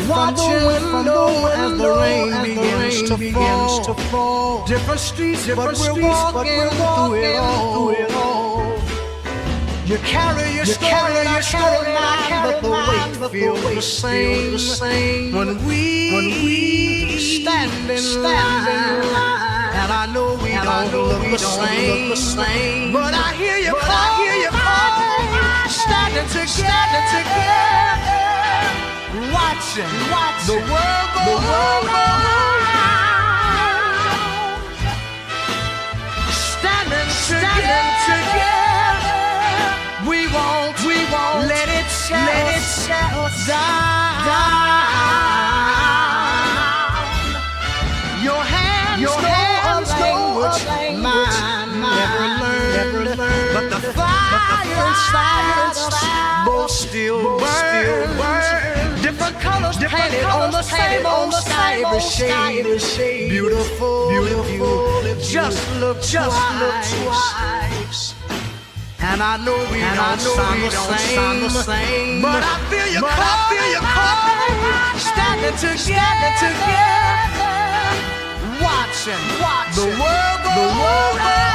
watching from the window as the rain begins to fall. Different streets, but we're walking through it all. You carry your story, I carry mine, but the weight feels the same when we stand in line. And I know we don't look the same, but I hear you call, standing together, watching the world go round. Standing together, we won't let it down. Your hands know mine never learned, but the fire inside us both still burn. Different colors painted on the same old sky, every shade beautiful. Just look twice. And I know we don't sound the same, but I feel you call, standing together, watching the world go round.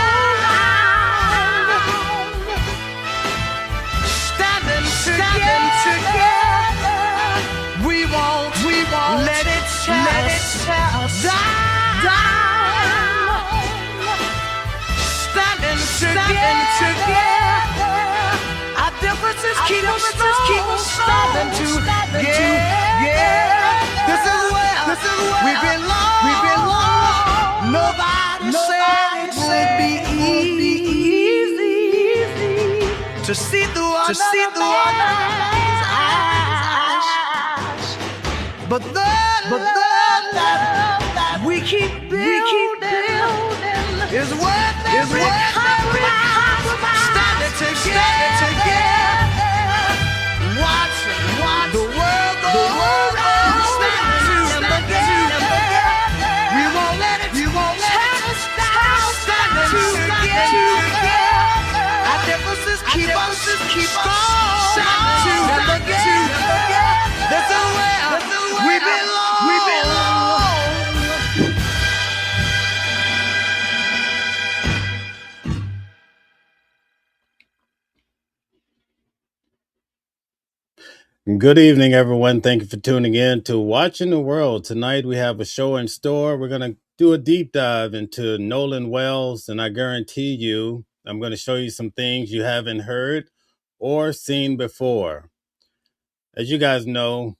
Standing together, we won't let it down. Standing together, our differences keep us standing together. This is where we belong. Nobody said it would be easy to see through another man's eyes, but the love that we keep building is worth every compromise. Standing together, watching the world go round. Standing together, we won't let it tear us down. Standing together, our differences keep us strong. Standing together, this is where we belong. Good evening, everyone. Thank you for tuning in to Watching the World. Tonight we have a show in store. We're going to do a deep dive into Nolan Wells, and I guarantee you, I'm going to show you some things you haven't heard or seen before. As you guys know,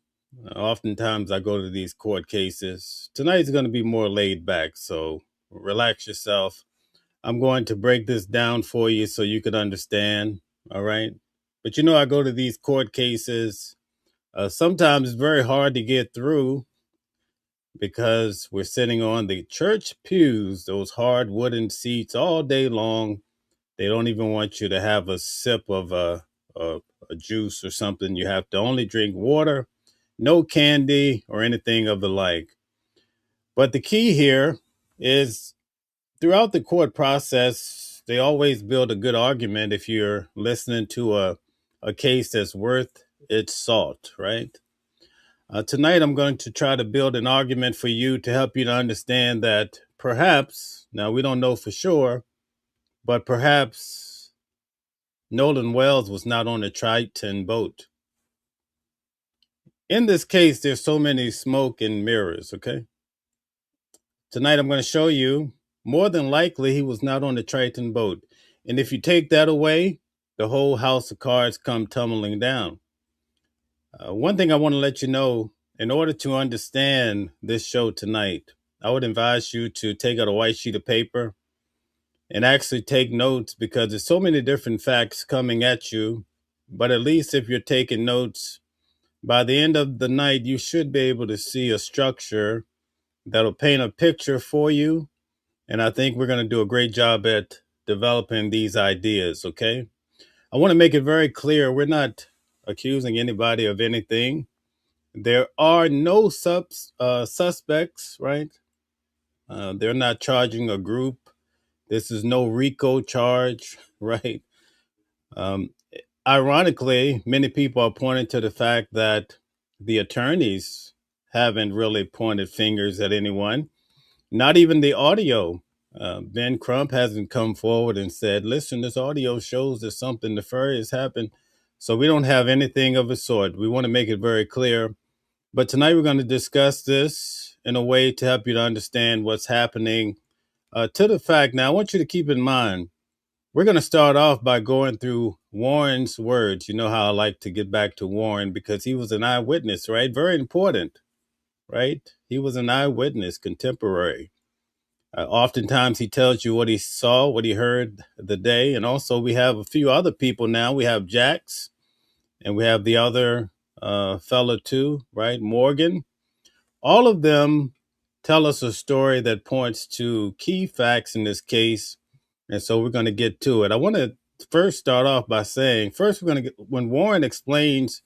oftentimes I go to these court cases. Tonight's going to be more laid back, so relax yourself. I'm going to break this down for you so you can understand, all right? But you know, I go to these court cases. Sometimes it's very hard to get through because we're sitting on the church pews, those hard wooden seats all day long. They don't even want you to have a sip of a juice or something. You have to only drink water, no candy or anything of the like. But the key here is throughout the court process, they always build a good argument if you're listening to a case that's worth its salt, right? Tonight, I'm going to try to build an argument for you to help you to understand that perhaps, now we don't know for sure, but perhaps Nolan Wells was not on a Triton boat. In this case, there's so many smoke and mirrors, okay? Tonight, I'm going to show you more than likely he was not on the Triton boat. And if you take that away, the whole house of cards come tumbling down. One thing I want to let you know, in order to understand this show tonight, I would advise you to take out a white sheet of paper and actually take notes, because there's so many different facts coming at you. But at least if you're taking notes, by the end of the night, you should be able to see a structure that'll paint a picture for you. And I think we're going to do a great job at developing these ideas, okay? I want to make it very clear, we're not accusing anybody of anything. There are no suspects, right? They're not charging a group. This is no RICO charge, right? Ironically, many people are pointing to the fact that the attorneys haven't really pointed fingers at anyone, not even the audio. Ben Crump hasn't come forward and said, listen, this audio shows that something nefarious happened. So we don't have anything of a sort. We want to make it very clear. But tonight we're going to discuss this in a way to help you to understand what's happening. To the fact, now I want you to keep in mind, we're going to start off by going through Warren's words. You know how I like to get back to Warren because he was an eyewitness, right? Very important, right? He was an eyewitness, contemporary. Oftentimes he tells you what he saw, what he heard the day. And also we have a few other people now. We have Jax and we have the other fellow too, right? Morgan. All of them tell us a story that points to key facts in this case. And so we're going to get to it. I want to first start off by saying, first, we're going to get, when Warren explains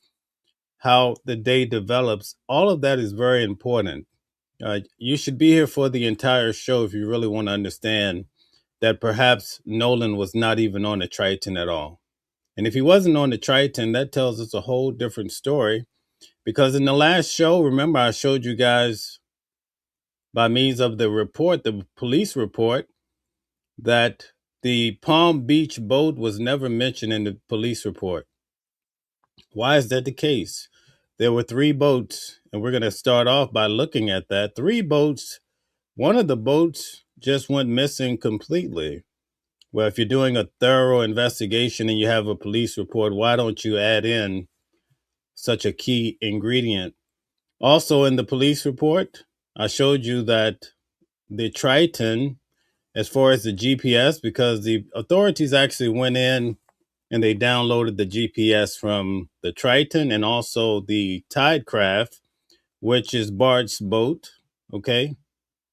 how the day develops, all of that is very important. You should be here for the entire show if you really want to understand that perhaps Nolan was not even on the Triton at all. And if he wasn't on the Triton, that tells us a whole different story. Because in the last show, remember, I showed you guys by means of the report, the police report, that the Palm Beach boat was never mentioned in the police report. Why is that the case? There were 3 boats, and we're going to start off by looking at that. 3 boats. One of the boats just went missing completely. Well, if you're doing a thorough investigation and you have a police report, why don't you add in such a key ingredient? Also, in the police report, I showed you that the Triton, as far as the GPS, because the authorities actually went in and they downloaded the GPS from the Triton and also the Tidecraft, which is Bart's boat. Okay,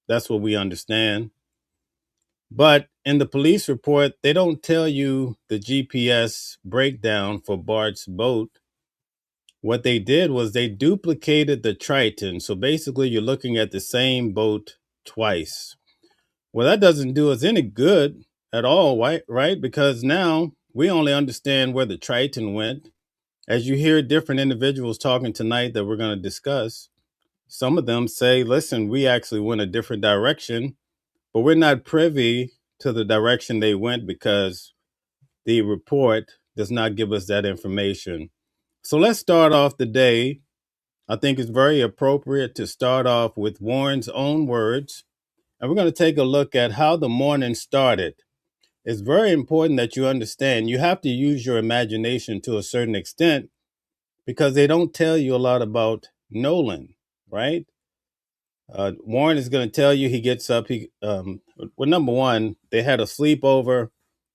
that's what we understand. But in the police report, they don't tell you the GPS breakdown for Bart's boat. What they did was they duplicated the Triton. So basically, you're looking at the same boat twice. Well, that doesn't do us any good at all, right? Because now we only understand where the Triton went. As you hear different individuals talking tonight that we're going to discuss, some of them say, listen, we actually went a different direction, but we're not privy to the direction they went because the report does not give us that information. So let's start off the day. I think it's very appropriate to start off with Warren's own words. And we're going to take a look at how the morning started. It's very important that you understand you have to use your imagination to a certain extent because they don't tell you a lot about Nolan, right? Warren is going to tell you he gets up. Well, number one, they had a sleepover.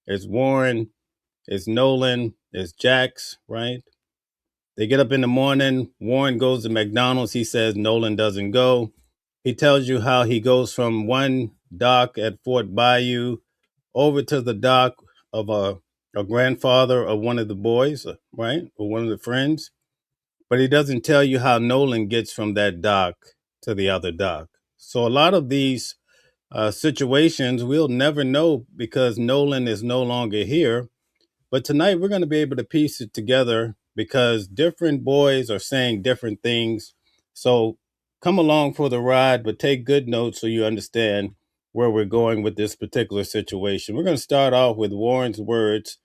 It's Warren, it's Nolan, it's Jax, right? They get up in the morning. Warren goes to McDonald's. He says Nolan doesn't go. He tells you how he goes from one dock at Fort Bayou over to the dock of a grandfather of one of the boys, right? Or one of the friends. But he doesn't tell you how Nolan gets from that dock to the other dock. So a lot of these situations we'll never know because Nolan is no longer here. But tonight we're going to be able to piece it together because different boys are saying different things. So come along for the ride, but take good notes so you understand where we're going with this particular situation. We're going to start off with Warren's words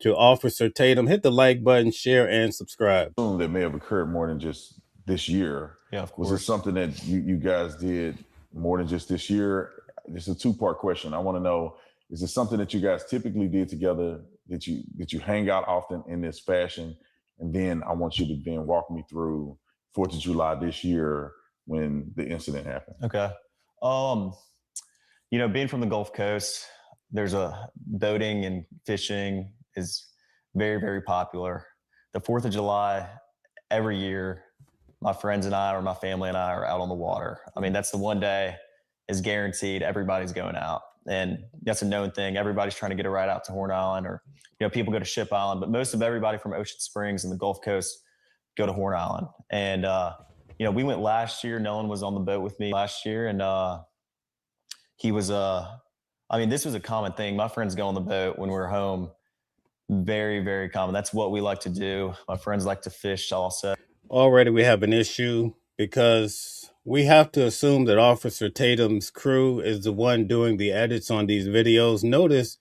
to Officer Tatum. Hit the like button, share, and subscribe. That may have occurred more than just this year. Yeah, of course. Was it something that you guys did more than just this year? This is a 2-part question. I want to know, is it something that you guys typically did together, that you hang out often in this fashion? And then I want you to then walk me through 4th of July this year when the incident happened. Okay. Being from the Gulf Coast, there's a boating and fishing is very, very popular. The 4th of July, every year, my friends and I or my family and I are out on the water. I mean, that's the one day is guaranteed everybody's going out. And that's a known thing. Everybody's trying to get a ride out to Horn Island or, people go to Ship Island, but most of everybody from Ocean Springs and the Gulf Coast go to Horn Island. And, we went last year. Nolan was on the boat with me last year. And he was, this was a common thing. My friends go on the boat when we're home. Very, very common. That's what we like to do. My friends like to fish also. Already we have an issue because we have to assume that Officer Tatum's crew is the one doing the edits on these videos. Notice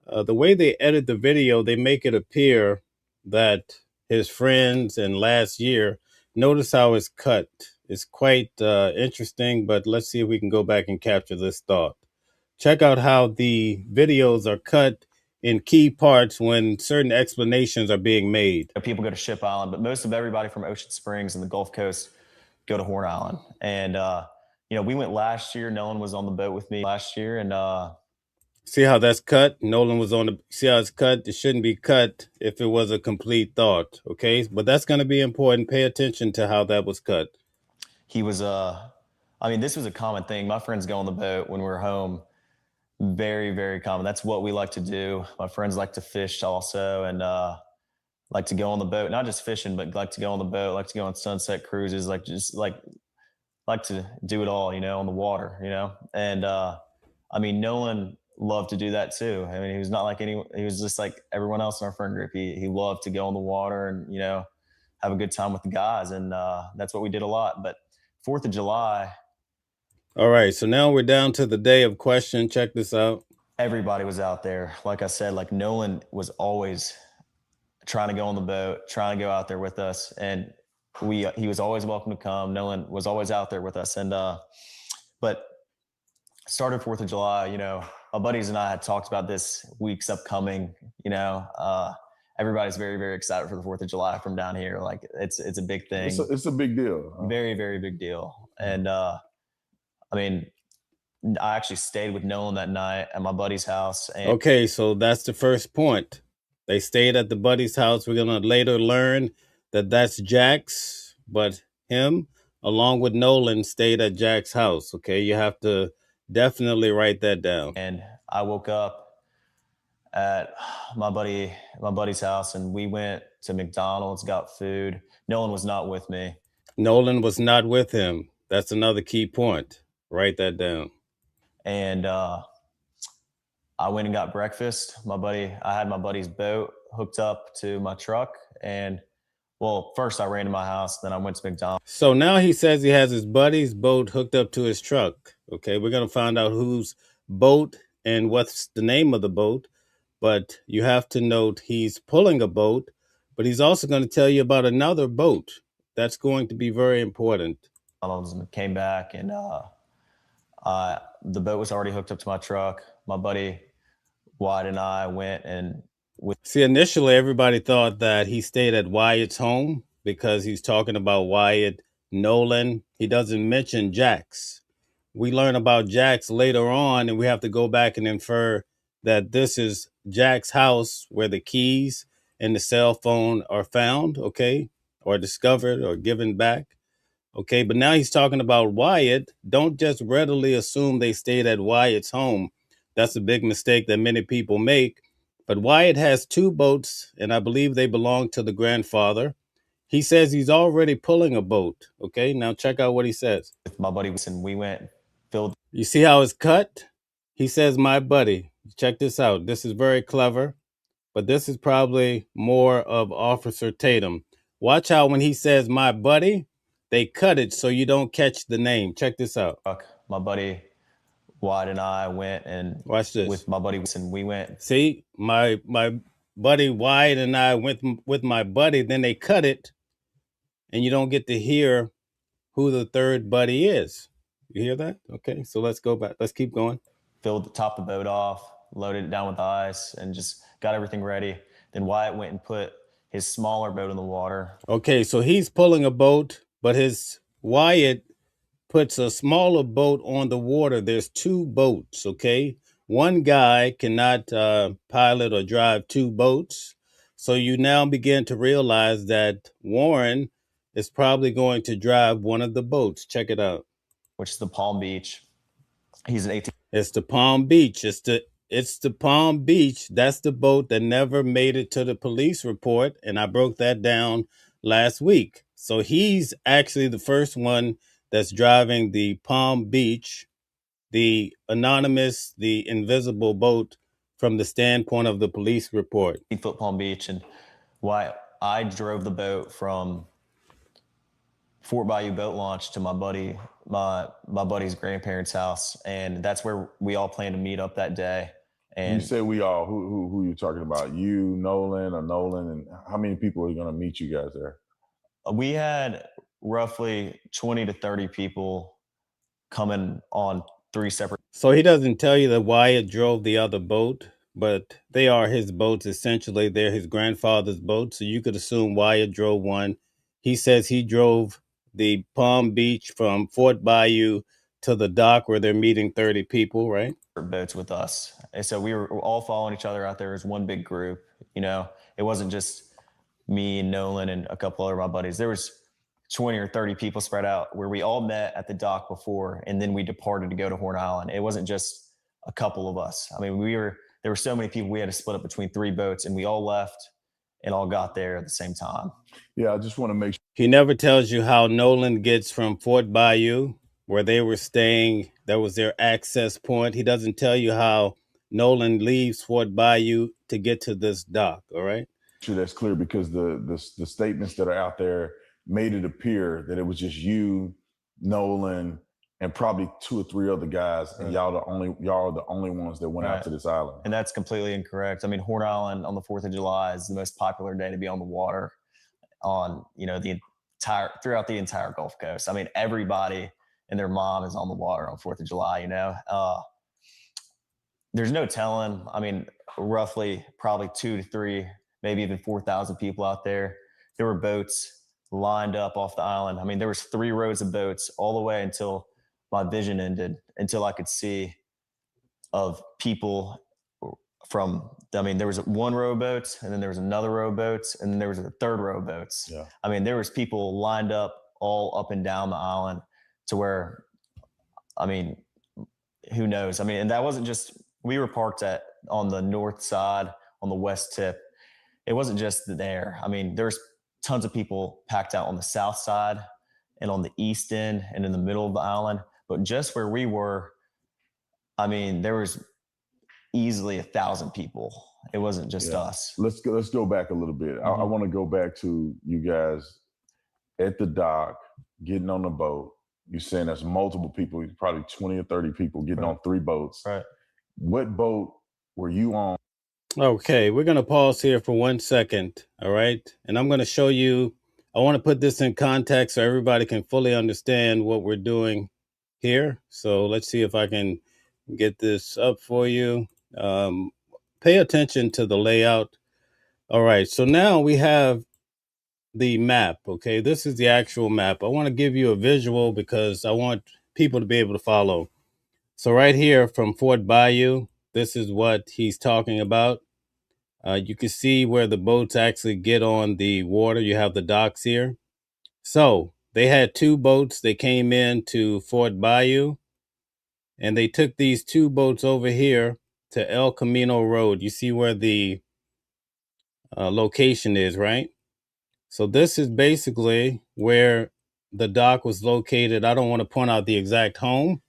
the way they edit the video, they make it appear that his friends and last year, notice how it's cut. It's quite interesting, but let's see if we can go back and capture this thought. Check out how the videos are cut in key parts when certain explanations are being made. People go to Ship Island, but most of everybody from Ocean Springs and the Gulf Coast go to Horn Island. And, we went last year. Nolan was on the boat with me last year. And see how that's cut? Nolan was on the, see how it's cut? It shouldn't be cut if it was a complete thought, okay? But that's going to be important. Pay attention to how that was cut. he was, this was a common thing. My friends go on the boat when we're home. Very, very common. That's what we like to do. My friends like to fish also, and like to go on the boat, not just fishing, but like to go on the boat, like to go on sunset cruises, like to do it all, on the water, And Nolan loved to do that too. He was not like he was just like everyone else in our friend group. He loved to go on the water and, have a good time with the guys. And that's what we did a lot. But 4th of July. All right. So now we're down to the day of question. Check this out. Everybody was out there. Like I said, like Nolan was always trying to go on the boat, trying to go out there with us. And he was always welcome to come. Nolan was always out there with us. And, but started 4th of July, my buddies and I had talked about this week's upcoming, everybody's very, very excited for the 4th of July from down here. Like it's a big thing. It's a big deal. Huh? Very, very big deal. And, I actually stayed with Nolan that night at my buddy's house. And okay, so that's the first point. They stayed at the buddy's house. We're going to later learn that that's Jack's, but him, along with Nolan, stayed at Jack's house. Okay, you have to definitely write that down. And I woke up at my buddy's house, and we went to McDonald's, got food. Nolan was not with me. Nolan was not with him. That's another key point. Write that down. And I went and got breakfast. I had my buddy's boat hooked up to my truck. And well, first I ran to my house, then I went to McDonald's. So now he says he has his buddy's boat hooked up to his truck. Okay, we're going to find out whose boat and what's the name of the boat. But you have to note he's pulling a boat, but he's also going to tell you about another boat. That's going to be very important. Came back, and the boat was already hooked up to my truck. My buddy Wyatt and I went and see, initially everybody thought that he stayed at Wyatt's home because he's talking about Wyatt, Nolan. He doesn't mention Jack's. We learn about Jack's later on, and we have to go back and infer that this is Jack's house where the keys and the cell phone are found, okay, or discovered or given back. Okay, but now he's talking about Wyatt. Don't just readily assume they stayed at Wyatt's home. That's a big mistake that many people make. But Wyatt has 2 boats, and I believe they belong to the grandfather. He says he's already pulling a boat. Okay, now check out what he says. With my buddy, and we went, filled. You see how it's cut? He says, my buddy. Check this out. This is very clever, but this is probably more of Officer Tatum. Watch how when he says, my buddy, they cut it so you don't catch the name. Check this out. My buddy Wyatt and I went and watch this with my buddy, and we went. See, my buddy Wyatt and I went with my buddy. Then they cut it, and you don't get to hear who the third buddy is. You hear that? Okay, so let's go back. Let's keep going. Filled the top of the boat off, loaded it down with ice, and just got everything ready. Then Wyatt went and put his smaller boat in the water. Okay, so he's pulling a boat, but his Wyatt puts a smaller boat on the water. There's 2 boats, okay? One guy cannot pilot or drive 2 boats. So you now begin to realize that Warren is probably going to drive one of the boats. Check it out. Which is the Palm Beach. He's an 18. It's the Palm Beach. It's the Palm Beach. That's the boat that never made it to the police report. And I broke that down last week. So he's actually the first one that's driving the Palm Beach, the anonymous, the invisible boat from the standpoint of the police report. 8-foot Palm Beach. And why I drove the boat from Fort Bayou boat launch to my buddy's grandparents' house, and that's where we all planned to meet up that day. When you And say we all, who you talking about? You, Nolan, or Nolan, and how many people are going to meet you guys there? we had roughly 20 to 30 people coming on 3 separate. So he doesn't tell you that Wyatt drove the other boat, but they are his boats essentially. They're his grandfather's boats, so you could assume Wyatt drove one. He says he drove the Palm Beach from Fort Bayou to the dock where they're meeting 30 people, right? Boats with us, and so we were all following each other out there as one big group. It wasn't just me and Nolan and a couple other of my buddies. There was 20 or 30 people spread out where we all met at the dock before, and then we departed to go to Horn Island. It wasn't just a couple of us. I mean, there were so many people, we had to split up between 3 boats, and we all left and all got there at the same time. Yeah, I just want to make sure. He never tells you how Nolan gets from Fort Bayou, where they were staying, that was their access point. He doesn't tell you how Nolan leaves Fort Bayou to get to this dock, all right? Sure that's clear, because the statements that are out there made it appear that it was just you, Nolan, and probably 2 or 3 other guys, and y'all are the only ones that went out to this island. And that's completely incorrect. I mean, Horn Island on the 4th of July is the most popular day to be on the water on, throughout the entire Gulf Coast. I mean, everybody and their mom is on the water on 4th of July, There's no telling. I mean, roughly probably 2 to 3, maybe even 4,000 people out there. There were boats lined up off the island. I mean, there was 3 rows of boats all the way until my vision ended, until I could see of people there was 1 row of boats, and then there was another row of boats, and then there was a 3rd row of boats. Yeah. I mean, there was people lined up all up and down the island to where, I mean, who knows? I mean, and that wasn't just, we were parked on the north side, on the west tip. It wasn't just there. I mean, there's tons of people packed out on the south side and on the east end and in the middle of the island. But just where we were, I mean, there was easily 1,000 people. It wasn't just us. Let's go back a little bit. I want to go back to you guys at the dock, getting on the boat. You're saying there's multiple people, probably 20 or 30 people getting on 3 boats. Right. What boat were you on? Okay, we're going to pause here for 1 second, all right? And I'm going to show you, I want to put this in context so everybody can fully understand what we're doing here. So let's see if I can get this up for you. Pay attention to the layout. All right, so now we have the map, okay? This is the actual map. I want to give you a visual because I want people to be able to follow. So right here from Fort Bayou, this is what he's talking about. You can see where the boats actually get on the water. You have the docks here. So they had 2 boats. They came in to Fort Bayou, and they took these 2 boats over here to El Camino Road. You see where the location is, right? So this is basically where the dock was located. I don't want to point out the exact home,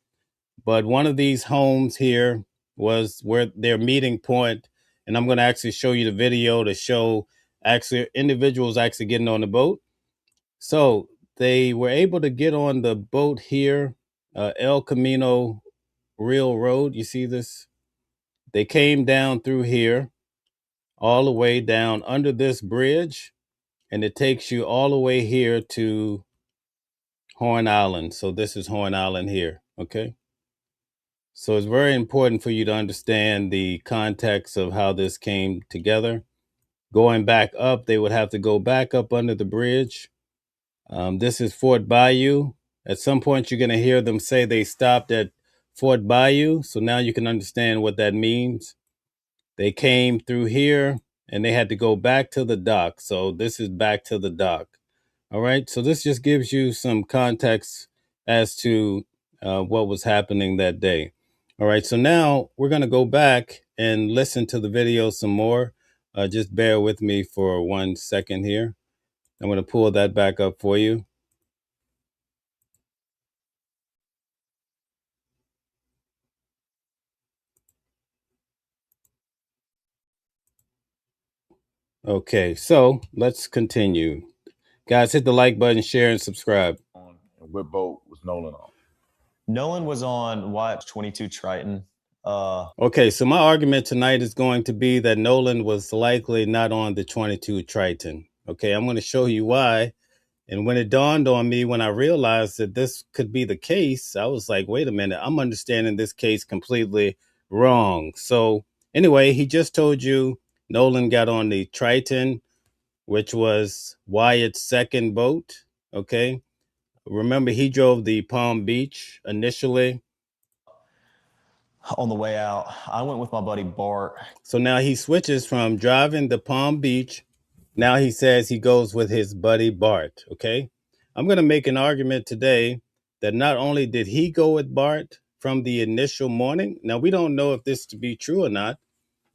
but one of these homes here was where their meeting point. And I'm going to actually show you the video to show actually individuals actually getting on the boat. So they were able to get on the boat here, El Camino Real Road. You see this? They came down through here, all the way down under this bridge, and it takes you all the way here to Horn Island. So this is Horn Island here, okay? So it's very important for you to understand the context of how this came together. Going back up, they would have to go back up under the bridge. This is Fort Bayou. At some point, you're going to hear them say they stopped at Fort Bayou. So now you can understand what that means. They came through here and they had to go back to the dock. So this is back to the dock. All right. So this just gives you some context as to what was happening that day. All right. So now we're going to go back and listen to the video some more. Just bear with me for 1 second here. I'm going to pull that back up for you. Okay, so let's continue. Guys, hit the like button, share, and subscribe. And what boat was Nolan on? Nolan was on Wyatt's 22 Triton. Okay, so my argument tonight is going to be that Nolan was likely not on the 22 Triton. Okay, I'm going to show you why. And when it dawned on me, when I realized that this could be the case, I was like, wait a minute, I'm understanding this case completely wrong. So anyway, he just told you Nolan got on the Triton, which was Wyatt's second boat. Okay. Remember, he drove the Palm Beach initially. On the way out, I went with my buddy Bart. So now he switches from driving the Palm Beach. Now he says he goes with his buddy Bart. Okay. I'm going to make an argument today that not only did he go with Bart from the initial morning. Now, we don't know if this to be true or not,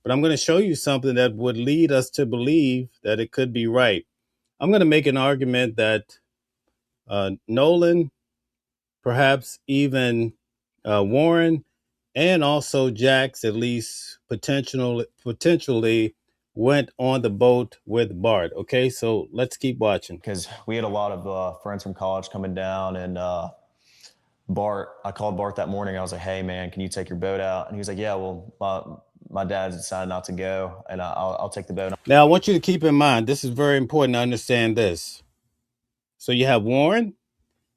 but I'm going to show you something that would lead us to believe that it could be right. I'm going to make an argument that Nolan, perhaps even Warren, and also Jax, at least potentially went on the boat with Bart. Okay, so let's keep watching. Because we had a lot of friends from college coming down, and Bart, I called Bart that morning. I was like, hey, man, can you take your boat out? And he was like, yeah, well, my dad decided not to go, and I'll take the boat. Now, I want you to keep in mind, this is very important to understand this. So you have Warren,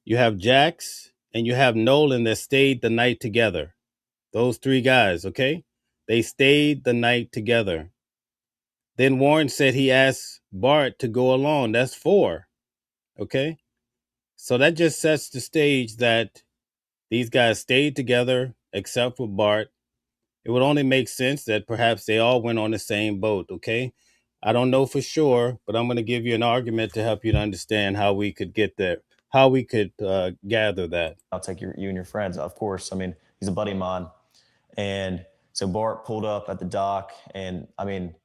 you have Jax, and you have Nolan that stayed the night together. Those three guys, okay? They stayed the night together. Then Warren said he asked Bart to go along. That's four, okay? So that just sets the stage that these guys stayed together except for Bart. It would only make sense that perhaps they all went on the same boat, okay? I don't know for sure, but I'm going to give you an argument to help you to understand how we could get there, how we could gather that. I'll take you and your friends, of course. I mean, he's a buddy of mine. And so Bart pulled up at the dock, and I mean,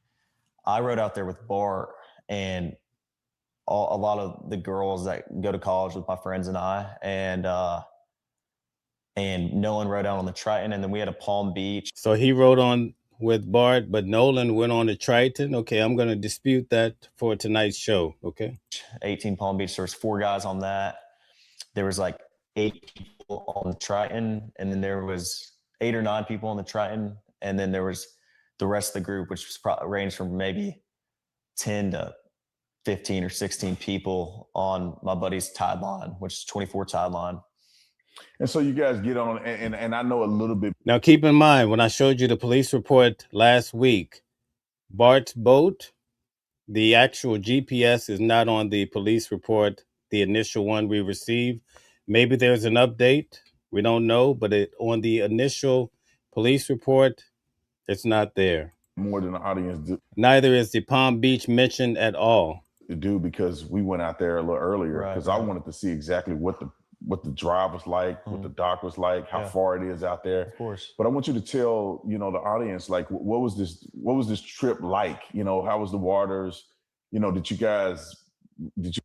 I rode out there with Bart and a lot of the girls that go to college with my friends and I, and Nolan rode out on the Triton, and then we had a Palm Beach. So he rode on with Bart, but Nolan went on the Triton. Okay, I'm going to dispute that for tonight's show. Okay. 18 Palm Beach. There was 4 guys on that. There was like 8 people on the Triton, and then there was 8 or 9 people on the Triton, and then there was the rest of the group, which was ranged from maybe 10 to 15 or 16 people on my buddy's tide line, which is 24 tide line. And so you guys get on, and I know a little bit. Now, keep in mind, when I showed you the police report last week, Bart's boat, the actual GPS is not on the police report, the initial one we received. Maybe there's an update. We don't know, but on the initial police report, it's not there. More than the audience do. Neither is the Palm Beach mentioned at all. Do because we went out there a little earlier because I wanted to see exactly what the drive was like, what the dock was like, how far it is out there. Of course. But I want you to tell, the audience, like, what was this trip like? How was the waters? Did you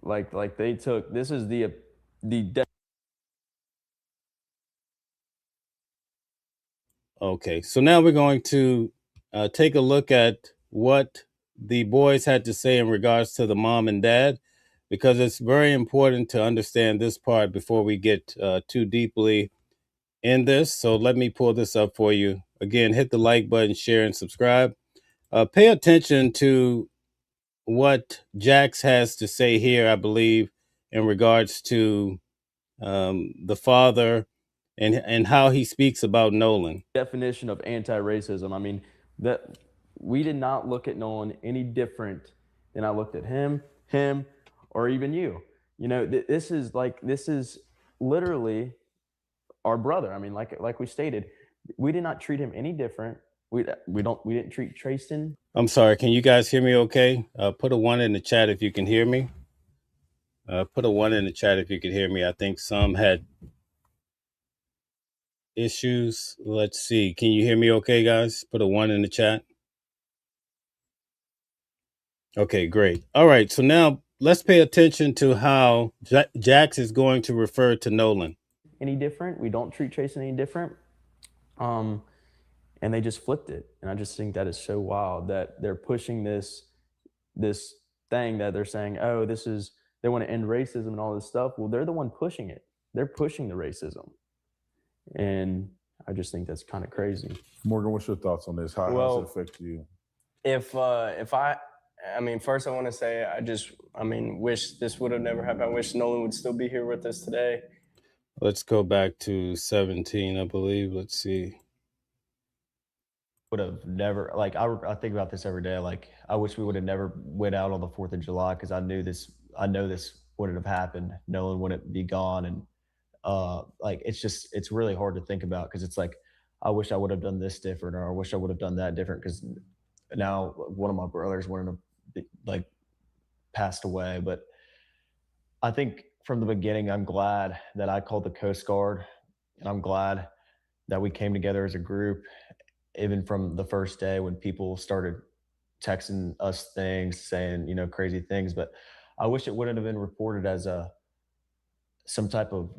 like they took, this is the Okay, so now we're going to take a look at what the boys had to say in regards to the mom and dad, because it's very important to understand this part before we get too deeply in this. So let me pull this up for you. Again, hit the like button, share, and subscribe. Pay attention to what Jax has to say here, I believe, in regards to the father and how he speaks about Nolan. definition of anti-racism. I mean, that we did not look at Nolan any different than I looked at him, or even you. This is literally our brother. I mean, like we stated, we did not treat him any different. We didn't treat Tristan. I'm sorry, can you guys hear me okay? Put a 1 in the chat if you can hear me. Put a 1 in the chat if you can hear me. I think some had issues. Let's see. Can you hear me okay, guys? Put a 1 in the chat. Okay, great. All right, so now let's pay attention to how Jax is going to refer to Nolan. Any different. We don't treat Chase any different. And they just flipped it. And I just think that is so wild that they're pushing this thing that they're saying, oh, they want to end racism and all this stuff. Well, they're the one pushing it. They're pushing the racism. And I just think that's kind of crazy. Morgan, what's your thoughts on this? How does it affect you? If I mean, first I want to say I wish this would have never happened. I wish Nolan would still be here with us today. Let's go back to 17, I believe. Let's see. Would have never, like, I think about this every day. Like, I wish we would have never went out on the 4th of July because I know this wouldn't have happened. Nolan wouldn't be gone. And like, it's really hard to think about because it's like, I wish I would have done this different, or I wish I would have done that different, because now one of my brothers wouldn't have like passed away. But I think from the beginning, I'm glad that I called the Coast Guard, and I'm glad that we came together as a group, even from the first day when people started texting us things, saying, crazy things. But I wish it wouldn't have been reported as some type of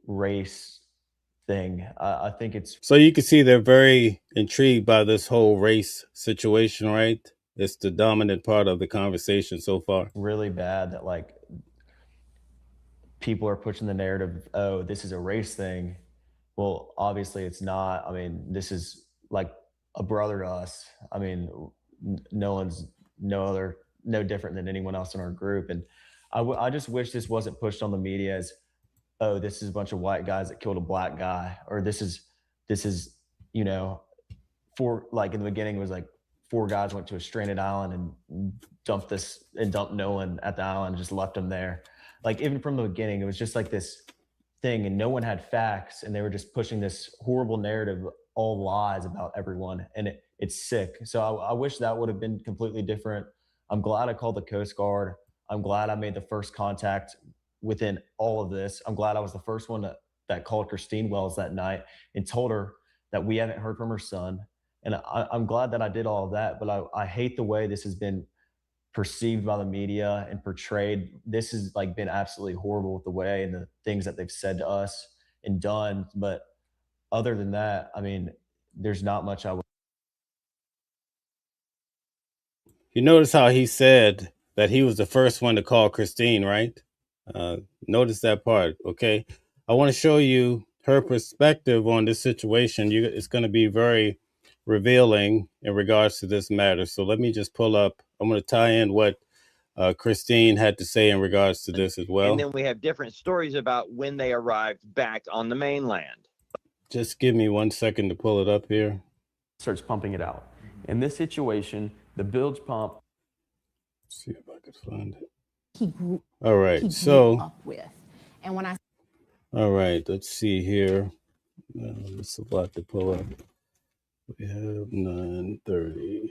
race thing. I think it's so you can see they're very intrigued by this whole race situation, right? It's the dominant part of the conversation so far. Really bad that like people are pushing the narrative, oh, this is a race thing. Well, obviously it's not. I mean, this is like a brother to us. I mean, Nolan's no different than anyone else in our group. And I just wish this wasn't pushed on the media as, oh, this is a bunch of white guys that killed a black guy, or this is, like in the beginning it was like 4 guys went to a stranded island and dumped Nolan at the island and just left him there. Like, even from the beginning, it was just like this thing, and no one had facts, and they were just pushing this horrible narrative, all lies about everyone, and it's sick. So I wish that would have been completely different. I'm glad I called the Coast Guard. I'm glad I made the first contact within all of this. I'm glad I was the first one that called Christine Wells that night and told her that we haven't heard from her son. And I'm glad that I did all of that, but I hate the way this has been perceived by the media and portrayed. This has like been absolutely horrible with the way and the things that they've said to us and done. But other than that, I mean, there's not much I would. You notice how he said that he was the first one to call Christine, right? Notice that part, okay? I want to show you her perspective on this situation. It's going to be very revealing in regards to this matter. So let me just pull up. I'm going to tie in what Christine had to say in regards to this as well. And then we have different stories about when they arrived back on the mainland. Just give me 1 second to pull it up here. Starts pumping it out. In this situation, the bilge pump. Let's see if I could find it. He grew up with. And when I all right, let's see here. It's a lot to pull up. We have 9:30.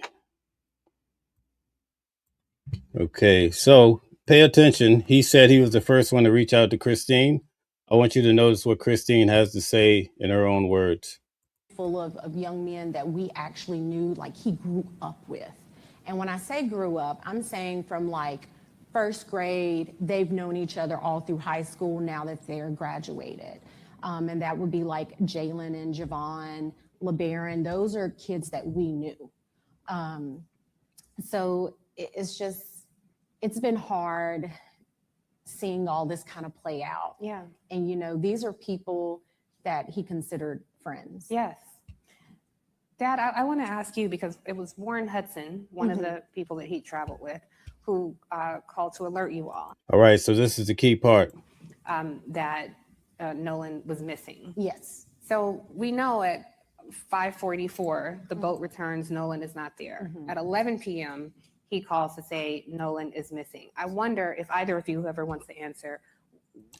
Okay, so pay attention. He said he was the first one to reach out to Christine. I want you to notice what Christine has to say in her own words. Full of young men that we actually knew, like he grew up with. And when I say grew up, I'm saying from like first grade, they've known each other all through high school now that they're graduated. And that would be like Jalen and Javon, LeBaron. Those are kids that we knew. So it's been hard seeing all this kind of play out. Yeah. And, these are people that he considered friends. Yes. Dad, I want to ask you, because it was Warren Hudson, one of the people that he traveled with, who called to alert you all. All right, so this is the key part. That Nolan was missing. Yes. So we know at 5:44, the boat returns, Nolan is not there. At 11 p.m., he calls to say Nolan is missing. I wonder if either of you, whoever wants to answer.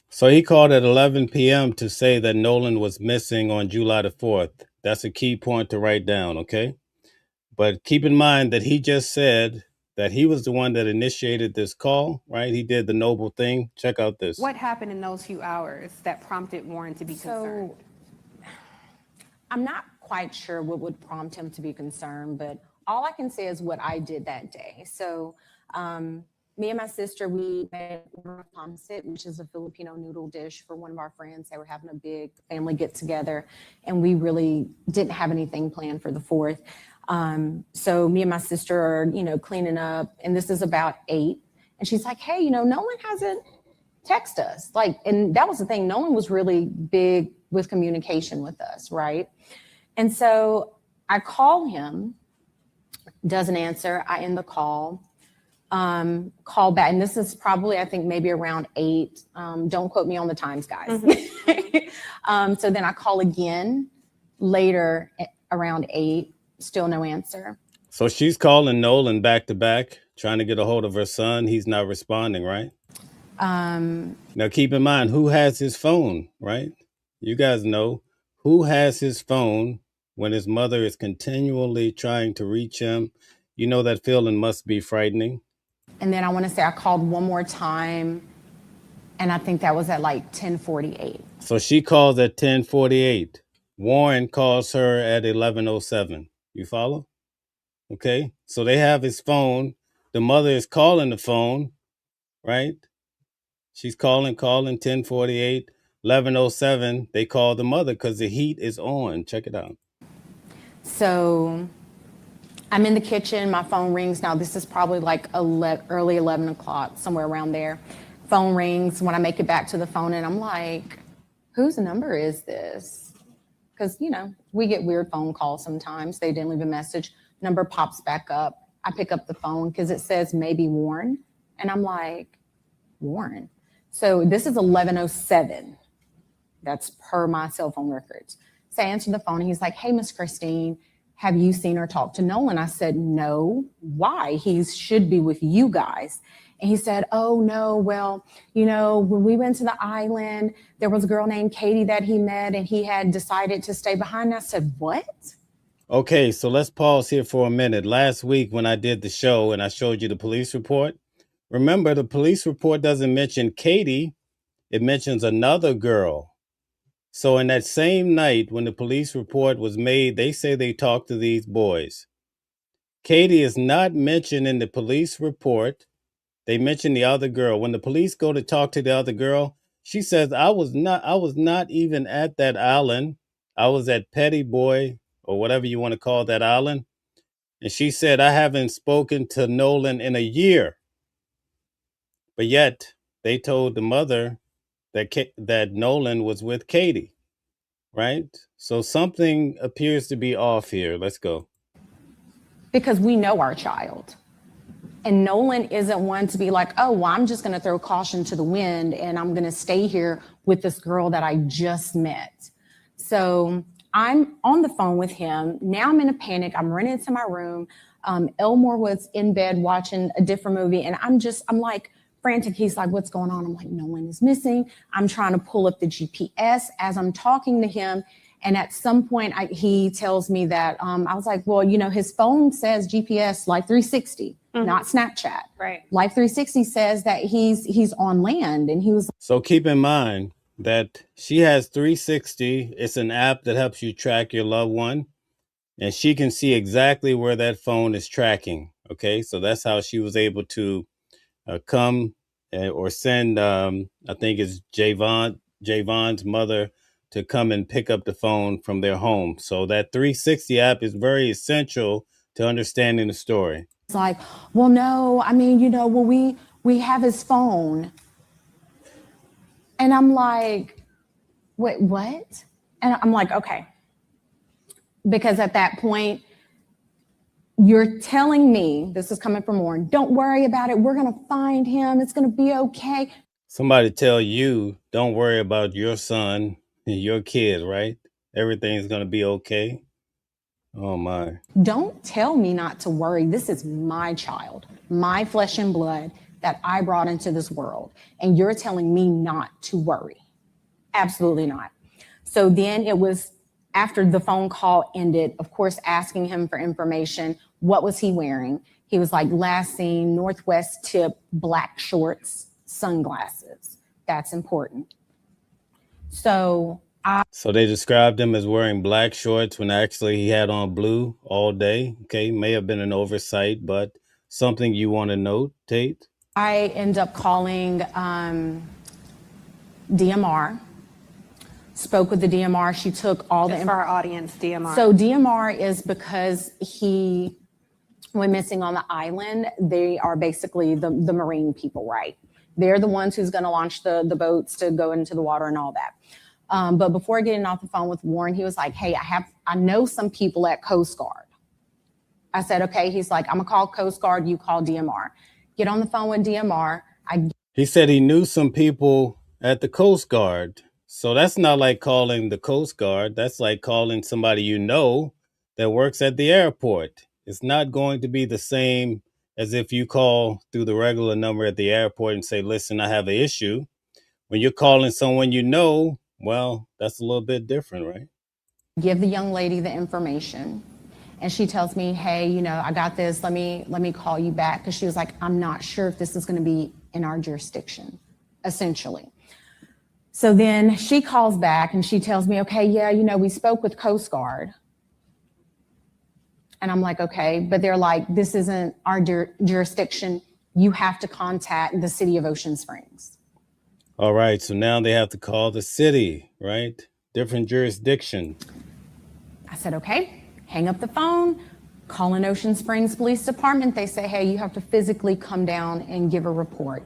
So he called at 11 p.m. to say that Nolan was missing on July the 4th. That's a key point to write down, okay? But keep in mind that he just said that he was the one that initiated this call, right? He did the noble thing. Check out this. What happened in those few hours that prompted Warren to be concerned? I'm not quite sure what would prompt him to be concerned, but all I can say is what I did that day. So me and my sister, we made pancit, which is a Filipino noodle dish for one of our friends. They were having a big family get together, and we really didn't have anything planned for the 4th. So me and my sister are, cleaning up, and this is about 8. And she's like, hey, Nolan hasn't texted us. And that was the thing. Nolan was really big with communication with us, right? And so I call him, doesn't answer. I end the call. Call back, and this is probably, I think, maybe around 8. Don't quote me on the times, guys. Mm-hmm. So then I call again later around 8, still no answer. So she's calling Nolan back to back, trying to get a hold of her son. He's not responding, right? Now keep in mind, who has his phone, right? You guys know who has his phone when his mother is continually trying to reach him. You know that feeling must be frightening. And then I want to say I called one more time, and I think that was at 10:48. So she calls at 10:48. Warren calls her at 11:07. You follow? Okay. So they have his phone. The mother is calling the phone, right? She's calling 10:48, 11:07. They call the mother because the heat is on. Check it out. So I'm in the kitchen, my phone rings. Now this is probably early 11 o'clock, somewhere around there. Phone rings when I make it back to the phone, and I'm like, whose number is this? Because, we get weird phone calls sometimes. They didn't leave a message. Number pops back up. I pick up the phone because it says maybe Warren. And I'm like, Warren? So this is 11:07. That's per my cell phone records. So I answered the phone, and he's like, hey, Miss Christine, have you seen or talked to Nolan? I said, no. Why? He should be with you guys. And he said, oh, no, well, when we went to the island, there was a girl named Katie that he met, and he had decided to stay behind. I said, what? Okay, so let's pause here for a minute. Last week when I did the show and I showed you the police report, remember the police report doesn't mention Katie. It mentions another girl. So in that same night when the police report was made, they say they talked to these boys. Katie is not mentioned in the police report. They mention the other girl. When the police go to talk to the other girl, she says, I was not even at that island. I was at Petty Boy, or whatever you want to call that island. And she said, I haven't spoken to Nolan in a year. But yet they told the mother that Nolan was with Katie, right? So something appears to be off here. Let's go. Because we know our child. And Nolan isn't one to be like, oh, well, I'm just going to throw caution to the wind and I'm going to stay here with this girl that I just met. So I'm on the phone with him. Now I'm in a panic. I'm running into my room. Elmore was in bed watching a different movie. And I'm like frantic. He's like, what's going on? I'm like, Nolan is missing. I'm trying to pull up the GPS as I'm talking to him. And at some point, he tells me that I was like, well, his phone says GPS Life 360, not Snapchat. Right. Life 360 says that he's on land, and he was. So keep in mind that she has 360. It's an app that helps you track your loved one, and she can see exactly where that phone is tracking. Okay, so that's how she was able to come or send. I think it's Javon's mother to come and pick up the phone from their home. So that 360 app is very essential to understanding the story. It's like, well, no, I mean, we have his phone. And I'm like, wait, what? And I'm like, okay. Because at that point, you're telling me, this is coming from Warren, don't worry about it. We're going to find him. It's going to be okay. Somebody tell you, don't worry about your son and your kid, right? Everything's going to be okay. Oh, my. Don't tell me not to worry. This is my child, my flesh and blood that I brought into this world. And you're telling me not to worry. Absolutely not. So then it was after the phone call ended, of course, asking him for information. What was he wearing? He was like, last seen, Northwest tip, black shorts, sunglasses. That's important. So So they described him as wearing black shorts when actually he had on blue all day. Okay, may have been an oversight, but something you want to note, Tate? I end up calling DMR, spoke with the DMR. She took all Just the for our audience, DMR. So DMR is because he went missing on the island. They are basically the marine people, right? They're the ones who's going to launch the boats to go into the water and all that. But before getting off the phone with Warren, he was like, hey, I know some people at Coast Guard. I said, okay. He's like, I'm going to call Coast Guard. You call DMR. Get on the phone with DMR. He said he knew some people at the Coast Guard. So that's not like calling the Coast Guard. That's like calling somebody you know that works at the airport. It's not going to be the same as if you call through the regular number at the airport and say, listen, I have an issue. When you're calling someone you know, well, that's a little bit different, right? Give the young lady the information. And she tells me, hey, I got this. Let me call you back. Because she was like, I'm not sure if this is going to be in our jurisdiction, essentially. So then she calls back and she tells me, okay, yeah, we spoke with Coast Guard. And I'm like, okay, but they're like, this isn't our jurisdiction. You have to contact the city of Ocean Springs. All right, so now they have to call the city, right? Different jurisdiction. I said, okay, hang up the phone, call in Ocean Springs Police Department. They say, hey, you have to physically come down and give a report.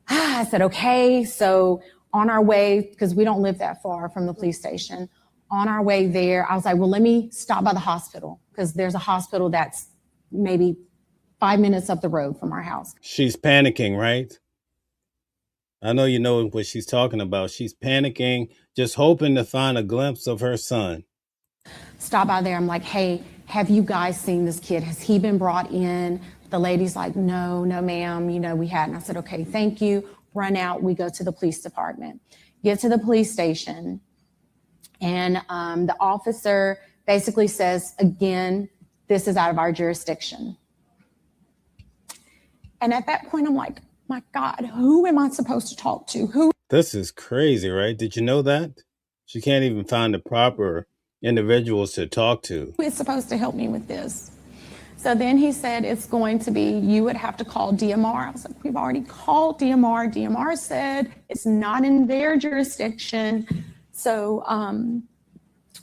I said, okay. So on our way, because we don't live that far from the police station, on our way there, I was like, well, let me stop by the hospital because there's a hospital that's maybe 5 minutes up the road from our house. She's panicking, right? I know you know what she's talking about. She's panicking, just hoping to find a glimpse of her son. Stop by there. I'm like, hey, have you guys seen this kid? Has he been brought in? The lady's like, no, ma'am. We hadn't. I said, okay, thank you. Run out. We go to the police department. Get to the police station. And the officer basically says, again, this is out of our jurisdiction. And at that point, I'm like, my God, who am I supposed to talk to? Who? This is crazy, right? Did you know that? She can't even find the proper individuals to talk to. Who is supposed to help me with this? So then he said, it's going to be, you would have to call DMR. I was like, we've already called DMR. DMR said it's not in their jurisdiction. So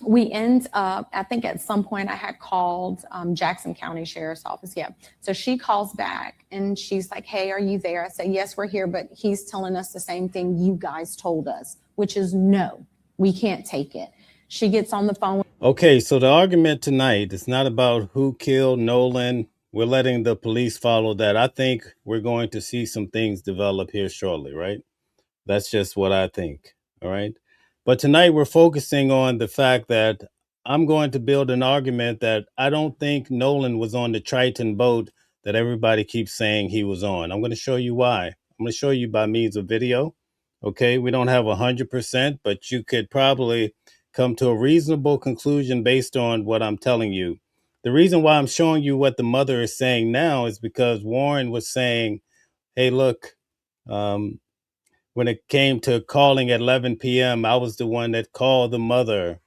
we end up, I think at some point I had called Jackson County Sheriff's Office. Yeah. So she calls back and she's like, hey, are you there? I say, yes, we're here. But he's telling us the same thing you guys told us, which is no, we can't take it. She gets on the phone. Okay, so the argument tonight is not about who killed Nolan. We're letting the police follow that. I think we're going to see some things develop here shortly, right? That's just what I think, all right? But tonight we're focusing on the fact that I'm going to build an argument that I don't think Nolan was on the Triton boat that everybody keeps saying he was on. I'm going to show you why. I'm going to show you by means of video, okay? We don't have 100%, but you could probably come to a reasonable conclusion based on what I'm telling you. The reason why I'm showing you what the mother is saying now is because Warren was saying, hey, look, when it came to calling at 11 p.m., I was the one that called the mother.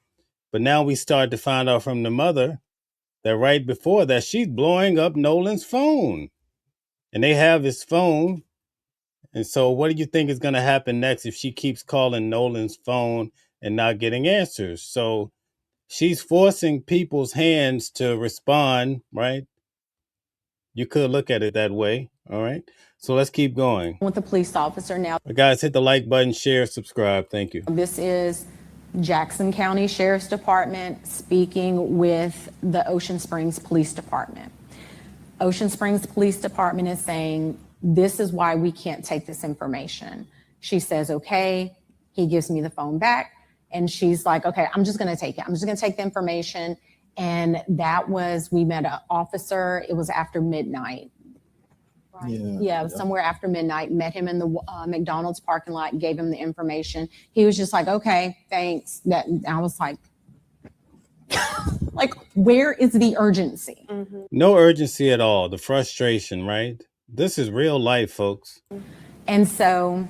But now we start to find out from the mother that right before that, she's blowing up Nolan's phone. And they have his phone. And so what do you think is going to happen next if she keeps calling Nolan's phone and not getting answers? So she's forcing people's hands to respond, right? You could look at it that way, all right? So let's keep going. With the police officer now. Guys, hit the like button, share, subscribe. Thank you. This is Jackson County Sheriff's Department speaking with the Ocean Springs Police Department. Ocean Springs Police Department is saying, this is why we can't take this information. She says, okay. He gives me the phone back. And she's like, okay, I'm just going to take it. I'm just going to take the information. And that was, we met an officer. It was after midnight. Right? Yeah, it was somewhere after midnight. Met him in the McDonald's parking lot, gave him the information. He was just like, okay, thanks. That I was like, like, where is the urgency? Mm-hmm. No urgency at all. The frustration, right? This is real life, folks. And so,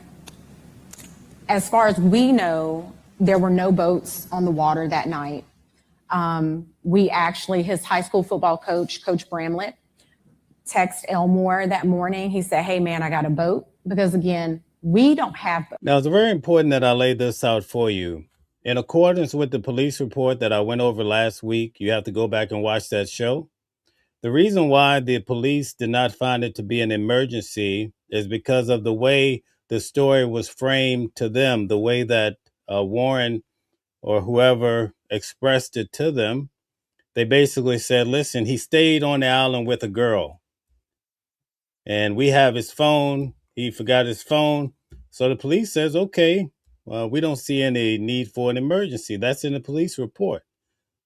as far as we know, There were no boats on the water that night. We actually, his high school football coach, Coach Bramlett, text Elmore that morning. He said, hey man, I got a boat. Because again, we don't have boats. Now, it's very important that I lay this out for you. In accordance with the police report that I went over last week, you have to go back and watch that show. The reason why the police did not find it to be an emergency is because of the way the story was framed to them, the way that Warren or whoever expressed it to them. They basically said, listen, he stayed on the island with a girl and we have his phone. He forgot his phone. So the police says, okay, we don't see any need for an emergency. That's in the police report.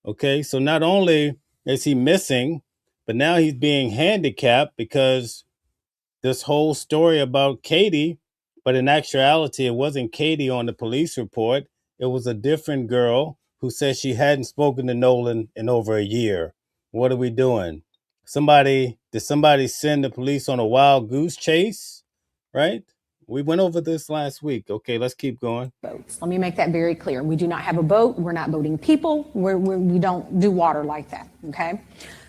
Okay, so not only is he missing, but now he's being handicapped because this whole story about Katie, but in actuality, it wasn't Katie on the police report. It was a different girl who said she hadn't spoken to Nolan in over a year. What are we doing? Did somebody send the police on a wild goose chase? Right? We went over this last week. Okay, let's keep going. Boats. Let me make that very clear. We do not have a boat. We're not boating people. We don't do water like that. Okay.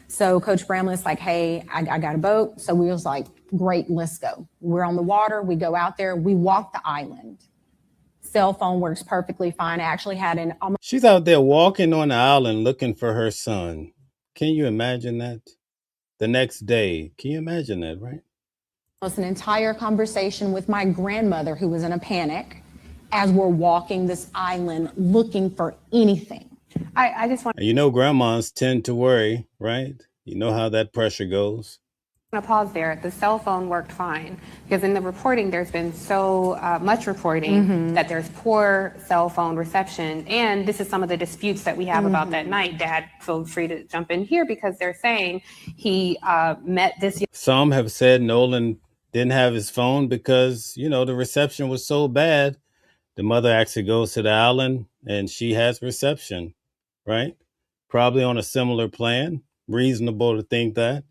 So Coach Bramlett's like, hey, I got a boat. So we was like, great, let's go. We're on the water. We go out there. We walk the island. Cell phone works perfectly fine. I actually had an almost. She's out there walking on the island looking for her son. Can you imagine that? The next day. Can you imagine that, right? An entire conversation with my grandmother who was in a panic as we're walking this island looking for anything. I just want You know, grandmas tend to worry, right? You know how that pressure goes. to pause there. The cell phone worked fine because in the reporting, there's been so much reporting that there's poor cell phone reception. And this is some of the disputes that we have about that night. Dad, feel free to jump in here because they're saying he met this. Some have said Nolan didn't have his phone because, you know, the reception was so bad. The mother actually goes to the island and she has reception, right? Probably on a similar plan. Reasonable to think that.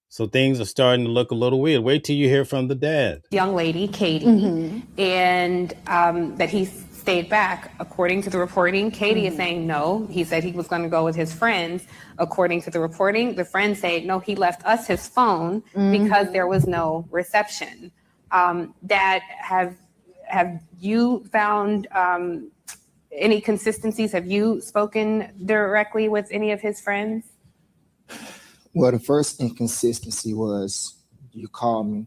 So things are starting to look a little weird. Wait till you hear from the dad. Young lady, Katie, and that he stayed back. According to the reporting, Katie is saying no. He said he was going to go with his friends. According to the reporting, the friends say, no, he left us his phone because there was no reception. Dad, have you found any consistencies? Have you spoken directly with any of his friends? Well, the first inconsistency was you called me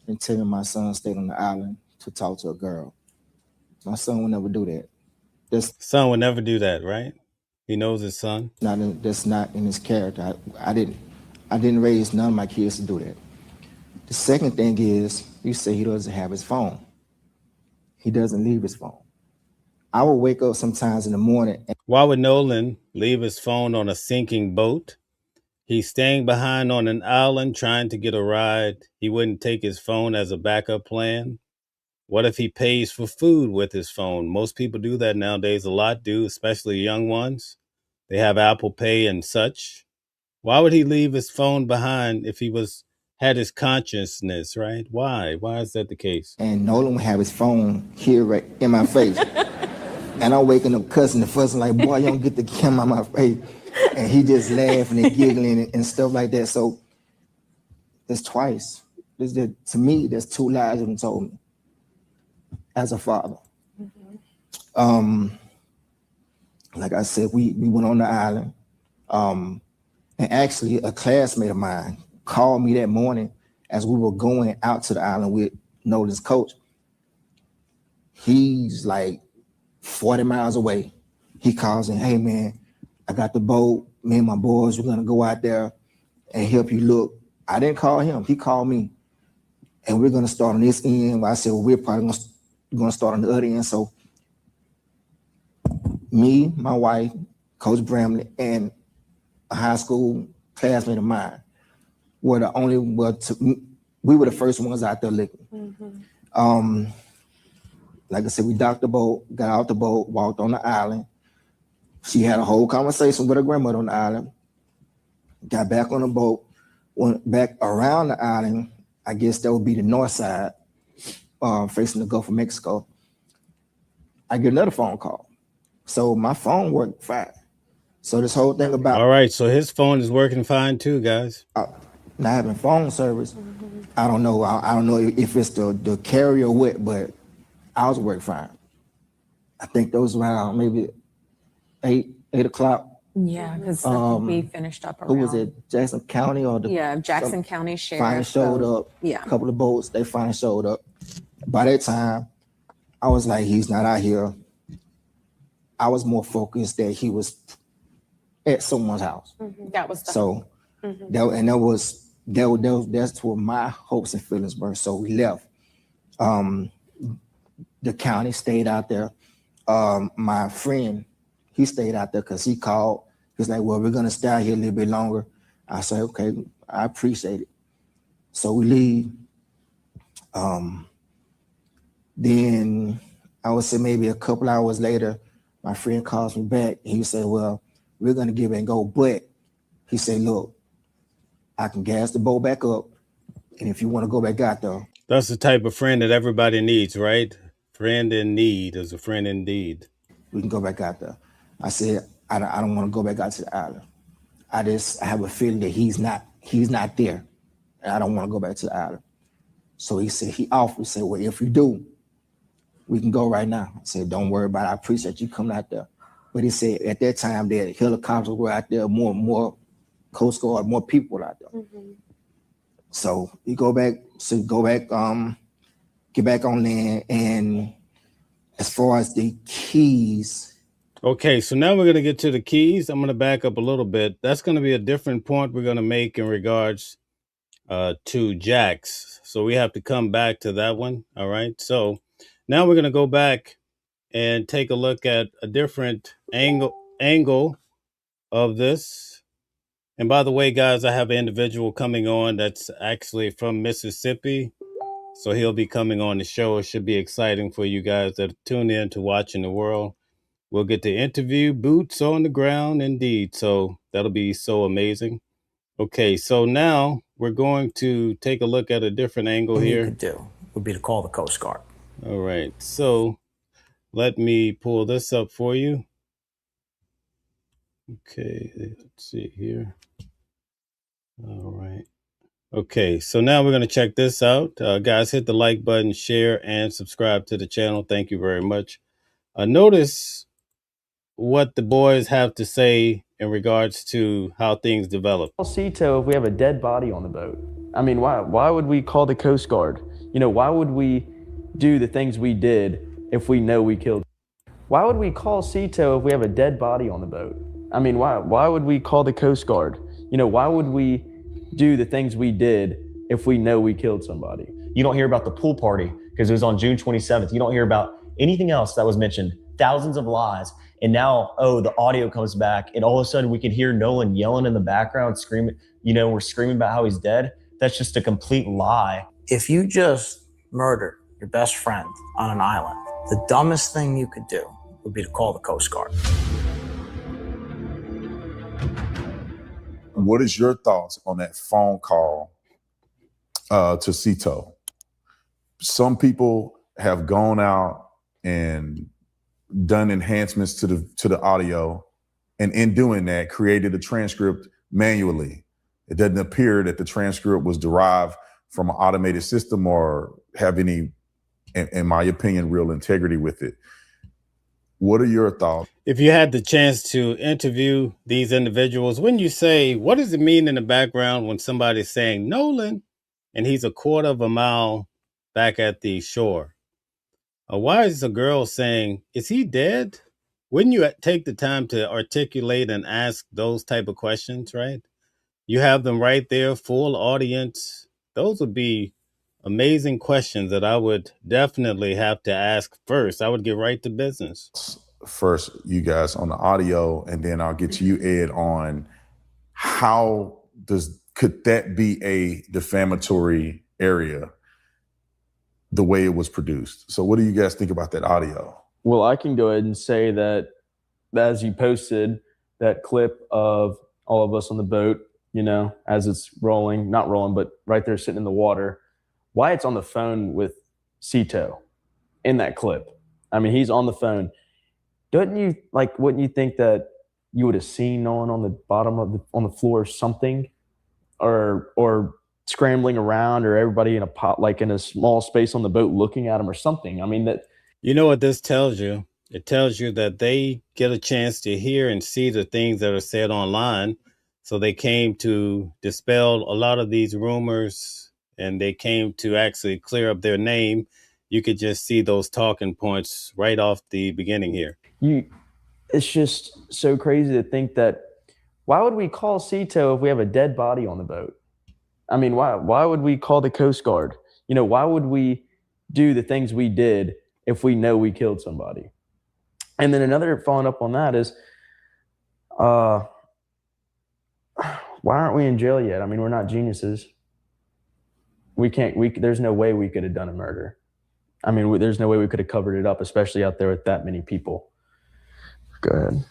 and tell me my son stayed on the island to talk to a girl. My son would never do that. Son would never do that, right? He knows his son. That's not in his character. I didn't raise none of my kids to do that. The second thing is you say he doesn't have his phone. He doesn't leave his phone. I will wake up sometimes in the morning. Why would Nolan leave his phone on a sinking boat? He's staying behind on an island trying to get a ride. He wouldn't take his phone as a backup plan. What if he pays for food with his phone? Most people do that nowadays. A lot do, especially young ones. They have Apple Pay and such. Why would he leave his phone behind if he had his consciousness, right? Why? Why is that the case? And Nolan would have his phone here right in my face. And I'm waking up cussing and fussing like, boy, you don't get the camera on my face. And he just laughing and giggling and stuff like that. So that's twice. To me, there's two lies that he told me as a father. Like I said, we went on the island. And actually, a classmate of mine called me that morning as we were going out to the island with Nolan's coach. He's like 40 miles away. He calls and, hey, man, I got the boat. Me and my boys, we're going to go out there and help you look. I didn't call him. He called me. And we're going to start on this end. I said, well, we're probably going to start on the other end. So me, my wife, Coach Bramlett, and a high school classmate of mine were the only, we were the first ones out there looking. Like I said, we docked the boat, got out the boat, walked on the island. She had a whole conversation with her grandmother on the island, got back on the boat, went back around the island. I guess that would be the north side, facing the Gulf of Mexico. I get another phone call. So my phone worked fine. So this whole thing about All right, so his phone is working fine too, guys. not having phone service, I don't know. I don't know if it's the carrier or what, but ours worked fine. I think those around maybe 8 o'clock. Yeah, because we finished up around. Who was it? Jackson County or the Jackson County Sheriff. finally showed up. Yeah. A couple of boats, they finally showed up. By that time, I was like, he's not out here. I was more focused that he was at someone's house. That was the So that's where my hopes and feelings were. So we left. The county stayed out there. My friend, he stayed out there because he called. He's like, well, we're gonna stay out here a little bit longer. I said, okay, I appreciate it. So we leave. Then I would say maybe a couple hours later, my friend calls me back. He said, well, we're gonna give it and go, but he said, look, I can gas the boat back up. And if you want to go back out there. That's the type of friend that everybody needs, right? Friend in need is a friend indeed. We can go back out there. I said, I don't want to go back out to the island. I have a feeling that he's not there. And I don't want to go back to the island. So he said, he said, well, if you do, we can go right now. I said, don't worry about it. I appreciate you coming out there. But he said at that time that helicopters were out there, more Coast Guard, more people out there. So we get back on land. And as far as the keys. Okay, so now we're going to get to the keys. I'm going to back up a little bit. That's going to be a different point we're going to make in regards to jacks. So we have to come back to that one. All right. So now we're going to go back and take a look at a different angle of this. And by the way, guys, I have an individual coming on that's actually from Mississippi. So he'll be coming on the show. It should be exciting for you guys that tune in to Watching the World. We'll get to interview boots on the ground indeed. So that'll be so amazing. Okay, so now we're going to take a look at a different angle here. You could do would be to call the Coast Guard. All right, so let me pull this up for you. Okay, let's see here. All right. Okay, so now we're going to check this out. Guys, hit the like button, share, and subscribe to the channel. Thank you very much. Notice what the boys have to say in regards to how things develop. Call Cito if we have a dead body on the boat. I mean, why would we call the Coast Guard? You know, why would we do the things we did if we know we killed? Why would we call Cito if we have a dead body on the boat? I mean, why would we call the Coast Guard? You know, why would we do the things we did if we know we killed somebody? You don't hear about the pool party because it was on June 27th. You don't hear about anything else that was mentioned. Thousands of lies. And now, the audio comes back and all of a sudden we can hear Nolan yelling in the background, screaming, we're screaming about how he's dead. That's just a complete lie. If you just murdered your best friend on an island, the dumbest thing you could do would be to call the Coast Guard. What is your thoughts on that phone call to Cito? Some people have gone out and done enhancements to the audio, and in doing that, created a transcript manually. It doesn't appear that the transcript was derived from an automated system or have any, in my opinion, real integrity with it. What are your thoughts? If you had the chance to interview these individuals, when you say, what does it mean in the background when somebody's saying Nolan and he's a quarter of a mile back at the shore? Why is a girl saying, is he dead? Wouldn't you take the time to articulate and ask those type of questions, right? You have them right there, full audience. Those would be amazing questions that I would definitely have to ask first. I would get right to business. First, you guys on the audio, and then I'll get to you, Ed, on could that be a defamatory area the way it was produced? So what do you guys think about that audio? Well, I can go ahead and say that as you posted that clip of all of us on the boat, as it's not rolling, but right there sitting in the water, Wyatt's on the phone with Cito in that clip. I mean, he's on the phone. Wouldn't you think that you would have seen Nolan on the bottom of on the floor or something, or scrambling around, or everybody in a pot, like in a small space on the boat looking at him or something? I mean, that. You know what this tells you? It tells you that they get a chance to hear and see the things that are said online. So they came to dispel a lot of these rumors, and they came to actually clear up their name. You could just see those talking points right off the beginning here. It's just so crazy to think that, why would we call Cito if we have a dead body on the boat? I mean, why would we call the Coast Guard? You know, why would we do the things we did if we know we killed somebody? And then another following up on that is, why aren't we in jail yet? I mean, we're not geniuses. There's no way we could have done a murder. I mean, there's no way we could have covered it up, especially out there with that many people. Go ahead.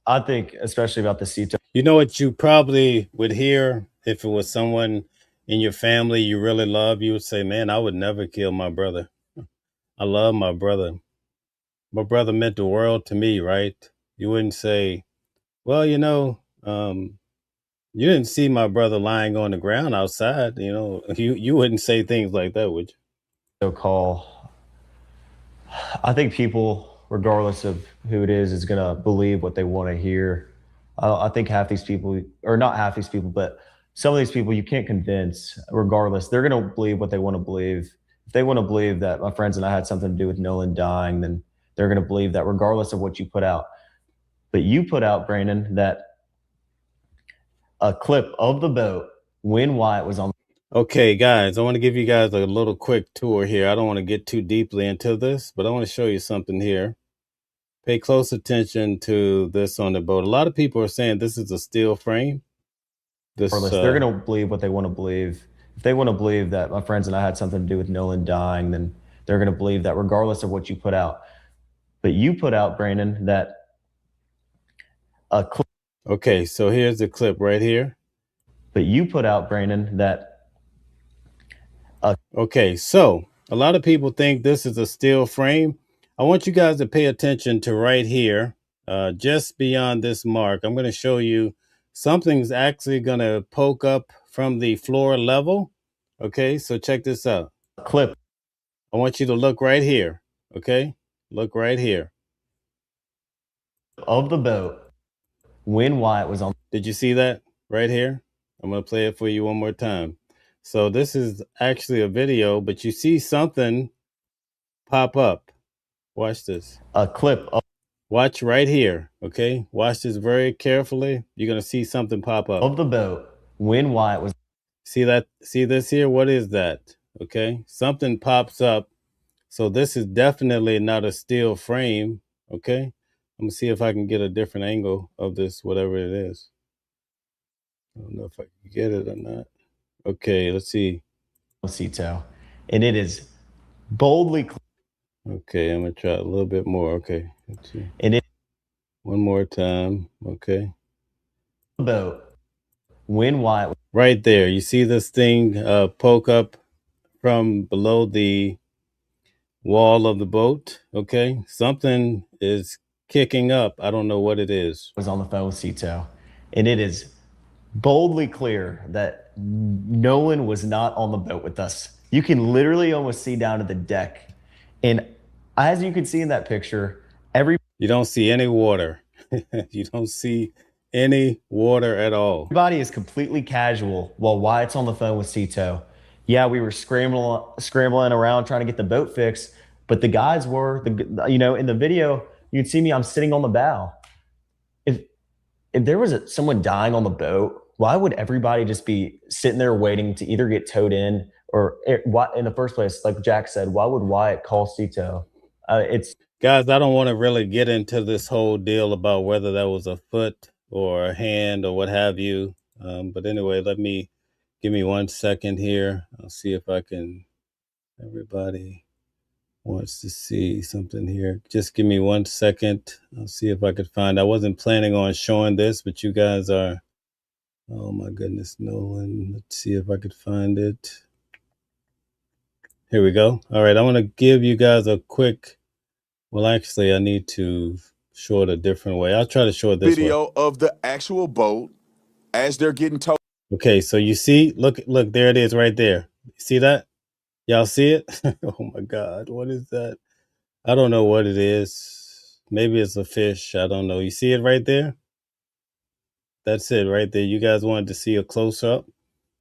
I think especially about the Cito. You know what you probably would hear if it was someone in your family you really love? You would say, man, I would never kill my brother. I love my brother. My brother meant the world to me, right? You wouldn't say, well, you didn't see my brother lying on the ground outside. You wouldn't say things like that, would you? I think people, regardless of who it is going to believe what they want to hear. I think half these people, or not half these people, but some of these people you can't convince. Regardless, they're going to believe what they want to believe. If they want to believe that my friends and I had something to do with Nolan dying, then they're going to believe that regardless of what you put out. But you put out, Brandon, that a clip of the boat when Wyatt was on. Okay, guys, I want to give you guys a little quick tour here. I don't want to get too deeply into this, but I want to show you something here. Pay close attention to this on the boat. A lot of people are saying this is a steel frame. They're going to believe what they want to believe. If they want to believe that my friends and I had something to do with Nolan dying, then they're going to believe that regardless of what you put out. But you put out, Brandon, that a clip. Okay, so here's the clip right here. But you put out, Brandon, that. Okay, so a lot of people think this is a steel frame. I want you guys to pay attention to right here, just beyond this mark. I'm going to show you something's actually going to poke up from the floor level. Okay, so check this out. Clip. I want you to look right here. Okay, look right here. Of the boat when Wyatt was on. Did you see that right here? I'm going to play it for you one more time. So this is actually a video, but you see something pop up. Watch this. A clip. Watch right here, okay? Watch this very carefully. You're going to see something pop up. Of the boat when Wyatt was. See that? See this here? What is that? Okay? Something pops up. So this is definitely not a steel frame, okay? I'm going to see if I can get a different angle of this, whatever it is. I don't know if I can get it or not. Okay, let's see. Cito, and it is boldly. Okay, I'm going to try a little bit more. Okay, let's see. And it. One more time. Okay. Boat when Wyatt. Right there. You see this thing poke up from below the wall of the boat. Okay. Something is kicking up. I don't know what it is. Was on the phone with Cito, and it is boldly clear that Nolan was not on the boat with us. You can literally almost see down to the deck. And as you can see in that picture, you don't see any water. You don't see any water at all. Everybody is completely casual while Wyatt's on the phone with Cito. Yeah, we were scrambling around trying to get the boat fixed, but the guys were, in the video, you can see me, I'm sitting on the bow. If there was someone dying on the boat, why would everybody just be sitting there waiting to either get towed in or in the first place, like Jack said, why would Wyatt call Cito? Guys, I don't want to really get into this whole deal about whether that was a foot or a hand or what have you. But anyway, give me 1 second here. I'll see if I can, everybody wants to see something here. Just give me 1 second. I'll see if I could find, I wasn't planning on showing this, but you guys are, oh my goodness, Nolan. Let's see if I could find it. Here we go. All right, I want to give you guys a quick. Well, actually, I need to show it a different way. I'll try to show it this way. Video of the actual boat as they're getting towed. Okay, so you see, look, there it is right there. See that? Y'all see it? Oh my God, what is that? I don't know what it is. Maybe it's a fish. I don't know. You see it right there? That's it right there. You guys wanted to see a close up.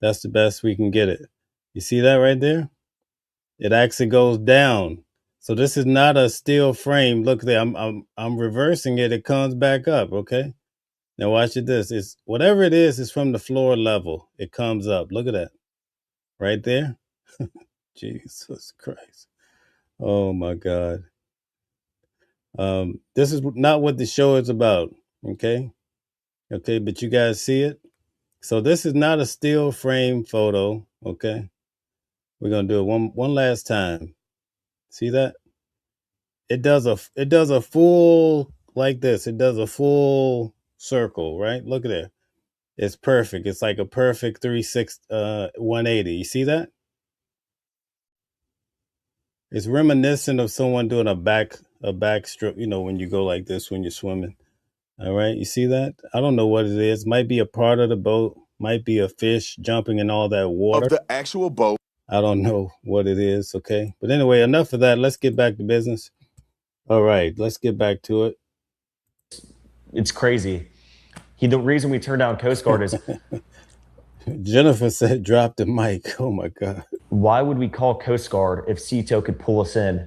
That's the best we can get it. You see that right there? It actually goes down. So this is not a steel frame. Look there. I'm reversing it. It comes back up. Okay. Now watch it. This is whatever it is from the floor level. It comes up. Look at that. Right there. Jesus Christ. Oh my God. This is not what the show is about. Okay. Okay, but you guys see it? So this is not a still frame photo. Okay. We're gonna do it one last time. See that? It does a full like this. It does a full circle, right? Look at that. It's perfect. It's like a perfect 180. You see that? It's reminiscent of someone doing a backstroke, you know, when you go like this when you're swimming. All right, you see that? I don't know what it is. Might be a part of the boat, might be a fish jumping in all that water. Of the actual boat. I don't know what it is, okay? But anyway, enough of that. Let's get back to business. All right, let's get back to it. It's crazy. The reason we turned down Coast Guard is Jennifer said, drop the mic. Oh my God. Why would we call Coast Guard if CETO could pull us in?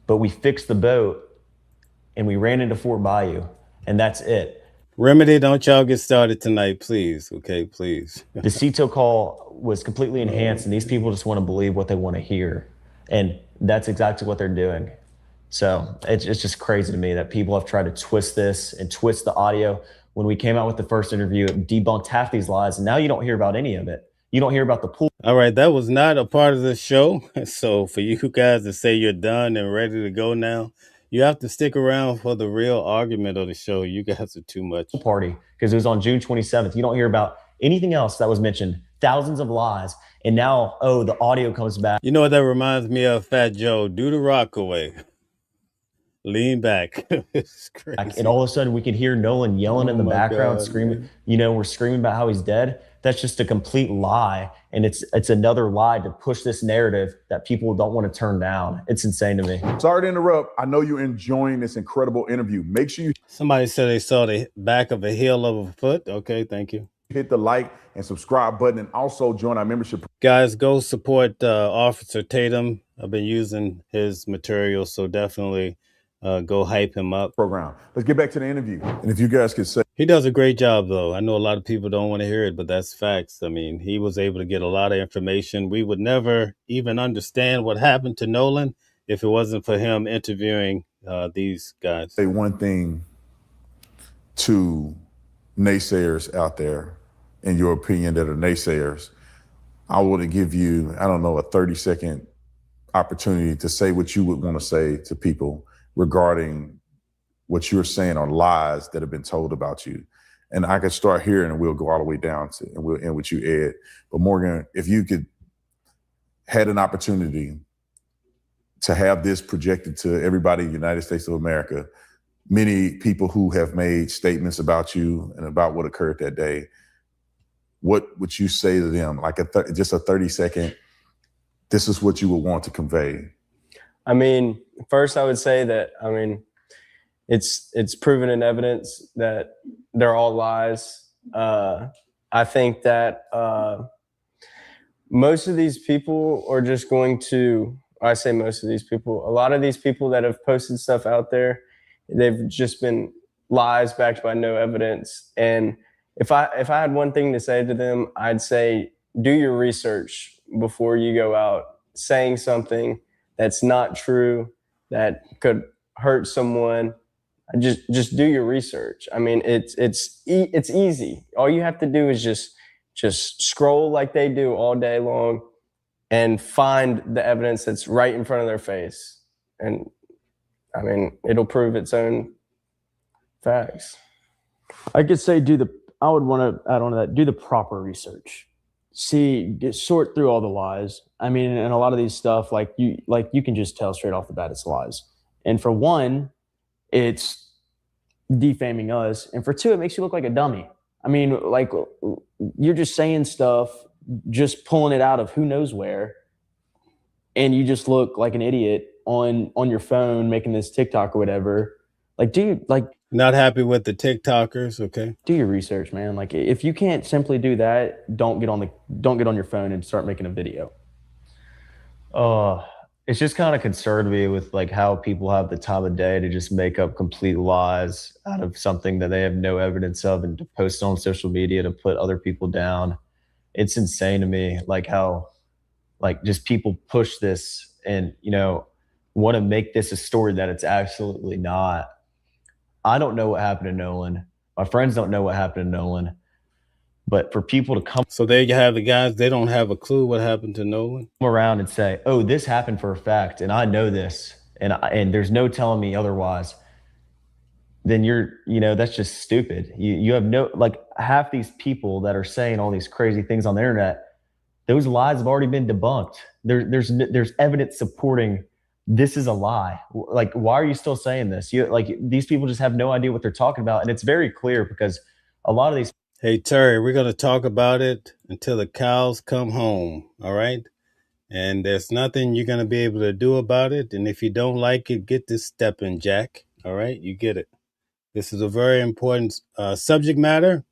But we fixed the boat and we ran into Fort Bayou, and that's it. Remedy, don't y'all get started tonight, please. Okay, please. The CETO call was completely enhanced, and these people just want to believe what they want to hear. And that's exactly what they're doing. So it's just crazy to me that people have tried to twist this and twist the audio. When we came out with the first interview, it debunked half these lies, and now you don't hear about any of it. You don't hear about the pool. All right, that was not a part of the show. So for you guys to say you're done and ready to go now, you have to stick around for the real argument of the show. You guys are too much. Party, because it was on June 27th. You don't hear about anything else that was mentioned. Thousands of lies. And now, the audio comes back. You know what that reminds me of, Fat Joe? Do the rock away. Lean back. It's crazy. And all of a sudden we can hear Nolan yelling in the background, screaming, man. You know, we're screaming about how he's dead. That's just a complete lie. And it's another lie to push this narrative that people don't want to turn down. It's insane to me. Sorry to interrupt. I know you're enjoying this incredible interview. Make sure you... Somebody said they saw the back of a heel of a foot. Okay, thank you. Hit the like and subscribe button, and also join our membership. Guys, go support Officer Tatum. I've been using his material, so definitely go hype him up. Program. Let's get back to the interview. And if you guys could say... He does a great job, though. I know a lot of people don't want to hear it, but that's facts. I mean, he was able to get a lot of information. We would never even understand what happened to Nolan if it wasn't for him interviewing these guys. Say one thing to naysayers out there, in your opinion, that are naysayers. I want to give you, I don't know, a 30-second opportunity to say what you would want to say to people regarding what you're saying are lies that have been told about you. And I could start here and we'll go all the way down to, and we'll end with you, Ed. But Morgan, if you could had an opportunity to have this projected to everybody in the United States of America, many people who have made statements about you and about what occurred that day, what would you say to them? Like just a 30-second, this is what you would want to convey. I mean, first I would say that, I mean, it's proven in evidence that they're all lies. I think that most of these people are just going to, I say most of these people, a lot of these people that have posted stuff out there, they've just been lies backed by no evidence. And if I had one thing to say to them, I'd say, do your research before you go out saying something that's not true, that could hurt someone. Just do your research. I mean, it's easy. All you have to do is just scroll like they do all day long and find the evidence that's right in front of their face. And I mean, it'll prove its own facts. I could say I would want to add on to that, do the proper research. sort through all the lies. I mean, and a lot of these stuff, like you can just tell straight off the bat it's lies. And for one, it's defaming us, and for two, it makes you look like a dummy. I mean, like, you're just saying stuff, just pulling it out of who knows where, and you just look like an idiot on your phone making this TikTok or whatever. Like, not happy with the TikTokers? Okay, do your research, man. Like, if you can't simply do that, don't get on your phone and start making a video. It's just kind of concerned me with like how people have the time of day to just make up complete lies out of something that they have no evidence of and to post on social media to put other people down. It's insane to me, like how like just people push this and, you know, want to make this a story that it's absolutely not. I don't know what happened to Nolan. My friends don't know what happened to Nolan. But for people to come, so there you have the guys. They don't have a clue what happened to Nolan. Around and say, "Oh, this happened for a fact, and I know this, and there's no telling me otherwise." Then that's just stupid. You have no, like, half these people that are saying all these crazy things on the internet, those lies have already been debunked. There's evidence supporting this is a lie. Like, why are you still saying this? These people just have no idea what they're talking about, and it's very clear because a lot of these. Hey, Terry, we're going to talk about it until the cows come home, all right? And there's nothing you're going to be able to do about it. And if you don't like it, get this stepping, Jack, all right? You get it. This is a very important subject matter,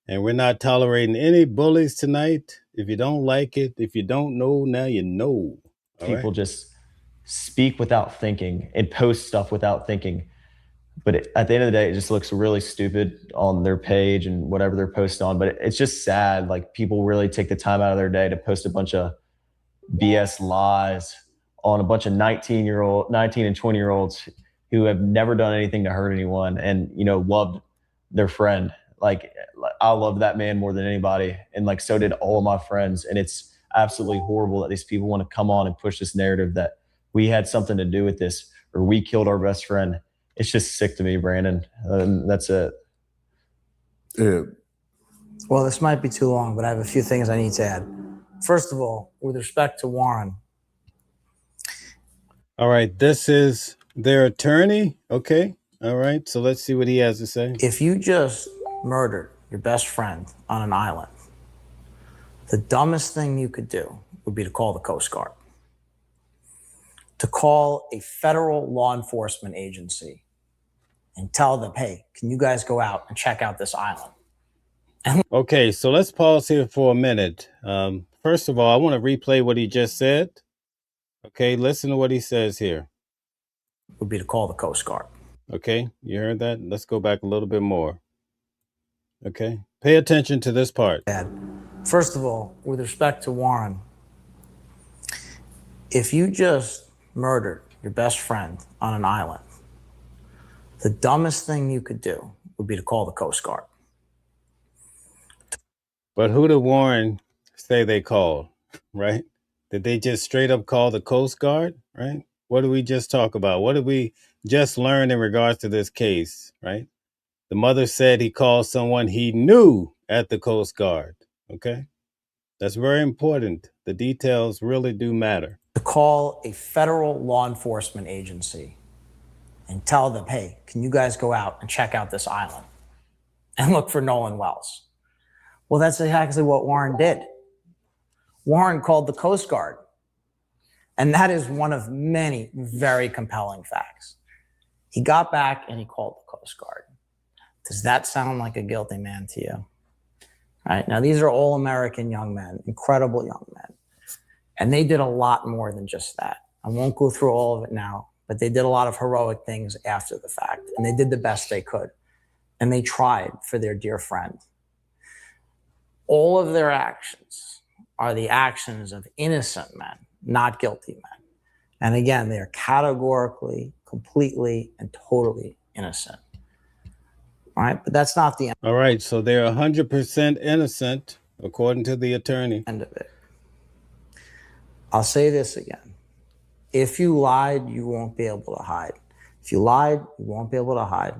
and we're not tolerating any bullies tonight. If you don't like it, if you don't know, now you know. People just speak without thinking and post stuff without thinking. But at the end of the day, it just looks really stupid on their page and whatever they're posting on. But it's just sad. Like, people really take the time out of their day to post a bunch of BS lies on a bunch of 19 and 20-year-olds who have never done anything to hurt anyone and, loved their friend. Like, I love that man more than anybody. And like, so did all of my friends. And it's absolutely horrible that these people want to come on and push this narrative that we had something to do with this or we killed our best friend. It's just sick to me, Brandon. That's it. Yeah. Well, this might be too long, but I have a few things I need to add. First of all, with respect to Warren. All right. This is their attorney. Okay. All right. So let's see what he has to say. If you just murdered your best friend on an island, the dumbest thing you could do would be to call the Coast Guard, to call a federal law enforcement agency and tell them, hey, can you guys go out and check out this island? Okay, so let's pause here for a minute. First of all, I want to replay what he just said. Okay, listen to what he says here. Would be to call the Coast Guard. Okay, you heard that? Let's go back a little bit more. Okay, pay attention to this part. First of all, with respect to Warren, if you just murdered your best friend on an island, the dumbest thing you could do would be to call the Coast Guard. But who did Warren say they called, right? Did they just straight up call the Coast Guard, right? What did we just talk about? What did we just learn in regards to this case, right? The mother said he called someone he knew at the Coast Guard, okay? That's very important. The details really do matter. To call a federal law enforcement agency and tell them, hey, can you guys go out and check out this island and look for Nolan Wells? Well, that's exactly what Warren did. Warren called the Coast Guard. And that is one of many very compelling facts. He got back and he called the Coast Guard. Does that sound like a guilty man to you? All right. Now, these are all American young men, incredible young men. And they did a lot more than just that. I won't go through all of it now, but they did a lot of heroic things after the fact. And they did the best they could. And they tried for their dear friend. All of their actions are the actions of innocent men, not guilty men. And again, they are categorically, completely, and totally innocent. All right, but that's not the end. All right, so they're 100% innocent, according to the attorney. End of it. I'll say this again. If you lied, you won't be able to hide. If you lied, you won't be able to hide.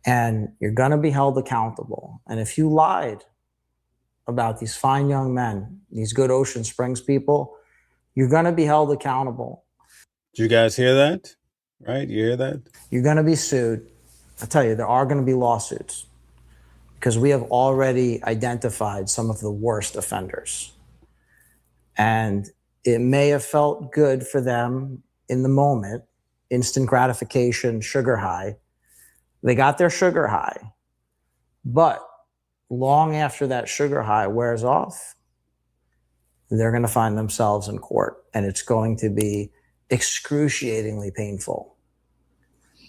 And you're going to be held accountable. And if you lied, about these fine young men, these good Ocean Springs people, you're going to be held accountable. Did you guys hear that? Right? You hear that? You're going to be sued. I tell you, there are going to be lawsuits because we have already identified some of the worst offenders. And it may have felt good for them in the moment, instant gratification, sugar high. They got their sugar high. But long after that sugar high wears off, they're going to find themselves in court, and it's going to be excruciatingly painful.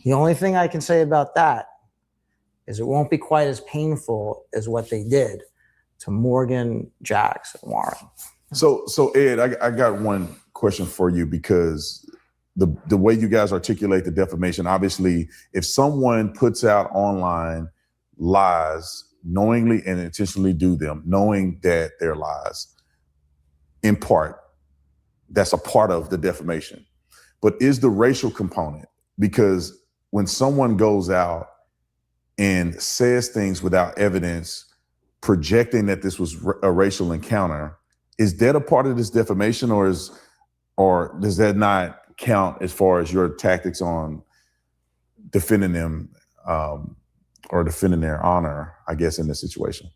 The only thing I can say about that is it won't be quite as painful as what they did to Morgan, Jax, and Warren. So Ed, I got one question for you, because the way you guys articulate the defamation, obviously, if someone puts out online lies, knowingly and intentionally do them, knowing that they're lies, in part, that's a part of the defamation. But is the racial component, because when someone goes out and says things without evidence, projecting that this was a racial encounter, is that a part of this defamation, or does that not count as far as your tactics on defending them or defending their honor, I guess, in this situation?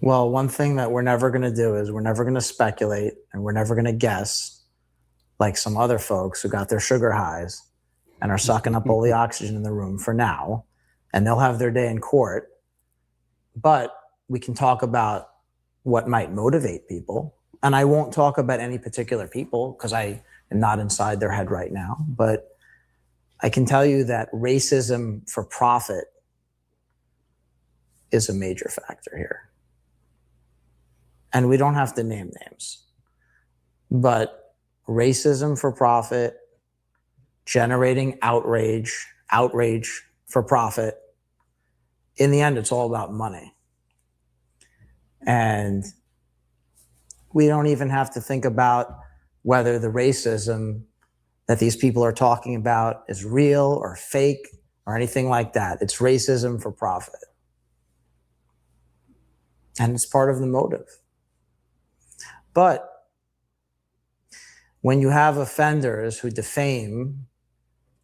Well, one thing that we're never going to do is we're never going to speculate, and we're never going to guess like some other folks who got their sugar highs and are sucking up all the oxygen in the room for now, and they'll have their day in court. But we can talk about what might motivate people. And I won't talk about any particular people because I am not inside their head right now. But I can tell you that racism for profit is a major factor here. And we don't have to name names. But racism for profit, generating outrage for profit, in the end, it's all about money. And we don't even have to think about whether the racism that these people are talking about is real or fake or anything like that. It's racism for profit. And it's part of the motive. But when you have offenders who defame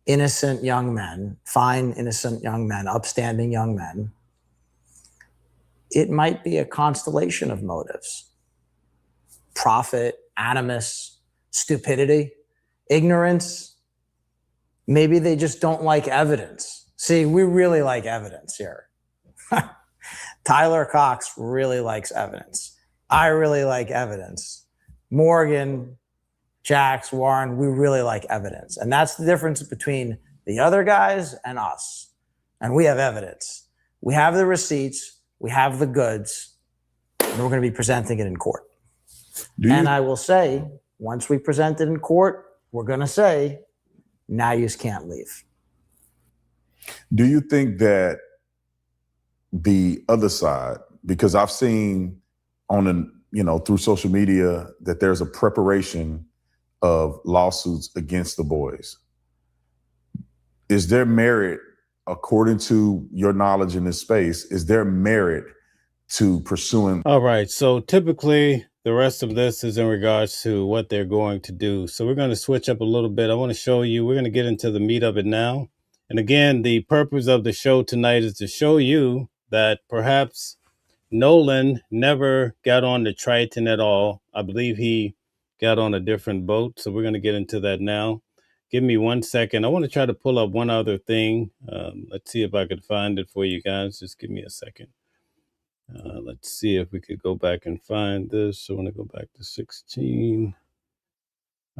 innocent young men, fine innocent young men, upstanding young men, it might be a constellation of motives. Profit, animus, stupidity, ignorance. Maybe they just don't like evidence. See, we really like evidence here. Tyler Cox really likes evidence. I really like evidence. Morgan, Jax, Warren, we really like evidence. And that's the difference between the other guys and us. And we have evidence. We have the receipts. We have the goods. And we're going to be presenting it in court. And I will say, once we present it in court, we're going to say, now you just can't leave. Do you think that the other side, because I've seen through social media that there's a preparation of lawsuits against the boys, is there merit, according to your knowledge in this space, is there merit to pursuing? All right. So typically the rest of this is in regards to what they're going to do. So we're going to switch up a little bit. I want to show you, we're going to get into the meat of it now. And again, the purpose of the show tonight is to show you that perhaps Nolan never got on the Triton at all. I believe he got on a different boat. So we're going to get into that now. Give me 1 second. I want to try to pull up one other thing. Let's see if I could find it for you guys. Just give me a second. Let's see if we could go back and find this. I want to go back to 16.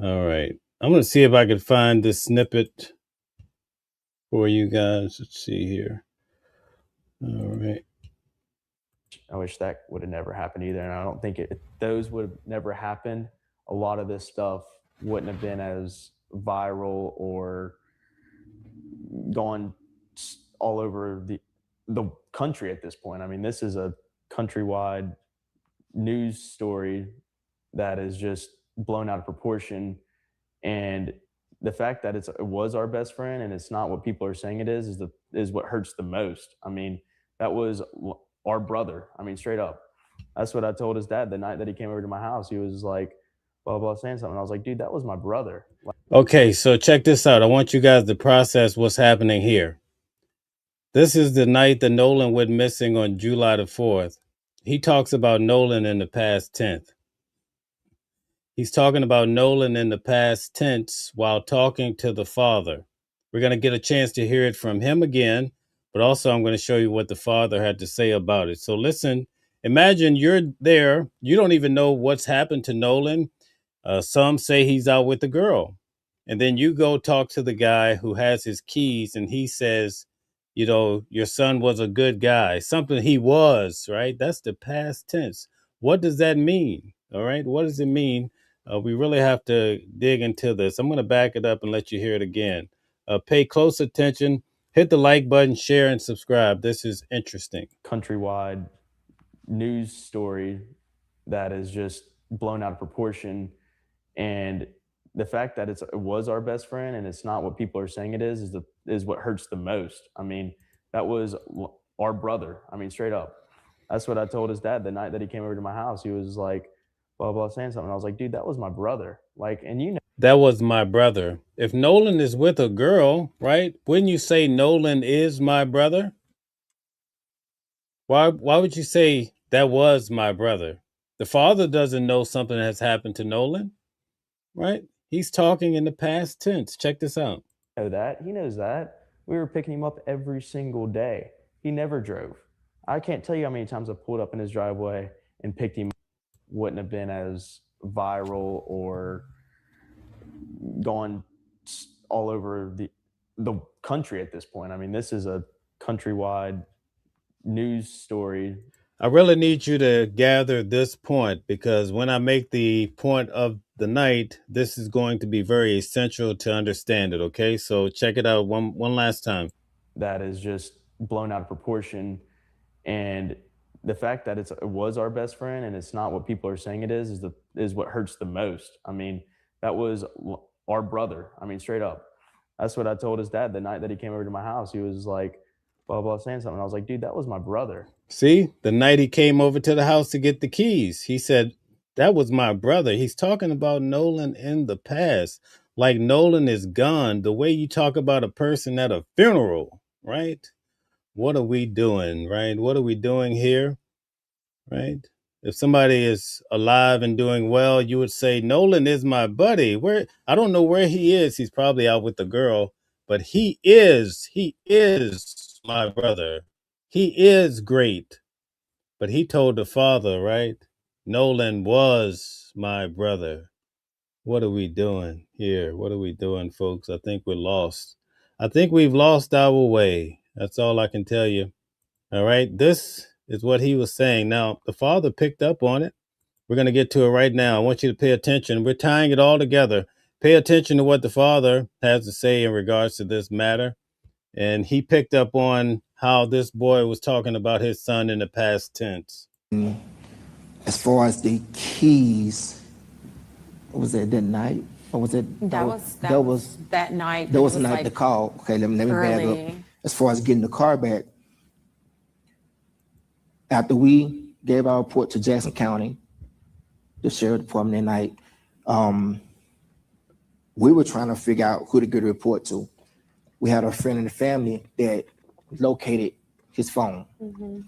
All right. I'm going to see if I could find this snippet for you guys. Let's see here. All right. I wish that would have never happened either. And I don't think those would have never happened. A lot of this stuff wouldn't have been as viral or gone all over the country at this point. I mean, this is a countrywide news story that is just blown out of proportion. And the fact that it was our best friend and it's not what people are saying it is what hurts the most. I mean, that was our brother. I mean, straight up. That's what I told his dad the night that he came over to my house. He was like, blah, blah, saying something. I was like, dude, that was my brother. Okay, so check this out. I want you guys to process what's happening here. This is the night that Nolan went missing on July the 4th. He talks about Nolan in the past tense. He's talking about Nolan in the past tense while talking to the father. We're going to get a chance to hear it from him again, but also I'm going to show you what the father had to say about it. So listen, imagine you're there. You don't even know what's happened to Nolan. Some say he's out with the girl. And then you go talk to the guy who has his keys and he says, you know, your son was a good guy. Something he was, right? That's the past tense. What does that mean? All right. What does it mean? We really have to dig into this. I'm going to back it up and let you hear it again. Pay close attention. Hit the like button, share, and subscribe. This is interesting. Countrywide news story that is just blown out of proportion. And the fact that it was our best friend and it's not what people are saying it is what hurts the most. I mean, that was our brother. I mean, straight up. That's what I told his dad the night that he came over to my house. He was like, blah, blah, saying something. I was like, dude, that was my brother. Like, and you know. That was my brother. If Nolan is with a girl, right? Wouldn't you say Nolan is my brother? Why would you say that was my brother? The father doesn't know something has happened to Nolan, right? He's talking in the past tense. Check this out. Know that. He knows that. We were picking him up every single day. He never drove. I can't tell you how many times I pulled up in his driveway and picked him up. Wouldn't have been as viral or gone all over the country at this point. I mean, this is a countrywide news story. I really need you to gather this point because when I make the point of the night, this is going to be very essential to understand it. Okay, so check it out one last time. That is just blown out of proportion, and the fact that it was our best friend and it's not what people are saying it is what hurts the most. I mean, that was our brother. I mean, straight up. That's what I told his dad the night that he came over to my house. He was like, blah, blah, saying something. I was like, dude, that was my brother. See, the night he came over to the house to get the keys, he said, that was my brother. He's talking about Nolan in the past, like Nolan is gone. The way you talk about a person at a funeral, right? What are we doing, right? What are we doing here, right? If somebody is alive and doing well, you would say, Nolan is my buddy. I don't know where he is. He's probably out with the girl, but he is my brother. He is great. But he told the father, right? Nolan was my brother. What are we doing here? What are we doing, folks? I think we're lost. I think we've lost our way. That's all I can tell you. All right. This is what he was saying. Now, the father picked up on it. We're going to get to it right now. I want you to pay attention. We're tying it all together. Pay attention to what the father has to say in regards to this matter. And he picked up on how this boy was talking about his son in the past tense. As far as the keys, was that night? Or was it? That was that night. That was the night the call. Okay, let me back up. As far as getting the car back, after we gave our report to Jackson County, the sheriff department that night, we were trying to figure out who to get a report to. We had a friend in the family that located his phone. Mm-hmm.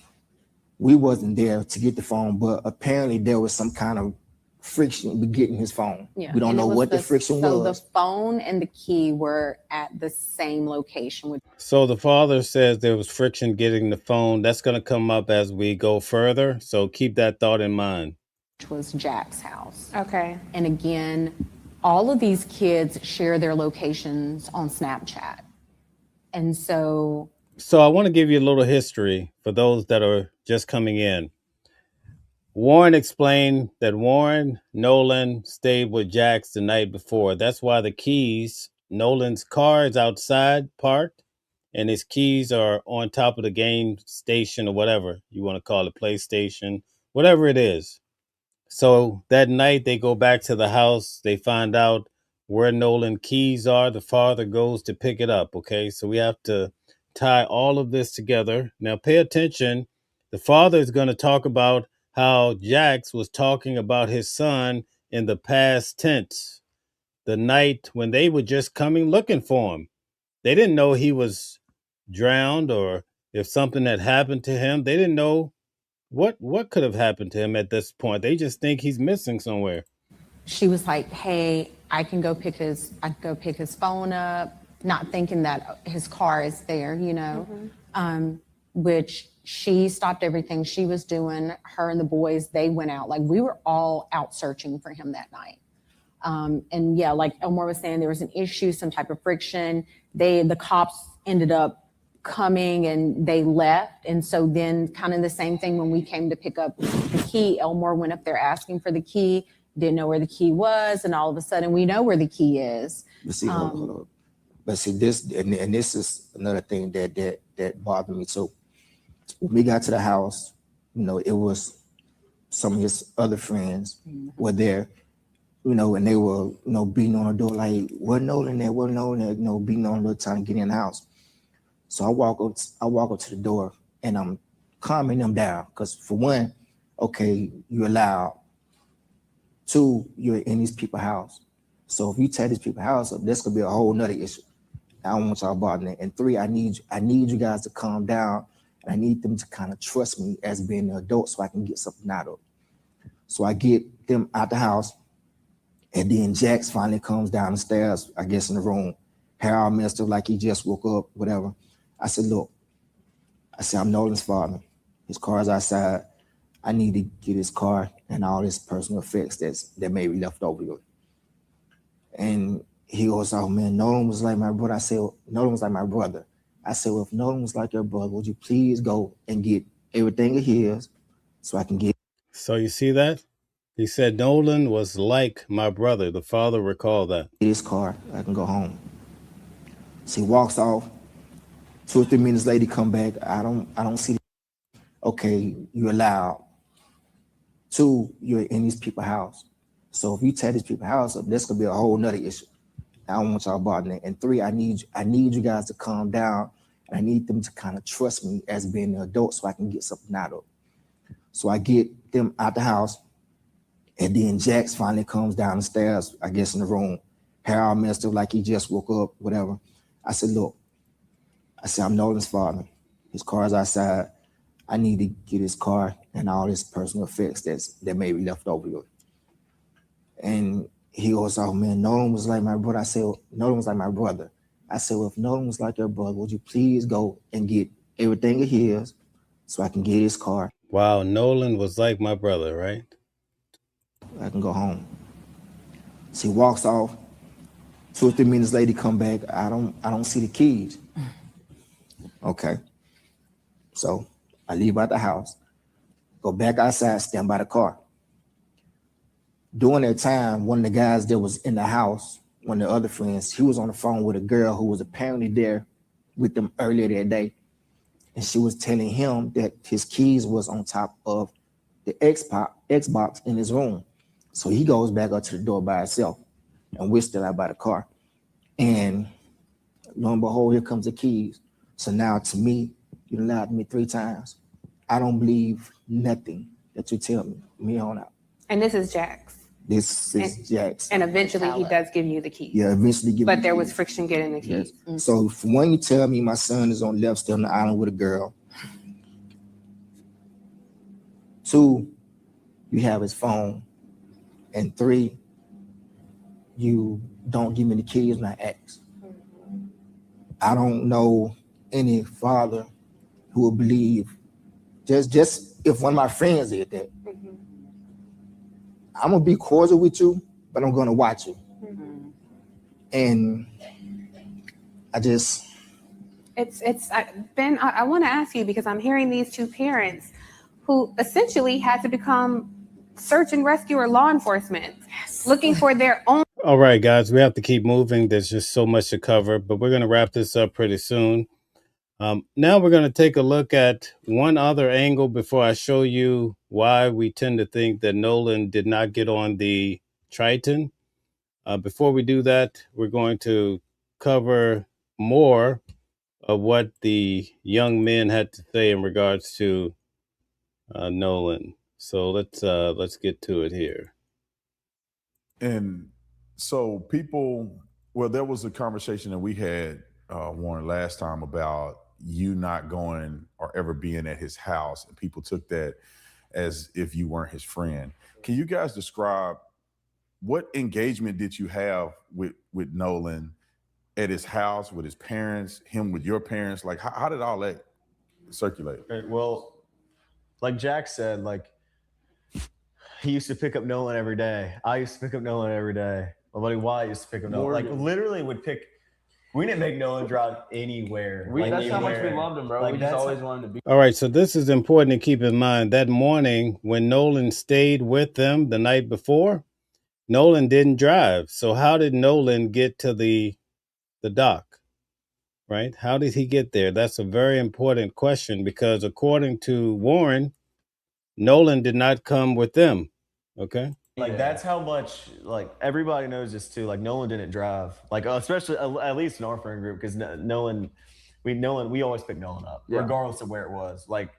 We wasn't there to get the phone, but apparently there was some kind of friction with getting his phone. Yeah. We don't know what the friction was. So the phone and the key were at the same location. So the father says there was friction getting the phone. That's going to come up as we go further. So keep that thought in mind. Which was Jack's house. Okay. And again, all of these kids share their locations on Snapchat. And so I want to give you a little history for those that are just coming in. Warren explained that Nolan stayed with Jax the night before. That's why the keys, Nolan's car is outside parked and his keys are on top of the game station or whatever you want to call it, PlayStation, whatever it is. So that night they go back to the house. They find out where Nolan keys are. The father goes to pick it up. Okay. So we have to tie all of this together. Now pay attention. The father is going to talk about how Jax was talking about his son in the past tense, the night when they were just coming looking for him. They didn't know he was drowned or if something had happened to him. They didn't know what could have happened to him at this point. They just think he's missing somewhere. She was like, hey, I can go pick his phone up, not thinking that his car is there, you know, which she stopped everything she was doing. Her and the boys, they went out. Like, we were all out searching for him that night. And yeah, like Elmore was saying, there was an issue, some type of friction. The cops ended up coming and they left. And so then kind of the same thing when we came to pick up the key, Elmore went up there asking for the key, didn't know where the key was. And all of a sudden we know where the key is. But see, hold on. But see, this is another thing that bothered me too. When we got to the house, you know, it was some of his other friends were there, you know, and they were, you know, beating on the door like, what Nolan there, you know, beating on the door trying to get in the house. So I walk up to the door and I'm calming them down. Because for one, okay, you're loud. Two, you're in these people's house. So if you tear these people's house up, this could be a whole nother issue. I don't want y'all bothering it. And three, I need you guys to calm down. And I need them to kind of trust me as being an adult so I can get something out of it. So I get them out the house. And then Jax finally comes down the stairs, I guess in the room. Hair all messed up like he just woke up, whatever. I said, look, I'm Nolan's father. His car's outside. I need to get his car and all his personal effects that may be left over here. And he goes, oh man, Nolan was like my brother. I said, Nolan was like my brother. I said, well, if Nolan was like your brother, would you please go and get everything of his so I can get. So you see that? He said Nolan was like my brother. The father recalled that. His car, I can go home. So he walks off. 2 or 3 minutes later, he come back. I don't see. Okay, you're loud. Two, you're in these people's house. So if you tear these people's house up, this could be a whole nother issue. I don't want y'all bothering it. And three, I need you guys to calm down. And I need them to kind of trust me as being an adult so I can get something out of it. So I get them out the house. And then Jax finally comes down the stairs, I guess in the room. Hair all messed up like he just woke up, whatever. I said, look, I'm Nolan's father. His car's outside. I need to get his car and all his personal effects that may be left over here. And he goes, oh man, Nolan was like my brother. I said, Nolan was like my brother. I said, well, if Nolan was like your brother, would you please go and get everything of his so I can get his car. Wow, Nolan was like my brother, right? I can go home. So he walks off. 2 or 3 minutes later, he come back. I don't see the keys. Okay. So I leave out the house, go back outside, stand by the car. During that time, one of the guys that was in the house, one of the other friends, he was on the phone with a girl who was apparently there with them earlier that day. And she was telling him that his keys was on top of the Xbox in his room. So he goes back up to the door by himself, and we're still out by the car. And lo and behold, here comes the keys. So now to me, you lied to me 3 times. I don't believe nothing that you tell me on out. And this is Jax. This is Jax. And eventually he does give you the keys. Yeah, eventually give me But the there keys. was friction getting the keys. Yes. So for one, you tell me my son is on left still on the island with a girl. 2, you have his phone. And 3, you don't give me the keys when I ask. I don't know any father who would believe just if one of my friends did that. I'm gonna be cordial with you, but I'm gonna watch you. And Ben, I want to ask you, because I'm hearing these 2 parents who essentially had to become search and rescue or law enforcement, looking for their own. All right, guys, we have to keep moving. There's just so much to cover, but we're going to wrap this up pretty soon. Now we're going to take a look at one other angle before I show you why we tend to think that Nolan did not get on the Triton. Before we do that, we're going to cover more of what the young men had to say in regards to Nolan. So let's get to it here. And so people, well, there was a conversation that we had, Warren, last time about you not going or ever being at his house, and people took that as if you weren't his friend. Can you guys describe what engagement did you have with Nolan at his house, with his parents, him with your parents? Like, how did all that circulate? Okay, well, like Jack said, like he used to pick up Nolan every day. I used to pick up Nolan every day. My buddy Wyatt used to pick up Nolan. Like literally would pick. We didn't make Nolan drive anywhere. That's how much we loved him, bro. Like, we just always wanted to be. All right, so this is important to keep in mind. That morning when Nolan stayed with them the night before, Nolan didn't drive. So how did Nolan get to the dock? Right? How did he get there? That's a very important question because according to Warren, Nolan did not come with them. Okay. Like that's how much, like everybody knows this too. Like Nolan didn't drive, like especially at least in our friend group, because Nolan, we always pick Nolan up, regardless of where it was. Like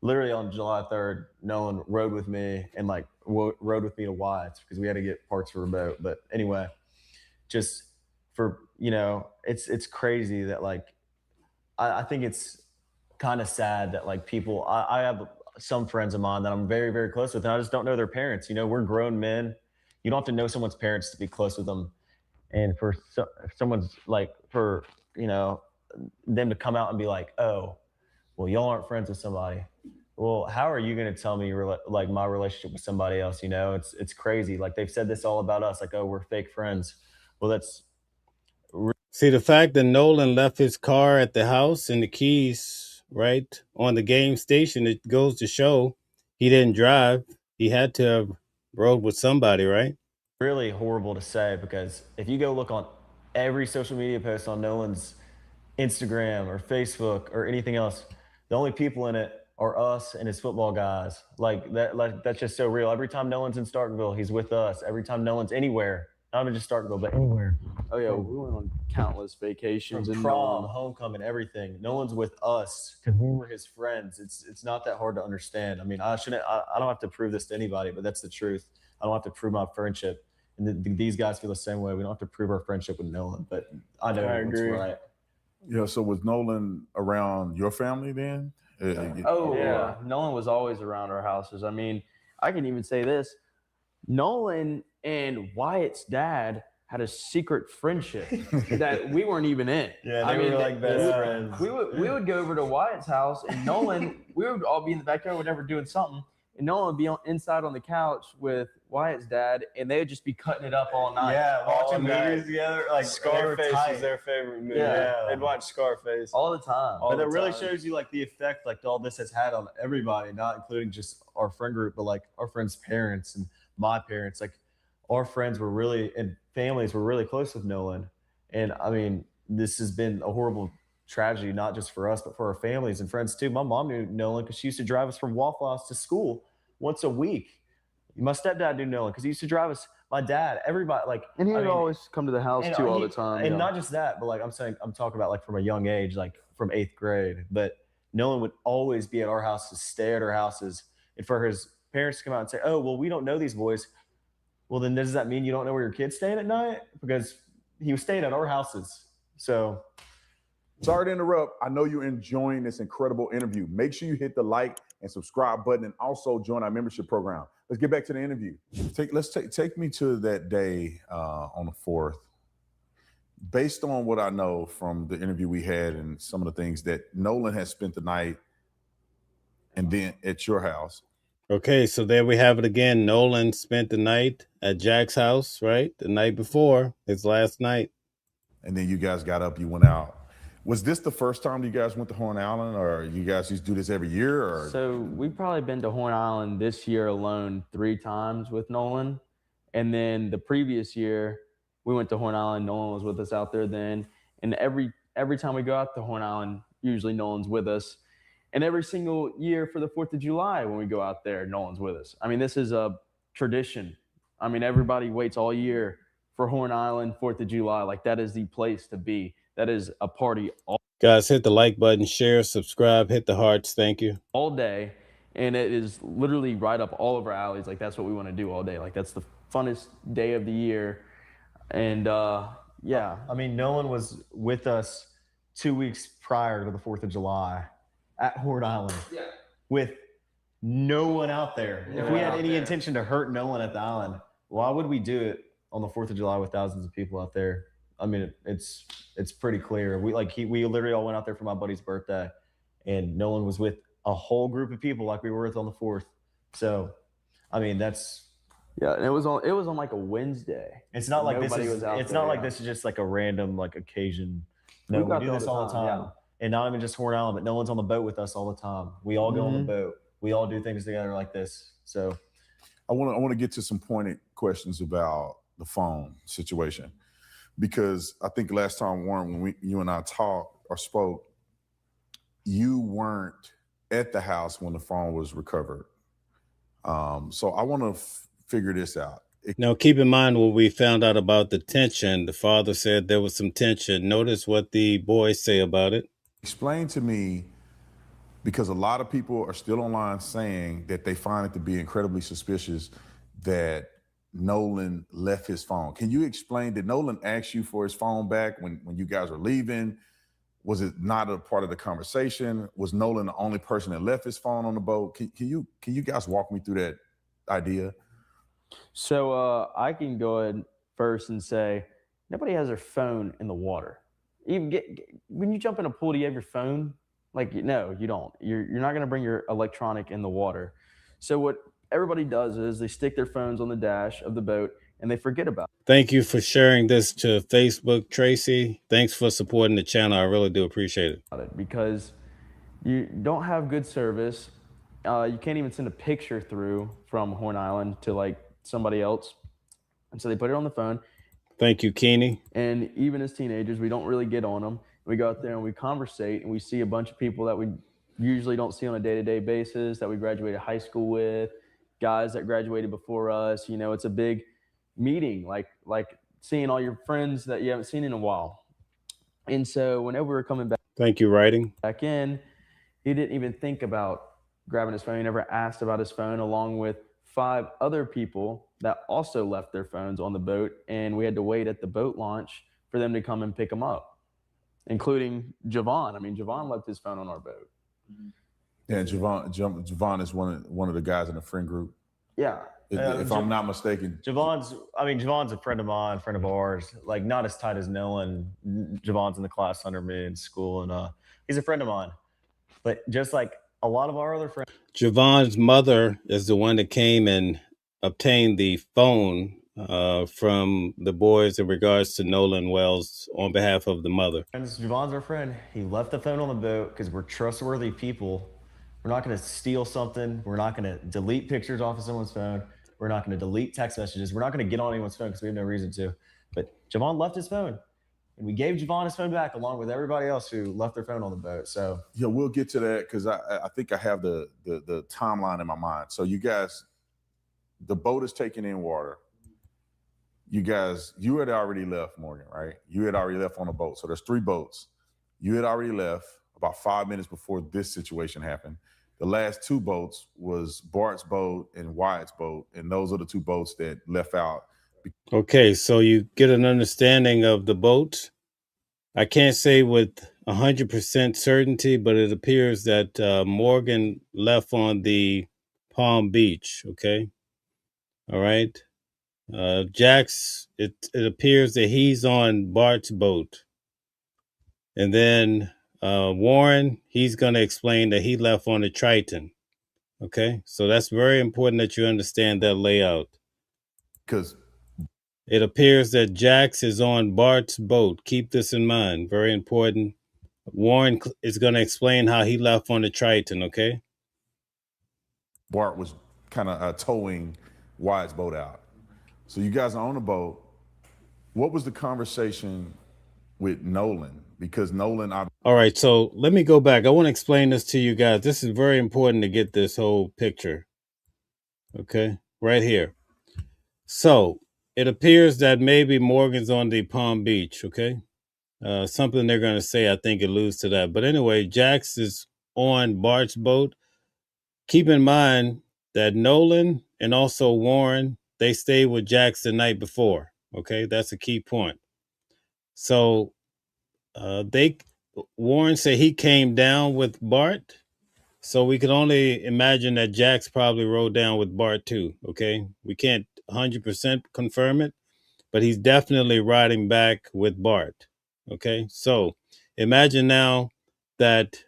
literally on July 3rd, Nolan rode with me and like rode with me to Wyatt's because we had to get parts for a boat. But anyway, just for it's crazy that like I think it's kind of sad that like people I have some friends of mine that I'm very, very close with, and I just don't know their parents. We're grown men. You don't have to know someone's parents to be close with them. And for someone's like, for, them to come out and be like, oh, well, y'all aren't friends with somebody. Well, how are you going to tell me like my relationship with somebody else? It's crazy. Like they've said this all about us, like, oh, we're fake friends. Well, that's. See, the fact that Nolan left his car at the house and the keys right on the game station, it goes to show he didn't drive. He had to have rode with somebody, right? Really horrible to say, because if you go look on every social media post on Nolan's Instagram or Facebook or anything else, the only people in it are us and his football guys. Like that's just so real. Every time Nolan's in Starkville, he's with us. Every time Nolan's anywhere, not even just Starkville, but anywhere. Oh yeah, we went on countless vacations and prom, homecoming, everything. Nolan's with us because we were his friends. It's not that hard to understand. I mean, I don't have to prove this to anybody, but that's the truth. I don't have to prove my friendship. And these guys feel the same way. We don't have to prove our friendship with Nolan, but I know I agree. Right. Yeah. So was Nolan around your family then? Yeah. Nolan was always around our houses. I mean, I can even say this: Nolan and Wyatt's dad had a secret friendship that we weren't even in. Yeah, we were like best friends. We would go over to Wyatt's house, and Nolan, we would all be in the backyard, whatever, doing something, and Nolan would be inside on the couch with Wyatt's dad, and they would just be cutting it up all night. Yeah, watching movies together. Like Scarface was their favorite movie. Yeah. They'd watch Scarface all the time. But that really shows you like the effect like all this has had on everybody, not including just our friend group, but like our friends' parents and my parents. Like our friends were really, and families were really close with Nolan. And I mean, this has been a horrible tragedy, not just for us, but for our families and friends too. My mom knew Nolan because she used to drive us from Waffle House to school once a week. My stepdad knew Nolan because he used to drive us, my dad, everybody. Like, and he would always come to the house too all the time. And not just that, but like I'm talking about like from a young age, like from 8th grade. But Nolan would always be at our houses, stay at our houses. And for his parents to come out and say, oh, well, we don't know these boys. Well, then does that mean you don't know where your kid's staying at night? Because he was staying at our houses. So sorry to interrupt. I know you're enjoying this incredible interview. Make sure you hit the like and subscribe button, and also join our membership program. Let's get back to the interview. Take me to that day on the 4th. Based on what I know from the interview we had and some of the things that Nolan has spent the night and then at your house. Okay, so there we have it again. Nolan spent the night at Jack's house, right? The night before, his last night. And then you guys got up, you went out. Was this the first time you guys went to Horn Island, or you guys used to do this every year? Or? So we've probably been to Horn Island this year alone 3 times with Nolan. And then the previous year, we went to Horn Island. Nolan was with us out there then. And every time we go out to Horn Island, usually Nolan's with us. And every single year for the 4th of July, when we go out there, Nolan's with us. I mean, this is a tradition. I mean, everybody waits all year for Horn Island, 4th of July. Like, that is the place to be. That is a party. Guys, hit the like button, share, subscribe, hit the hearts. Thank you. All day. and it is literally right up all of our alleys. Like that's what we want to do all day. Like that's the funnest day of the year. And yeah, I mean, Nolan was with us 2 weeks prior to the 4th of July at Horde Island with no one out there. If we had any intention to hurt Nolan at the island, why would we do it on the 4th of July with thousands of people out there? I mean, it's pretty clear. We literally all went out there for my buddy's birthday, and Nolan was with a whole group of people like we were with on the 4th. So, I mean, that's yeah, and it was on like a Wednesday. it's not like Nobody this was is out it's there, not like yeah. this is just like a random like occasion. No, We've we got do there this all the time. yeah. And not even just Horn Island, but no one's on the boat with us all the time. We all go on the boat. We all do things together like this. So I want to get to some pointed questions about the phone situation, because I think last time, Warren, when you and I talked or spoke, you weren't at the house when the phone was recovered. So I want to figure this out. Now, keep in mind what we found out about the tension. The father said there was some tension. Notice what the boys say about it. Explain to me, because a lot of people are still online saying that they find it to be incredibly suspicious that Nolan left his phone. Can you explain, did Nolan ask you for his phone back when you guys were leaving? Was it not a part of the conversation? Was Nolan the only person that left his phone on the boat? Can you guys walk me through that idea? So I can go ahead first and say nobody has their phone in the water. Even when you jump in a pool, do you have your phone? Like, no, you don't. You're not going to bring your electronic in the water. So what everybody does is they stick their phones on the dash of the boat and they forget about it. Thank you for sharing this to Facebook, Tracy. Thanks for supporting the channel. I really do appreciate it. Because you don't have good service. You can't even send a picture through from Horn Island to like somebody else. And so they put it on the phone. Thank you, Keeney. And even as teenagers, we don't really get on them. We go out there and we conversate and we see a bunch of people that we usually don't see on a day-to-day basis, that we graduated high school with, guys that graduated before us. You know, it's a big meeting, like seeing all your friends that you haven't seen in a while. And so whenever we were coming back, thank you, writing back in, he didn't even think about grabbing his phone. He never asked about his phone, along with 5 other people that also left their phones on the boat, and we had to wait at the boat launch for them to come and pick them up, including Javon. I mean, Javon left his phone on our boat. Yeah, Javon is one of the guys in the friend group. Yeah. If I'm not mistaken. Javon's a friend of mine, friend of ours, like not as tight as Nolan. Javon's in the class under me in school, and he's a friend of mine. But just like a lot of our other friends. Javon's mother is the one that came and obtained the phone from the boys in regards to Nolan Wells on behalf of the mother. Javon's our friend. He left the phone on the boat because we're trustworthy people. We're not going to steal something. We're not going to delete pictures off of someone's phone. We're not going to delete text messages. We're not going to get on anyone's phone because we have no reason to. But Javon left his phone. And we gave Javon his phone back along with everybody else who left their phone on the boat. So yeah, we'll get to that because I think I have the timeline in my mind. So you guys, the boat is taking in water. You had already left, Morgan, right? You had already left on the boat. So there's 3 boats. You had already left about 5 minutes before this situation happened. The last 2 boats was Bart's boat and Wyatt's boat, and those are the 2 boats that left out. Okay, so you get an understanding of the boat. I can't say with 100% certainty, but it appears that Morgan left on the Palm Beach, okay? All right. Jax, it appears that he's on Bart's boat. And then Warren, he's going to explain that he left on the Triton. Okay, so that's very important that you understand that layout. Because it appears that Jax is on Bart's boat. Keep this in mind. Very important. Warren is going to explain how he left on the Triton, okay? Bart was kind of towing Wyatt's boat out. So you guys are on the boat. What was the conversation with Nolan? Because Nolan... All right, so let me go back. I want to explain this to you guys. This is very important to get this whole picture. Okay, right here. So it appears that maybe Morgan's on the Palm Beach, okay? Something they're going to say, I think, alludes to that. But anyway, Jax is on Bart's boat. keep in mind that Nolan and also Warren, they stayed with Jax the night before. Okay, that's a key point. So they Warren said he came down with Bart. So we can only imagine that Jax probably rode down with Bart too. Okay, we can't 100% confirm it, but he's definitely riding back with Bart. Okay, so imagine now that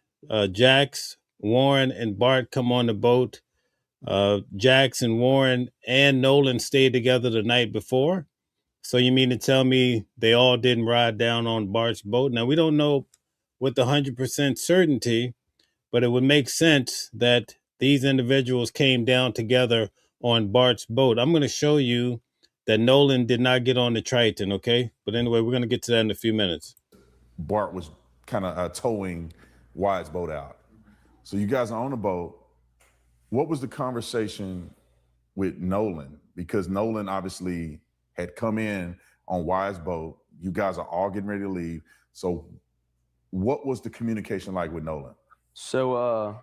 Jax, Warren, and Bart come on the boat. Jax and Warren and Nolan stayed together the night before. So you mean to tell me they all didn't ride down on Bart's boat? Now we don't know with 100% certainty, but it would make sense that these individuals came down together on Bart's boat. I'm going to show you that Nolan did not get on the Triton, okay? But anyway, we're going to get to that in a few minutes. Bart was kind of towing Wyatt's boat out. So you guys are on the boat. What was the conversation with Nolan? Because Nolan obviously had come in on Wyatt's boat. You guys are all getting ready to leave. So what was the communication like with Nolan? So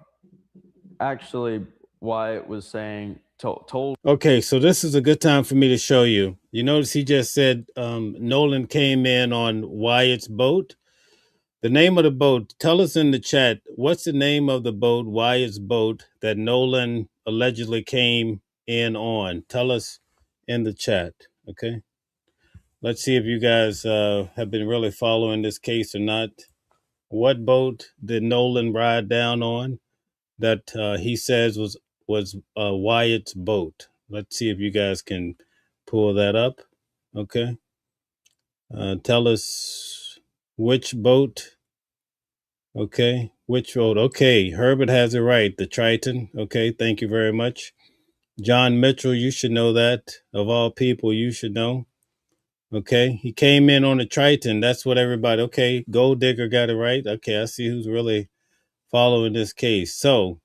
actually, Wyatt was saying, told. Okay, so this is a good time for me to show you. You notice he just said Nolan came in on Wyatt's boat. The name of the boat, tell us in the chat, what's the name of the boat, Wyatt's boat, that Nolan allegedly came in on? Tell us in the chat, okay? Let's see if you guys have been really following this case or not. What boat did Nolan ride down on that he says was Wyatt's boat? Let's see if you guys can pull that up, okay? Tell us which boat. Okay, which road? Okay, Herbert has it right. The Triton. Okay, thank you very much. John Mitchell, you should know that. Of all people, you should know. Okay, he came in on the Triton. That's what everybody. Okay, Gold Digger got it right. Okay, I see who's really following this case. So,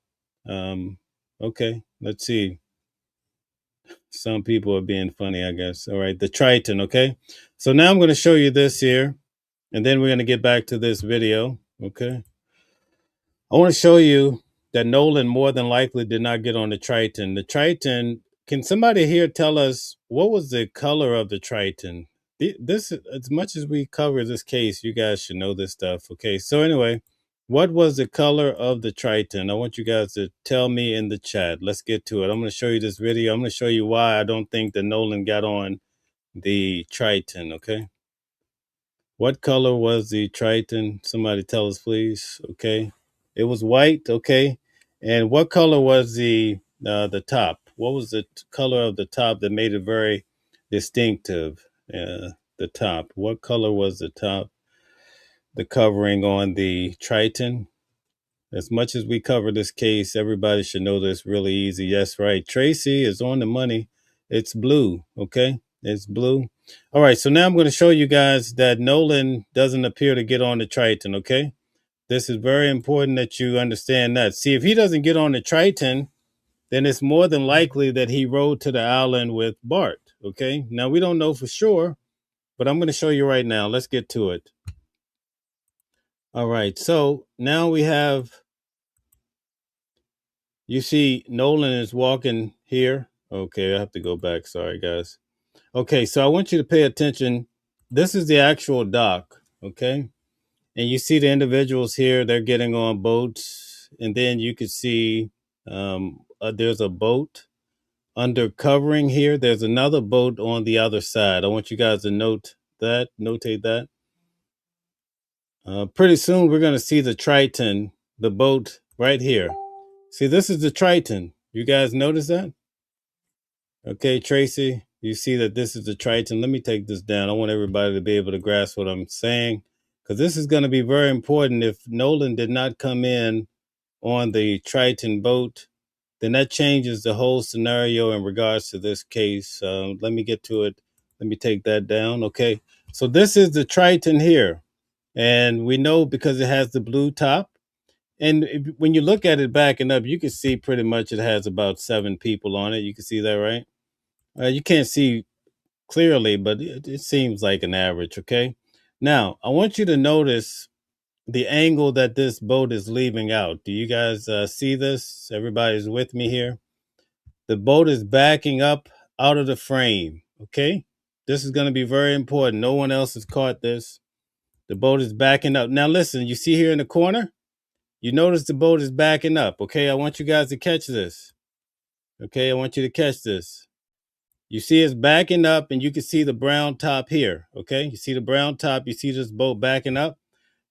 okay, let's see. Some people are being funny, I guess. All right, the Triton. Okay, so now I'm going to show you this here, and then we're going to get back to this video. Okay. I want to show you that Nolan more than likely did not get on the Triton. The Triton, can somebody here tell us what was the color of the Triton? This, as much as we cover this case, you guys should know this stuff. Okay, so anyway, what was the color of the Triton? I want you guys to tell me in the chat. Let's get to it. I'm going to show you this video. I'm going to show you why I don't think that Nolan got on the Triton, okay? What color was the Triton? Somebody tell us, please. Okay. It was white. Okay. And what color was the top? What was the color of the top that made it very distinctive? The top. What color was the top? The covering on the Triton? As much as we cover this case, everybody should know this really easy. Yes, right. Tracy is on the money. It's blue. Okay. It's blue. All right. So now I'm going to show you guys that Nolan doesn't appear to get on the Triton. Okay. This is very important that you understand that. See, if he doesn't get on the Triton, then it's more than likely that he rode to the island with Bart. Okay. Now we don't know for sure, but I'm going to show you right now. Let's get to it. All right. So now we have. You see, Nolan is walking here. Okay, I have to go back. Sorry, guys. Okay, so I want you to pay attention. This is the actual dock, okay? And you see the individuals here. They're getting on boats. And then you can see there's a boat under covering here. There's another boat on the other side. I want you guys to notate that. Pretty soon, we're going to see the Triton, the boat right here. See, this is the Triton. You guys notice that? Okay, Tracy, you see that this is the Triton. Let me take this down. I want everybody to be able to grasp what I'm saying, because this is going to be very important. If Nolan did not come in on the Triton boat, then that changes the whole scenario in regards to this case. Let me get to it. Let me take that down. Okay, so this is the Triton here. And we know because it has the blue top. And when you look at it backing up, you can see pretty much it has about 7 people on it. You can see that, right? You can't see clearly, but it seems like an average, okay? Now, I want you to notice the angle that this boat is leaving out. Do you guys see this? Everybody's with me here. The boat is backing up out of the frame. Okay. This is going to be very important. No one else has caught this. The boat is backing up. Now, listen, you see here in the corner, you notice the boat is backing up. Okay. I want you guys to catch this. Okay. I want you to catch this. You see it's backing up and you can see the brown top here. Okay. You see the brown top. You see this boat backing up.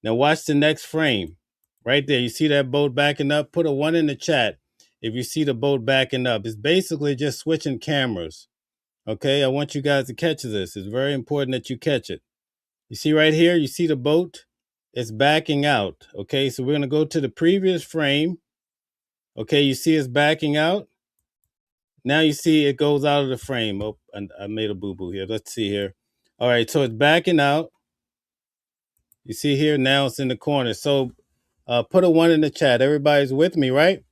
Now watch the next frame right there. You see that boat backing up? Put a 1 in the chat if you see the boat backing up. It's basically just switching cameras. Okay, I want you guys to catch this. It's very important that you catch it. You see right here, you see the boat? It's backing out. Okay, so we're going to go to the previous frame. Okay, you see it's backing out. Now you see it goes out of the frame. Oh, I made a boo-boo here. Let's see here. All right, so it's backing out. You see here, now it's in the corner. So put a 1 in the chat. Everybody's with me, right?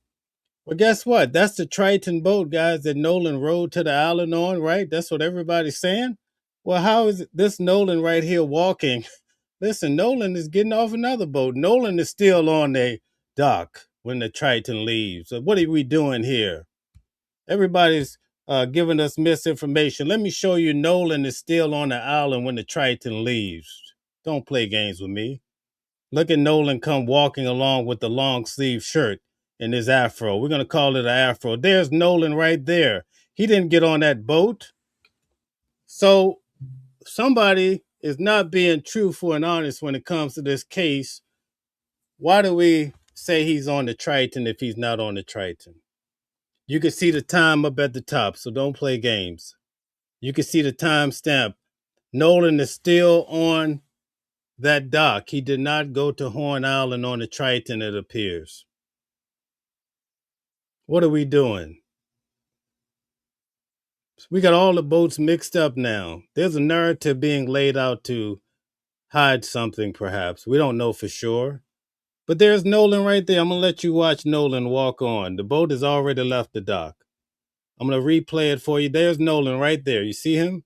Well, guess what? That's the Triton boat, guys, that Nolan rode to the island on, right? That's what everybody's saying. Well, how is this Nolan right here walking? Listen, Nolan is getting off another boat. Nolan is still on the dock when the Triton leaves. So what are we doing here? Everybody's giving us misinformation. Let me show you Nolan is still on the island when the Triton leaves. Don't play games with me. Look at Nolan come walking along with the long sleeve shirt and his afro. We're going to call it an afro. There's Nolan right there. He didn't get on that boat. So somebody is not being truthful and honest when it comes to this case. Why do we say he's on the Triton if he's not on the Triton? You can see the time up at the top, so don't play games. You can see the time stamp. Nolan is still on that dock. He did not go to Horn Island on the Triton, it appears. What are we doing? We got all the boats mixed up now. There's a narrative being laid out to hide something, perhaps. We don't know for sure. But there's Nolan right there. I'm going to let you watch Nolan walk on. The boat has already left the dock. I'm going to replay it for you. There's Nolan right there. You see him?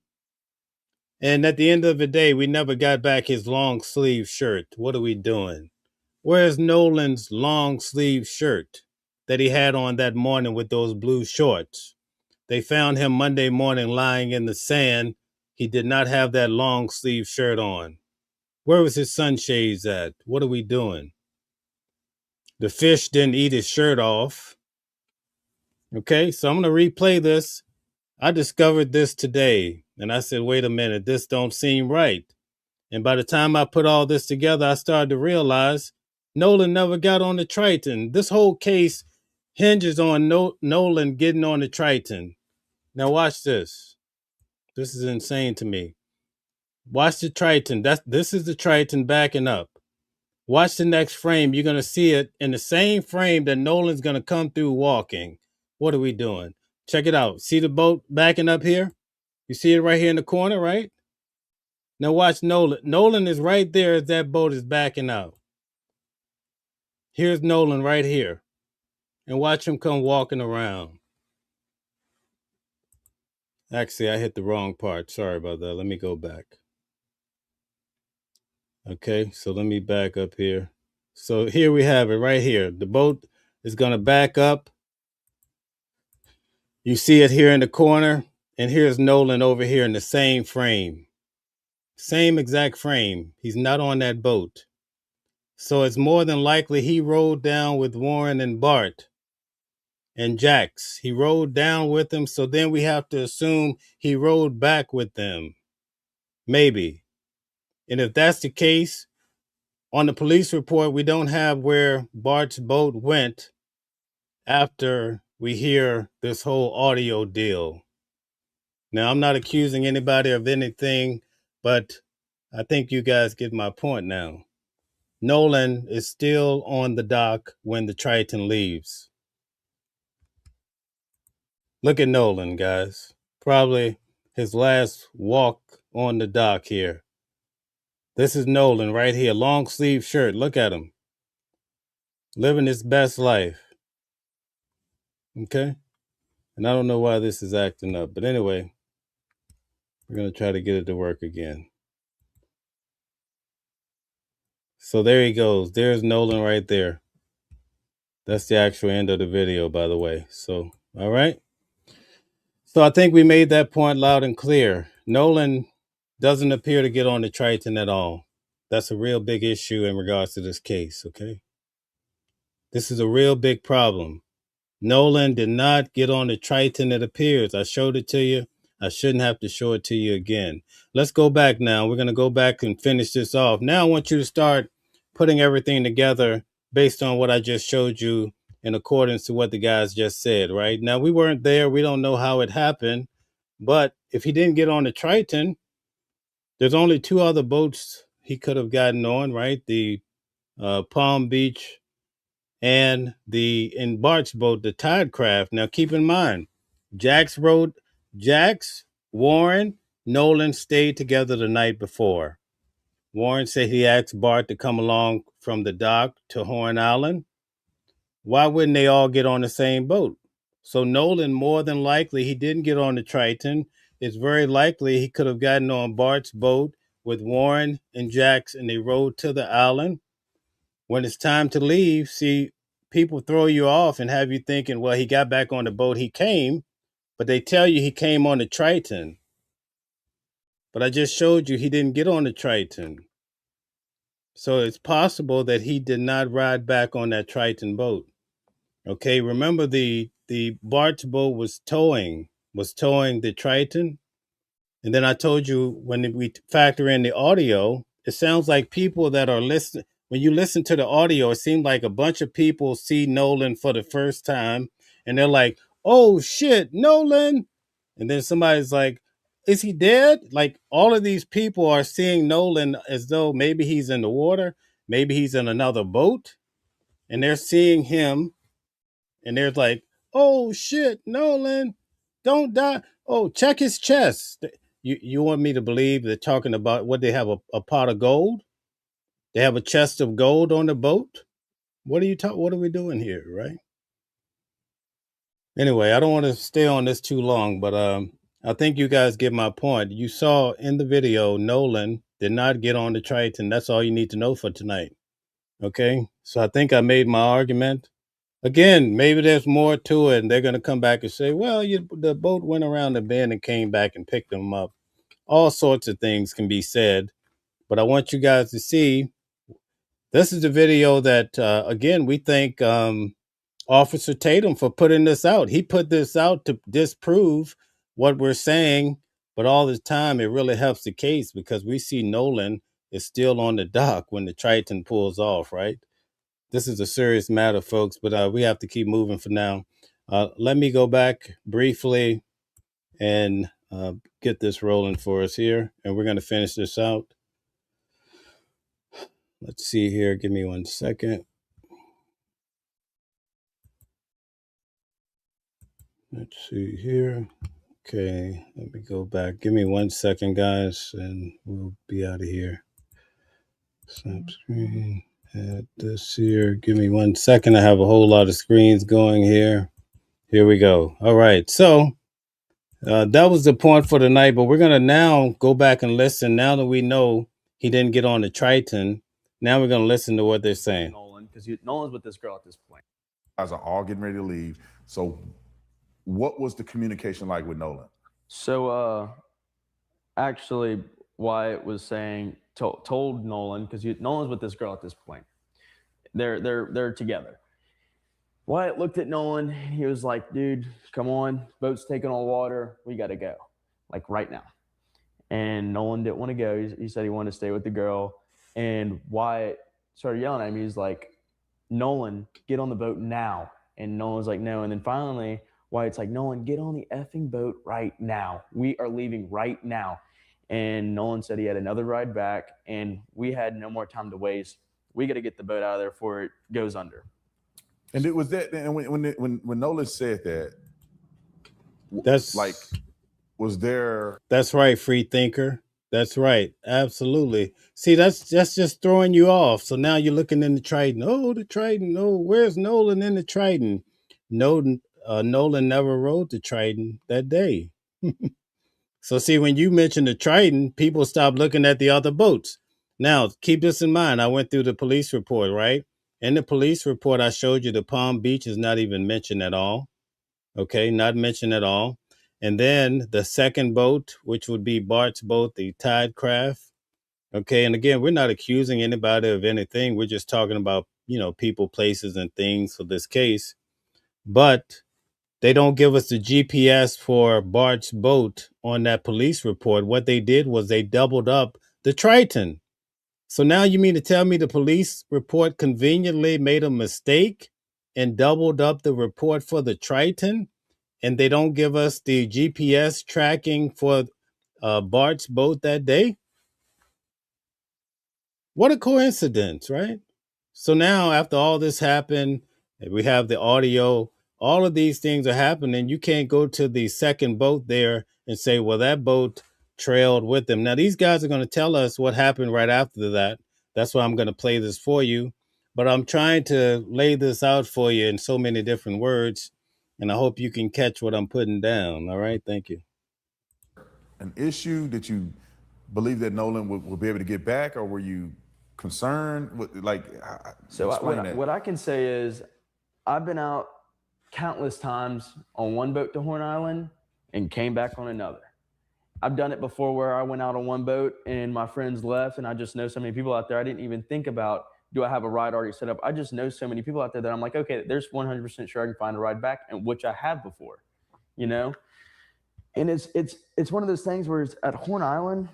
And at the end of the day, we never got back his long sleeve shirt. What are we doing? Where's Nolan's long sleeve shirt that he had on that morning with those blue shorts? They found him Monday morning lying in the sand. He did not have that long sleeve shirt on. Where was his sunshades at? What are we doing? The fish didn't eat his shirt off. Okay, so I'm going to replay this. I discovered this today, and I said, wait a minute, this don't seem right. And by the time I put all this together, I started to realize Nolan never got on the Triton. This whole case hinges on Nolan getting on the Triton. Now watch this. This is insane to me. Watch the Triton. This is the Triton backing up. Watch the next frame. You're going to see it in the same frame that Nolan's going to come through walking. What are we doing? Check it out. See the boat backing up here? You see it right here in the corner, right? Now watch Nolan. Nolan is right there as that boat is backing out. Here's Nolan right here. And watch him come walking around. Actually, I hit the wrong part. Sorry about that. Let me go back. Okay, so let me back up here. So here we have it right here. The boat is going to back up. You see it here in the corner. And here's Nolan over here in the same frame. Same exact frame. He's not on that boat. So it's more than likely he rode down with Warren and Bart and Jax. He rode down with them. So then we have to assume he rode back with them. Maybe. And if that's the case, on the police report, we don't have where Bart's boat went after we hear this whole audio deal. Now, I'm not accusing anybody of anything, but I think you guys get my point now. Nolan is still on the dock when the Triton leaves. Look at Nolan, guys. Probably his last walk on the dock here. This is Nolan right here. Long sleeve shirt. Look at him. Living his best life. Okay? And I don't know why this is acting up. But anyway, we're going to try to get it to work again. So there he goes. There's Nolan right there. That's the actual end of the video, by the way. So, all right. So I think we made that point loud and clear. Nolan doesn't appear to get on the Triton at all. That's a real big issue in regards to this case, okay? This is a real big problem. Nolan did not get on the Triton, it appears. I showed it to you. I shouldn't have to show it to you again. Let's go back now. We're going to go back and finish this off. Now I want you to start putting everything together based on what I just showed you in accordance to what the guys just said, right? Now, we weren't there. We don't know how it happened. But if he didn't get on the Triton, there's only two other boats he could have gotten on, right? The Palm Beach and in Bart's boat, the Tidecraft. Now, keep in mind, Jax, Warren, Nolan stayed together the night before. Warren said he asked Bart to come along from the dock to Horn Island. Why wouldn't they all get on the same boat? So Nolan, more than likely, he didn't get on the Triton. It's very likely he could have gotten on Bart's boat with Warren and Jax, and they rowed to the island. When it's time to leave, see, people throw you off and have you thinking, well, he got back on the boat he came, but they tell you he came on the Triton. But I just showed you he didn't get on the Triton. So it's possible that he did not ride back on that Triton boat. Okay, remember the Bart's boat was towing the Triton. And then I told you when we factor in the audio, it sounds like people that are listening. When you listen to the audio, it seemed like a bunch of people see Nolan for the first time and they're like, oh shit, Nolan. And then somebody's like, is he dead? Like all of these people are seeing Nolan as though maybe he's in the water, maybe he's in another boat, and they're seeing him and they're like, oh shit, Nolan, don't die. Oh, check his chest. You want me to believe they're talking about what they have a pot of gold? They have a chest of gold on the boat? What are we doing here, right? Anyway, I don't want to stay on this too long, but I think you guys get my point. You saw in the video, Nolan did not get on the Triton. That's all you need to know for tonight. Okay? So I think I made my argument. Again, maybe there's more to it, and they're going to come back and say, well, the boat went around the bend and came back and picked them up. All sorts of things can be said, but I want you guys to see, this is the video that, again, we thank Officer Tatum for putting this out. He put this out to disprove what we're saying, but all the time it really helps the case because we see Nolan is still on the dock when the Triton pulls off, right? This is a serious matter, folks, but we have to keep moving for now. Let me go back briefly and get this rolling for us here, and we're going to finish this out. Let's see here. Give me 1 second. Let's see here. Okay, let me go back. Give me 1 second, guys, and we'll be out of here. Stop screen. Add this here. Give me 1 second. I have a whole lot of screens going here. Here we go. All right. So that was the point for tonight, but we're going to now go back and listen. Now that we know he didn't get on the Triton, now we're going to listen to what they're saying. Nolan, because Nolan's with this girl at this point. Guys are all getting ready to leave. So what was the communication like with Nolan? So actually, Wyatt was saying, told Nolan, because Nolan's with this girl at this point. They're together. Wyatt looked at Nolan. He was like, dude, come on. Boat's taking on water. We got to go, like right now. And Nolan didn't want to go. He said he wanted to stay with the girl. And Wyatt started yelling at me. He's like, Nolan, get on the boat now. And Nolan's like, no. And then finally, Wyatt's like, Nolan, get on the effing boat right now. We are leaving right now. And Nolan said he had another ride back, and we had no more time to waste. We got to get the boat out of there before it goes under. And it was that. And when Nolan said that, that's like, was there? That's right, free thinker. That's right, absolutely. See, that's just throwing you off. So now you're looking in the Triton. Oh, the Triton. Oh, where's Nolan in the Triton? Nolan never rode the Triton that day. So see, when you mention the Triton, people stop looking at the other boats. Now, keep this in mind. I went through the police report, right? In the police report, I showed you the Palm Beach is not even mentioned at all. Okay, not mentioned at all. And then the second boat, which would be Bart's boat, the Tide Craft. Okay, and again, we're not accusing anybody of anything. We're just talking about, people, places, and things for this case. But they don't give us the GPS for Bart's boat on that police report. What they did was they doubled up the Triton. So now you mean to tell me the police report conveniently made a mistake and doubled up the report for the Triton, and they don't give us the GPS tracking for Bart's boat that day? What a coincidence, right? So now, after all this happened, we have the audio, all of these things are happening. You can't go to the second boat there and say, well, that boat trailed with them. Now, these guys are going to tell us what happened right after that. That's why I'm going to play this for you. But I'm trying to lay this out for you in so many different words, and I hope you can catch what I'm putting down. All right. Thank you. An issue that you believe that Nolan will be able to get back, or were you concerned? So explain that. what I can say is I've been out countless times on one boat to Horn Island and came back on another. I've done it before where I went out on one boat and my friends left, and I just know so many people out there. I didn't even think about, do I have a ride already set up? I just know so many people out there that I'm like, okay, there's 100% sure I can find a ride back, and which I have before, And it's one of those things where it's at Horn Island,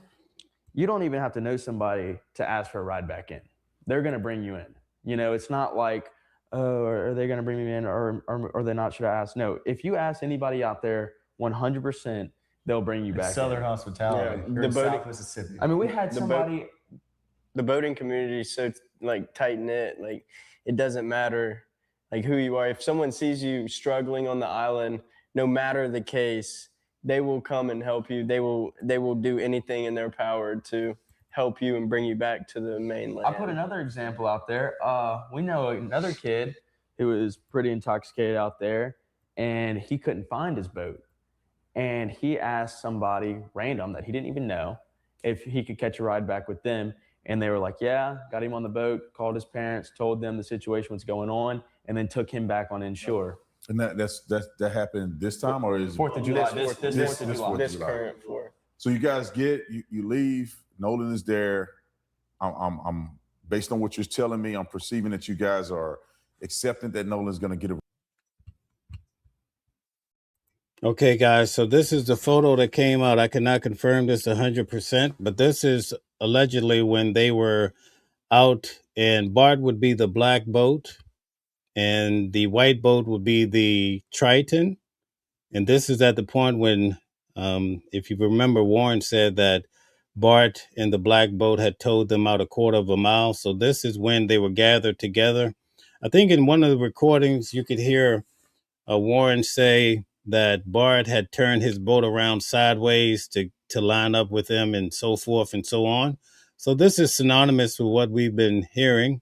you don't even have to know somebody to ask for a ride back in. They're going to bring you in. It's not like, oh, are they going to bring me in or are they not? Should I ask? No. If you ask anybody out there, 100%, they'll bring you back Southern in. hospitality. Yeah, The South Mississippi. I mean, we had somebody. The boating community is so tight knit. Like, it doesn't matter who you are. If someone sees you struggling on the island, no matter the case, they will come and help you. They will do anything in their power to help you and bring you back to the mainland. I'll put another example out there. We know another kid who was pretty intoxicated out there, and he couldn't find his boat. And he asked somebody random that he didn't even know if he could catch a ride back with them. And they were like, yeah, got him on the boat, called his parents, told them the situation was going on, and then took him back on inshore. And that happened this time, or is 4th of July? This 4th of July. This current 4th. So you guys you leave. Nolan is there. I'm based on what you're telling me, I'm perceiving that you guys are accepting that Nolan's going to get a. Okay, guys, so this is the photo that came out. I cannot confirm this 100%, but this is allegedly when they were out, and Bart would be the black boat, and the white boat would be the Triton. And this is at the point when, if you remember, Warren said that Bart and the black boat had towed them out 1/4 of a mile. So this is when they were gathered together. I think in one of the recordings, you could hear Warren say that Bart had turned his boat around sideways to line up with him and so forth and so on. So this is synonymous with what we've been hearing.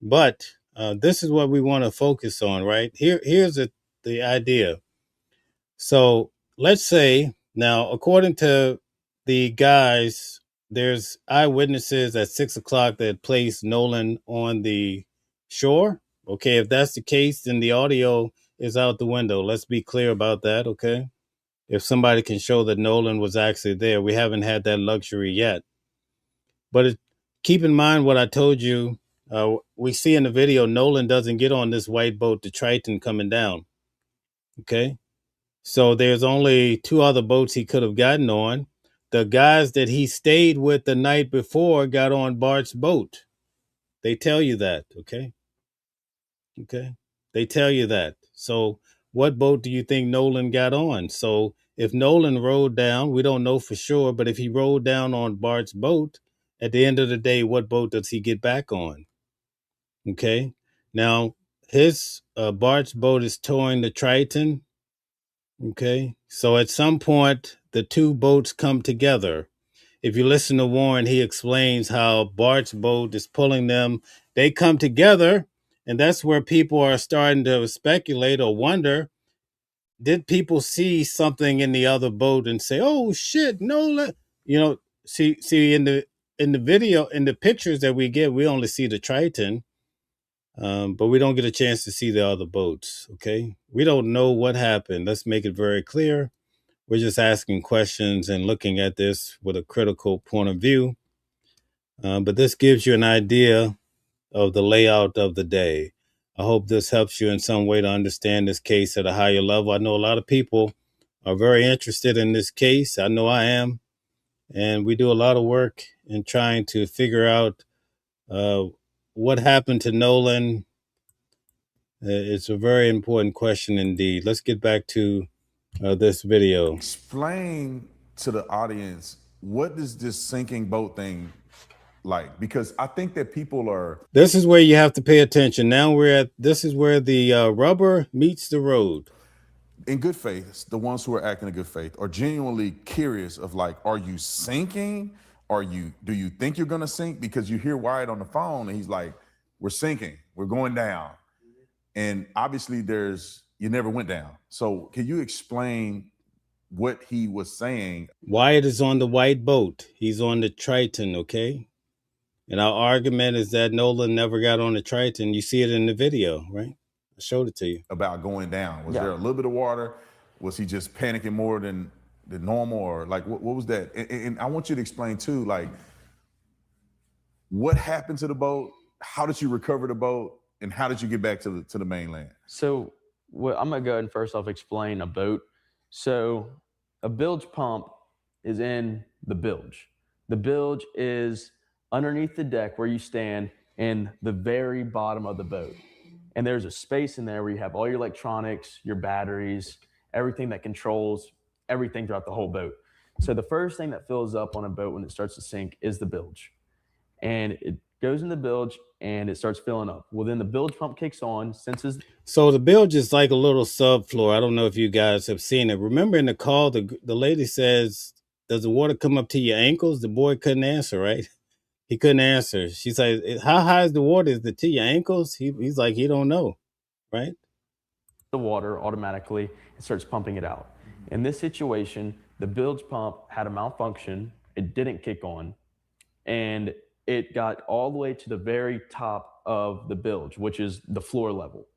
But this is what we want to focus on, right? Here's the idea. So let's say now, according to the guys, there's eyewitnesses at 6 o'clock that placed Nolan on the shore. Okay, if that's the case, then the audio is out the window. Let's be clear about that, okay? If somebody can show that Nolan was actually there, we haven't had that luxury yet. But keep in mind what I told you. We see in the video, Nolan doesn't get on this white boat, the Triton, coming down, okay? So there's only 2 other boats he could have gotten on. The guys that he stayed with the night before got on Bart's boat. They tell you that, okay? Okay. They tell you that. So what boat do you think Nolan got on? So if Nolan rode down, we don't know for sure, but if he rode down on Bart's boat, at the end of the day, what boat does he get back on? Okay. Now, his Bart's boat is towing the Triton. Okay. So at some point, the 2 boats come together. If you listen to Warren, he explains how Bart's boat is pulling them. They come together, and that's where people are starting to speculate or wonder, did people see something in the other boat and say, oh, shit, Nolan? See in the in the video, in the pictures that we get, we only see the Triton, but we don't get a chance to see the other boats. Okay, we don't know what happened. Let's make it very clear. We're just asking questions and looking at this with a critical point of view. But this gives you an idea of the layout of the day. I hope this helps you in some way to understand this case at a higher level. I know a lot of people are very interested in this case. I know I am. And we do a lot of work in trying to figure out what happened to Nolan. It's a very important question indeed. Let's get back to this video. Explain to the audience, what does this sinking boat thing like? Because I think that people are... This is where you have to pay attention. Now this is where the rubber meets the road. In good faith, the ones who are acting in good faith are genuinely curious of like, are you sinking? Do you think you're gonna sink? Because you hear Wyatt on the phone and he's like, we're sinking, we're going down. And obviously you never went down. So can you explain what he was saying? Wyatt is on the white boat. He's on the Triton, okay? And our argument is that Nolan never got on the Triton. You see it in the video, right? I showed it to you. About going down. Was there a little bit of water? Was he just panicking more than normal? Or like, what was that? And I want you to explain too, like, what happened to the boat? How did you recover the boat? And how did you get back to the mainland? So I'm gonna go ahead and first off explain a boat. So a bilge pump is in the bilge. The bilge is underneath the deck where you stand in the very bottom of the boat. And there's a space in there where you have all your electronics, your batteries, everything that controls everything throughout the whole boat. So the first thing that fills up on a boat when it starts to sink is the bilge. And it goes in the bilge and it starts filling up. Well, then the bilge pump kicks on, senses. So the bilge is like a little subfloor. I don't know if you guys have seen it. Remember in the call, the lady says, does the water come up to your ankles? The boy couldn't answer, right? He couldn't answer. She's like, how high is the water? Is it to your ankles? He's like, he don't know, right? The water automatically, it starts pumping it out. In this situation, the bilge pump had a malfunction. It didn't kick on. And it got all the way to the very top of the bilge, which is the floor level.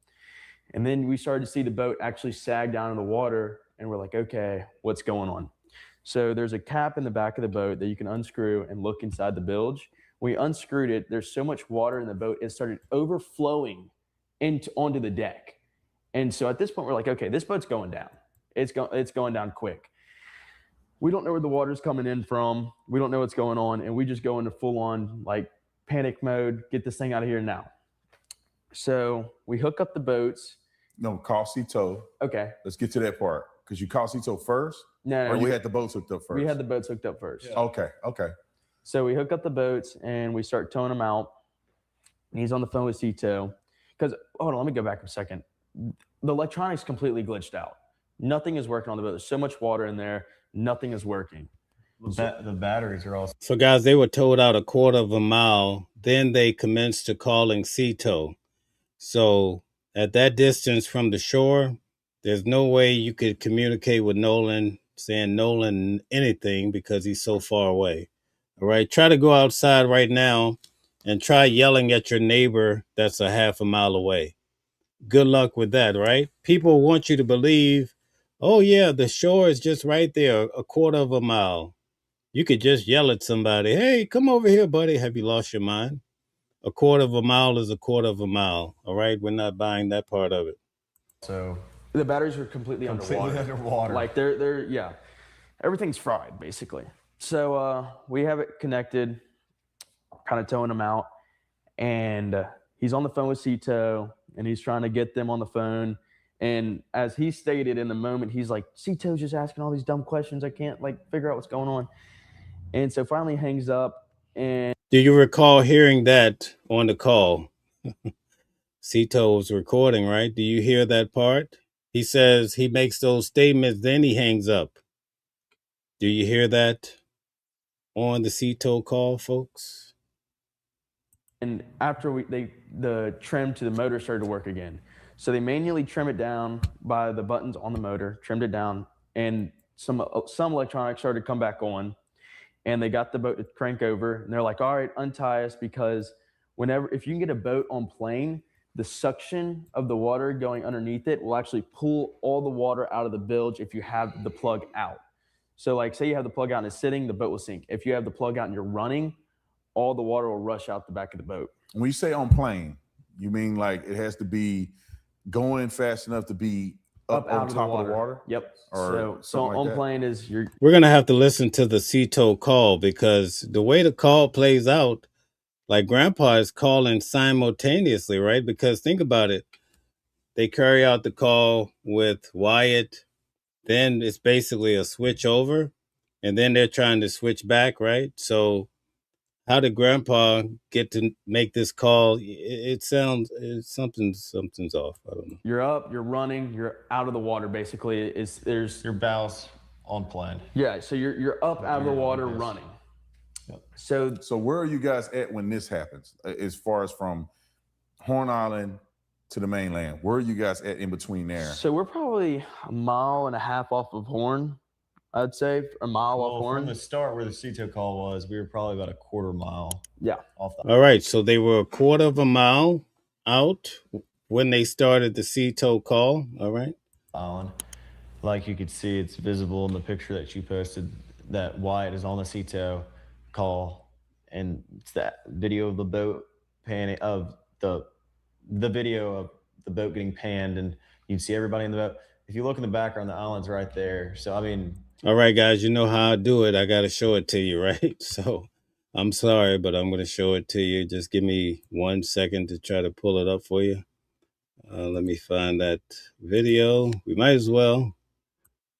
And then we started to see the boat actually sag down in the water. And we're like, okay, what's going on? So there's a cap in the back of the boat that you can unscrew and look inside the bilge. When we unscrewed it, there's so much water in the boat, it started overflowing onto the deck. And so at this point, we're like, okay, this boat's going down. It's going down quick. We don't know where the water's coming in from. We don't know what's going on. And we just go into full on like panic mode, get this thing out of here now. So we hook up the boats. No, call Cito. Okay. Let's get to that part. Because you called Cito first? No, or you had the boats hooked up first? We had the boats hooked up first. Yeah. Okay. So we hook up the boats and we start towing them out. And he's on the phone with Cito. Because, hold on, let me go back a second. The electronics completely glitched out. Nothing is working on the boat. There's so much water in there. Nothing is working. The batteries are also... So guys, they were towed out a quarter of a mile. Then they commenced to calling Cito. So at that distance from the shore, there's no way you could communicate with Nolan, saying Nolan anything because he's so far away. All right, try to go outside right now and try yelling at your neighbor that's a half a mile away. Good luck with that, right? People want you to believe, oh yeah, the shore is just right there, a quarter of a mile. You could just yell at somebody, hey, come over here, buddy. Have you lost your mind? A quarter of a mile is a quarter of a mile, all right? We're not buying that part of it. So the batteries are completely underwater. Like they're yeah, everything's fried basically. So we have it connected, kind of towing them out, and he's on the phone with Cito, and he's trying to get them on the phone. And as he stated in the moment, he's like, Cito's just asking all these dumb questions. I can't like figure out what's going on. And so finally hangs up. And do you recall hearing that on the call? Cito was recording, right? Do you hear that part? He says he makes those statements, then he hangs up. Do you hear that on the Cito call, folks? And after the trim to the motor started to work again. So they manually trim it down by the buttons on the motor, trimmed it down, and some electronics started to come back on. and they got the boat to crank over, and they're like, all right, untie us, because if you can get a boat on plane, the suction of the water going underneath it will actually pull all the water out of the bilge if you have the plug out. So like, say you have the plug out and it's sitting, the boat will sink. If you have the plug out and you're running, all the water will rush out the back of the boat. When you say on plane, you mean like it has to be going fast enough to be up out on top of the water? Yep. Or So like on that? plane is We're going to have to listen to the CETO call, because the way the call plays out, like Grandpa is calling simultaneously, right? Because think about it. They carry out the call with Wyatt. Then it's basically a switch over, and then they're trying to switch back, right? So how did Grandpa get to make this call? It sounds something's off. I don't know. You're up, you're running, you're out of the water. Basically, there's your bows on plane. Yeah, so you're up out of the water running. Yep. So where are you guys at when this happens? As far as from Horn Island to the mainland, where are you guys at in between there? So we're probably a mile and a half off of Horn, I'd say, a mile off Horn. From the start where the CETO call was, we were probably about a quarter mile. Yeah. Off the All right, so they were a quarter of a mile out when they started the CETO call. All right. Island. Like you could see, it's visible in the picture that you posted that Wyatt is on the CETO call, and it's that video of the boat panning, of the video of the boat getting panned, and you can see everybody in the boat. If you look in the background, the island's right there. So I mean, all right, guys, you know how I do it. I got to show it to you, right? So I'm sorry, but I'm going to show it to you. Just give me 1 second to try to pull it up for you. Let me find that video. We might as well.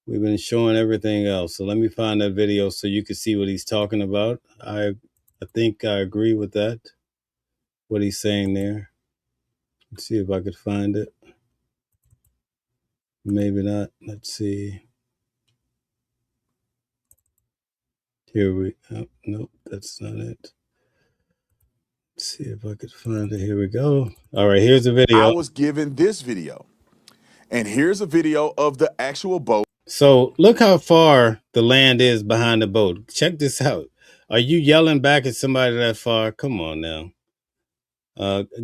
We've been showing everything else. So let me find that video so you can see what he's talking about. I think I agree with that, what he's saying there. Let's see if I could find it. Maybe not. Let's see. Here we go. Nope, that's not it. Let's see if I could find it. Here we go. All right, here's the video. I was given this video, and here's a video of the actual boat. So look how far the land is behind the boat. Check this out. Are you yelling back at somebody that far? Come on now.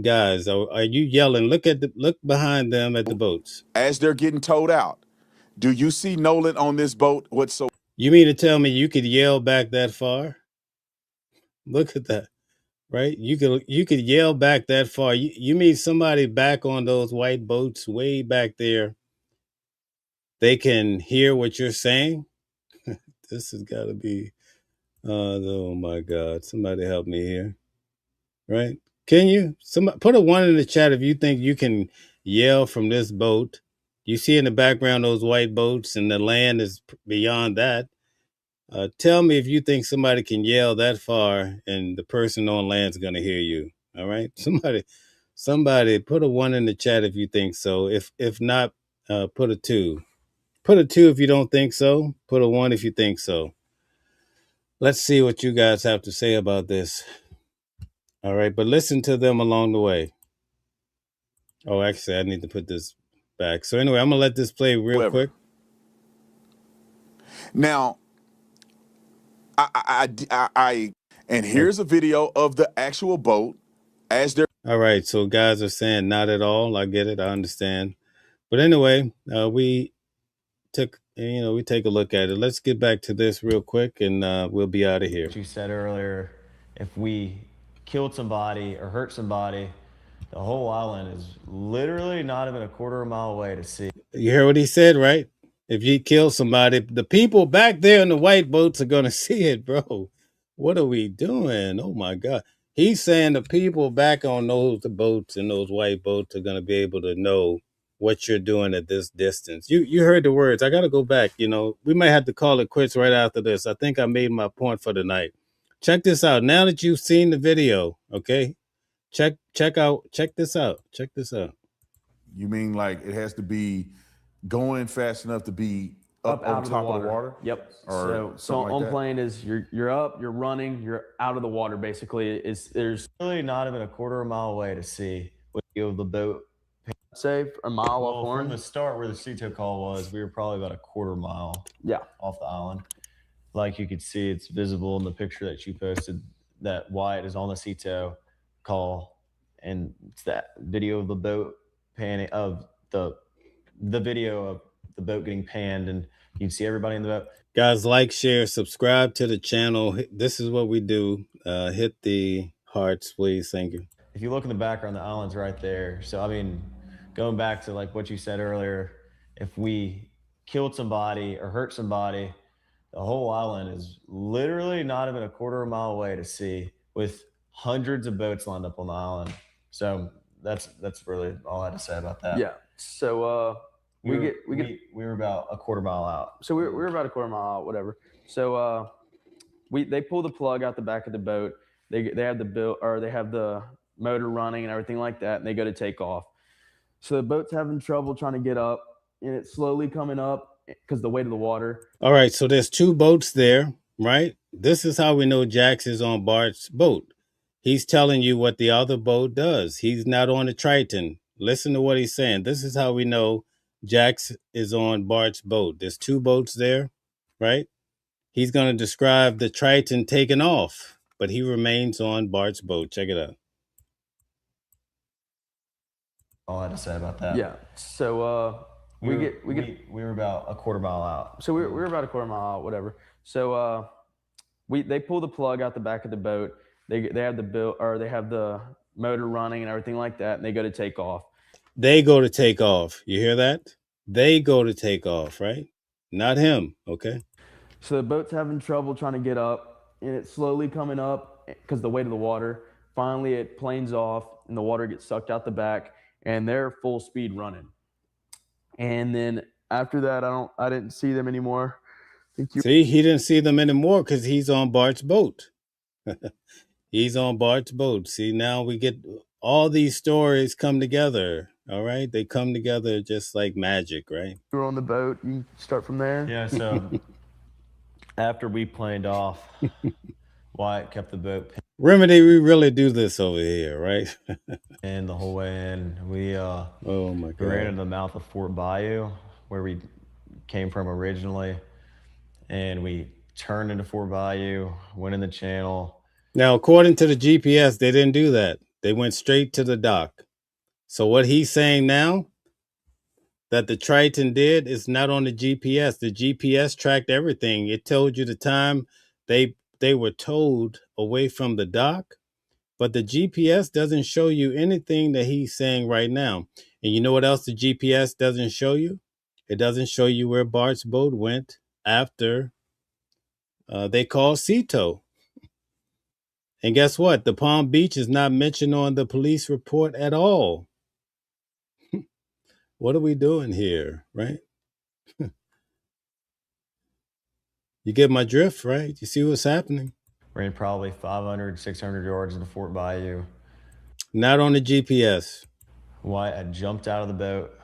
Guys, are you yelling? Look behind them at the boats. As they're getting towed out. Do you see Nolan on this boat whatsoever? You mean to tell me you could yell back that far? Look at that, right? You could yell back that far. You mean somebody back on those white boats way back there, they can hear what you're saying? This has got to be, oh my God, somebody help me here, right? Can you? Somebody put a 1 in the chat if you think you can yell from this boat. You see in the background those white boats, and the land is beyond that. Tell me if you think somebody can yell that far and the person on land is going to hear you. All right. Somebody put a 1 in the chat if you think so. If not, put a 2. Put a 2 if you don't think so. Put a 1 if you think so. Let's see what you guys have to say about this. All right. But listen to them along the way. Oh, actually, I need to put this back. So anyway, I'm going to let this play real quick. Now, and here's a video of the actual boat as they're. All right, so guys are saying not at all. I get it. I understand. But anyway, we take a look at it. Let's get back to this real quick, and we'll be out of here. You said earlier, if we killed somebody or hurt somebody, the whole island is literally not even a quarter of a mile away to see. You hear what he said, right? If you kill somebody, the people back there in the white boats are going to see it, bro. What are we doing? Oh, my God. He's saying the people back on those boats and those white boats are going to be able to know what you're doing at this distance. You heard the words. I got to go back. We might have to call it quits right after this. I think I made my point for the night. Check this out. Now that you've seen the video, okay? Check this out. Check this out. You mean like it has to be going fast enough to be up on top of the water? Yep. Or so like on that? plane is you're up, you're running, you're out of the water. Basically, there's really not even a quarter of a mile away to see what you of the boat. Say a mile off Horn. From the start where the CETO call was, we were probably about a quarter mile. Yeah. Off the island. like you could see, it's visible in the picture that you posted that Wyatt is on the CTO call, and it's that video of the boat panning of the video of the boat getting panned, and you can see everybody in the boat. Guys, like, share, subscribe to the channel. This is what we do. Hit the hearts, please. Thank you. If you look in the background, the island's right there. So, I mean, going back to like what you said earlier, if we killed somebody or hurt somebody, the whole island is literally not even a quarter of a mile away to sea, with hundreds of boats lined up on the island. So that's really all I had to say about that. Yeah. So we were about a quarter mile out. So we were about a quarter mile out, whatever. So they pull the plug out the back of the boat. They have the motor running and everything like that, and they go to take off. So the boat's having trouble trying to get up, and it's slowly coming up because the weight of the water. All right, so there's two boats there, right? This is how we know Jax is on Bart's boat. He's telling you what the other boat does. He's not on the Triton. Listen to what he's saying. This is how we know Jax is on Bart's boat. There's two boats there, right? He's going to describe the Triton taking off, but he remains on Bart's boat. Check it out. All I had to say about that. Yeah. So we were about a quarter mile out. So we were about a quarter mile out, whatever. So they pull the plug out the back of the boat. They have the motor running and everything like that, and they go to take off. They go to take off. You hear that? They go to take off, right? Not him, okay? So the boat's having trouble trying to get up, and it's slowly coming up because the weight of the water. Finally, it planes off, and the water gets sucked out the back, and they're full speed running. And then after that, I didn't see them anymore. See, he didn't see them anymore because he's on Bart's boat. He's on Bart's boat. See, now we get all these stories come together. All right, they come together just like magic, right? You were on the boat. You start from there. Yeah. So after we planed off, Wyatt kept the boat. Remedy, we really do this over here, right? And the whole way in, we oh my God, we ran into the mouth of Fort Bayou, where we came from originally, and we turned into Fort Bayou, went in the channel. Now, according to the GPS, they didn't do that. They went straight to the dock. So what he's saying now that the Triton did is not on the GPS. The GPS tracked everything. It told you the time they were towed away from the dock, but the GPS doesn't show you anything that he's saying right now. And you know what else the GPS doesn't show you? It doesn't show you where Bart's boat went after they called Cito. And guess what? The Palm Beach is not mentioned on the police report at all. What are we doing here, right? You get my drift, right? You see what's happening? Ran probably 500, 600 yards into Fort Bayou. Not on the GPS. Wyatt had jumped out of the boat,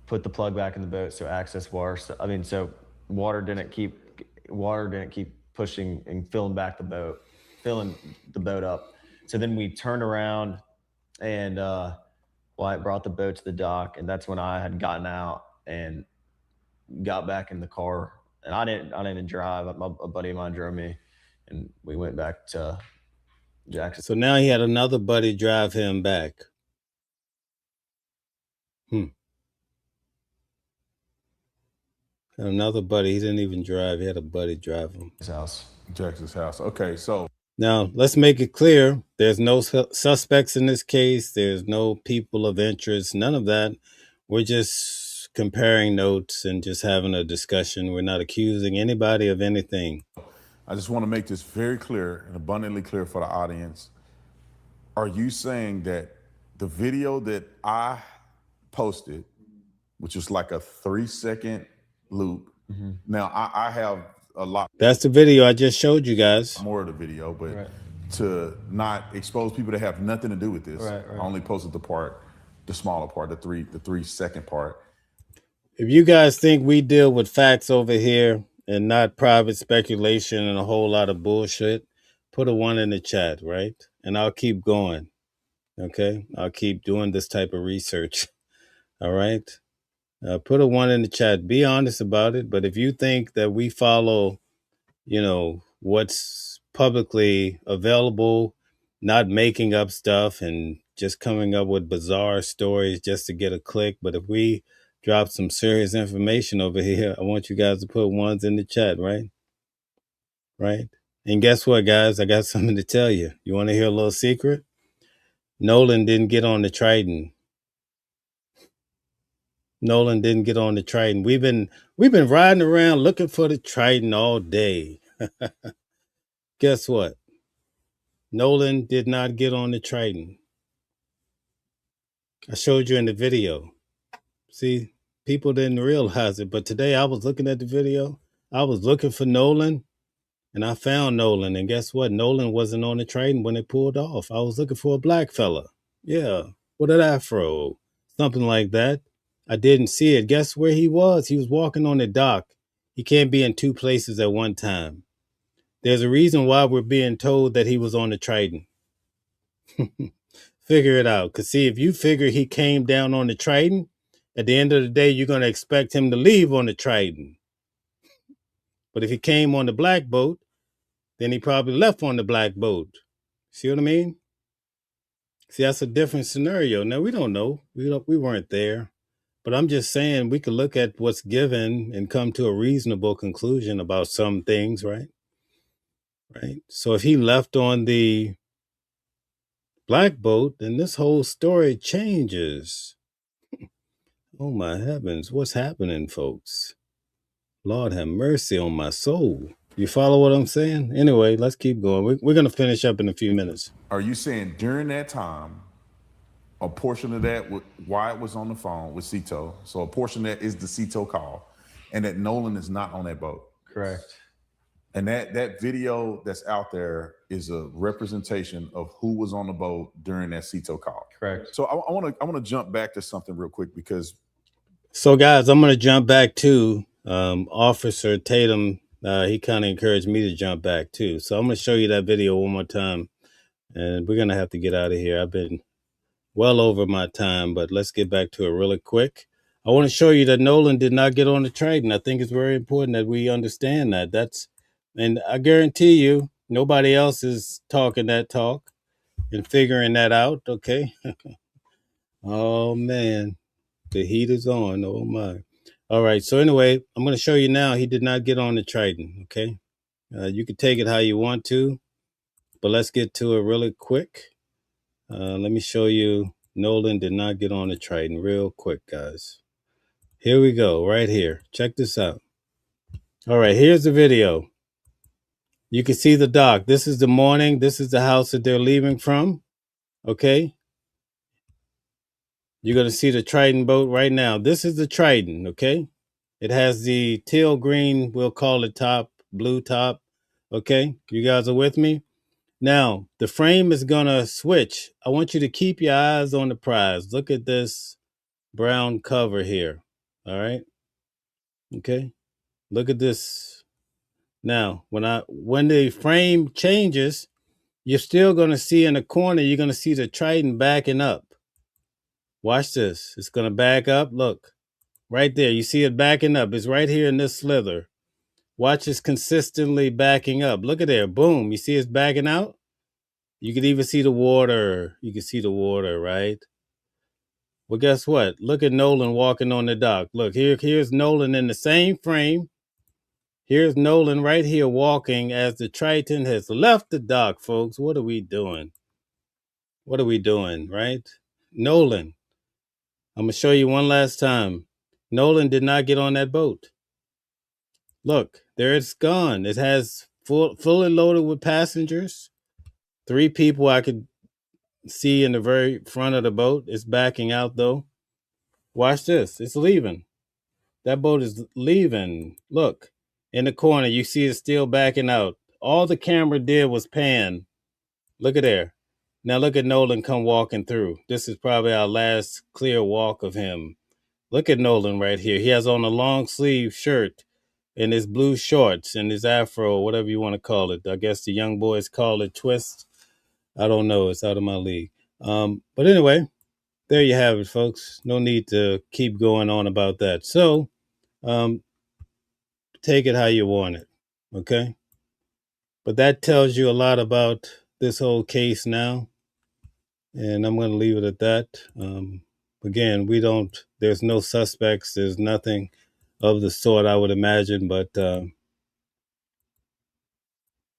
put the plug back in the boat so access water. So water didn't keep pushing and filling the boat up. So then we turned around, and Wyatt brought the boat to the dock, and that's when I had gotten out and got back in the car. And I didn't drive. A buddy of mine drove me, and we went back to Jackson. So now he had another buddy drive him back. Another buddy. He didn't even drive. He had a buddy drive him. His house. Jackson's house. Okay, so now let's make it clear. There's no suspects in this case. There's no people of interest. None of that. We're just comparing notes and just having a discussion. We're not accusing anybody of anything. I just want to make this very clear and abundantly clear for the audience. Are you saying that the video that I posted, which is like a 3-second loop, now I have a lot. That's the video I just showed you guys. More of the video, but to not expose people that have nothing to do with this, I only posted the smaller part, the 3-second part. If you guys think we deal with facts over here and not private speculation and a whole lot of bullshit, put a 1 in the chat, right? And I'll keep going. Okay? I'll keep doing this type of research. All right? Put a 1 in the chat. Be honest about it. But if you think that we follow what's publicly available, not making up stuff and just coming up with bizarre stories just to get a click. But if we drop some serious information over here, I want you guys to put ones in the chat, right? Right. And guess what, guys? I got something to tell you. You want to hear a little secret? Nolan didn't get on the Triton. Nolan didn't get on the Triton. We've been riding around looking for the Triton all day. Guess what? Nolan did not get on the Triton. I showed you in the video. See, people didn't realize it, but today I was looking at the video. I was looking for Nolan, and I found Nolan. And guess what? Nolan wasn't on the Triton when it pulled off. I was looking for a black fella. Yeah, with an afro, something like that. I didn't see it. Guess where he was? He was walking on the dock. He can't be in two places at one time. There's a reason why we're being told that he was on the Triton. Figure it out. Because see, if you figure he came down on the Triton, at the end of the day, you're going to expect him to leave on the Triton. But if he came on the black boat, then he probably left on the black boat. See what I mean? See, that's a different scenario. Now, we don't know. We weren't there. But I'm just saying we could look at what's given and come to a reasonable conclusion about some things, right? Right. So if he left on the black boat, then this whole story changes. Oh my heavens, what's happening, folks? Lord have mercy on my soul. You follow what I'm saying? Anyway, let's keep going. We're going to finish up in a few minutes. Are you saying during that time, a portion of that, Wyatt was on the phone with Cito, so a portion of that is the Cito call, and that Nolan is not on that boat? Correct. And that video that's out there is a representation of who was on the boat during that Cito call. Correct. So I want to jump back to something real quick because. So guys, I'm going to jump back to Officer Tatum. He kind of encouraged me to jump back too. So I'm going to show you that video one more time, and we're going to have to get out of here. I've been well over my time, but let's get back to it really quick. I want to show you that Nolan did not get on the Triton. I think it's very important that we understand that. And I guarantee you, nobody else is talking that talk and figuring that out. Okay. Oh man, the heat is on. Oh my. All right. So anyway, I'm going to show you now. He did not get on the Triton. Okay. You can take it how you want to, but let's get to it really quick. Let me show you. Nolan did not get on the Triton real quick, guys. Here we go, right here. Check this out. All right, here's the video. You can see the dock. This is the morning. This is the house that they're leaving from. Okay. You're going to see the Triton boat right now. This is the Triton, okay? It has the teal green, we'll call it top, blue top. Okay, you guys are with me? Now, the frame is going to switch. I want you to keep your eyes on the prize. Look at this brown cover here. All right. Okay. Look at this. Now, when the frame changes, you're still going to see in the corner, you're going to see the Triton backing up. Watch this. It's going to back up. Look, right there. You see it backing up. It's right here in this slither. Watch it's consistently backing up. Look at there. Boom. You see it's backing out? You can even see the water. You can see the water, right? Well, guess what? Look at Nolan walking on the dock. Look, here's Nolan in the same frame. Here's Nolan right here walking as the Triton has left the dock, folks. What are we doing? What are we doing, right? Nolan. I'm going to show you one last time. Nolan did not get on that boat. Look, there it's gone. It has fully loaded with passengers. 3 people I could see in the very front of the boat. It's backing out, though. Watch this. It's leaving. That boat is leaving. Look, in the corner, you see it still backing out. All the camera did was pan. Look at there. Now look at Nolan come walking through. This is probably our last clear walk of him. Look at Nolan right here. He has on a long sleeve shirt and his blue shorts and his afro, whatever you want to call it. I guess the young boys call it twist. I don't know. It's out of my league. But anyway, there you have it, folks. No need to keep going on about that. So take it how you want it. Okay. But that tells you a lot about this whole case now. And I'm going to leave it at that. Again, there's no suspects. There's nothing of the sort, I would imagine, but it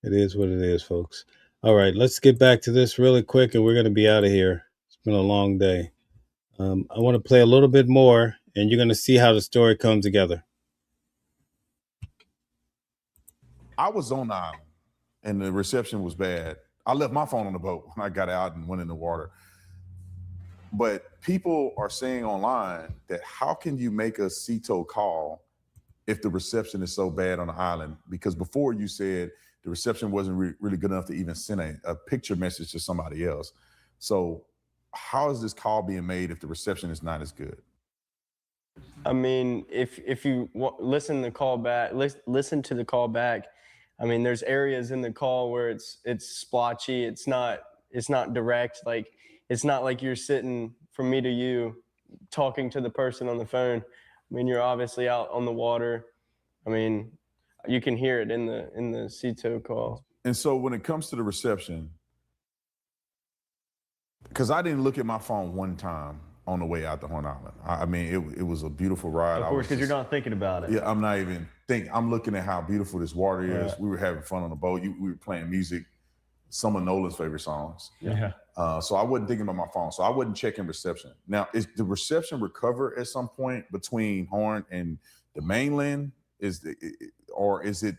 is what it is, folks. All right, let's get back to this really quick, and we're going to be out of here. It's been a long day. I want to play a little bit more, and you're going to see how the story comes together. I was on the island and the reception was bad. I left my phone on the boat when I got out and went in the water. But people are saying online that how can you make a CETO call if the reception is so bad on the island? Because before you said the reception wasn't really good enough to even send a picture message to somebody else. So how is this call being made if the reception is not as good? I mean, if you listen to the call back, listen to the call back. I mean, there's areas in the call where it's splotchy. It's not direct. Like, it's not like you're sitting from me to you talking to the person on the phone. I mean, you're obviously out on the water. I mean, you can hear it in the CETO call. And so when it comes to the reception, because I didn't look at my phone one time on the way out to Horn Island. I mean, it was a beautiful ride. Of course, because you're not thinking about it. Yeah, I'm not even thinking. I'm looking at how beautiful this water is. We were having fun on the boat. We were playing music, some of Nolan's favorite songs. Yeah. So I wasn't thinking about my phone. So I wasn't checking reception. Now, is the reception recover at some point between Horn and the mainland? Or is it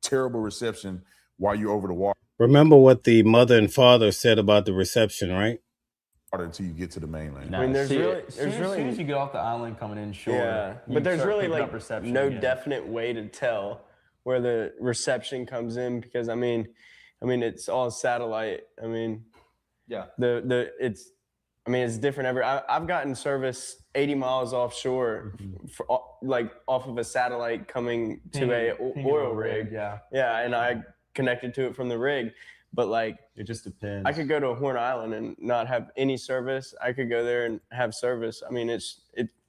terrible reception while you're over the water? Remember what the mother and father said about the reception, right? Until you get to the mainland. I mean, as soon as you get off the island coming in shore. Yeah, but there's really like no again. definite way to tell where the reception comes in because I mean it's all satellite. I mean, yeah, it's different I've gotten service 80 miles offshore, like off of a satellite coming to a oil rig. Yeah, and I connected to it from the rig. But like, it just depends. I could go to Horn Island and not have any service. I could go there and have service. I mean,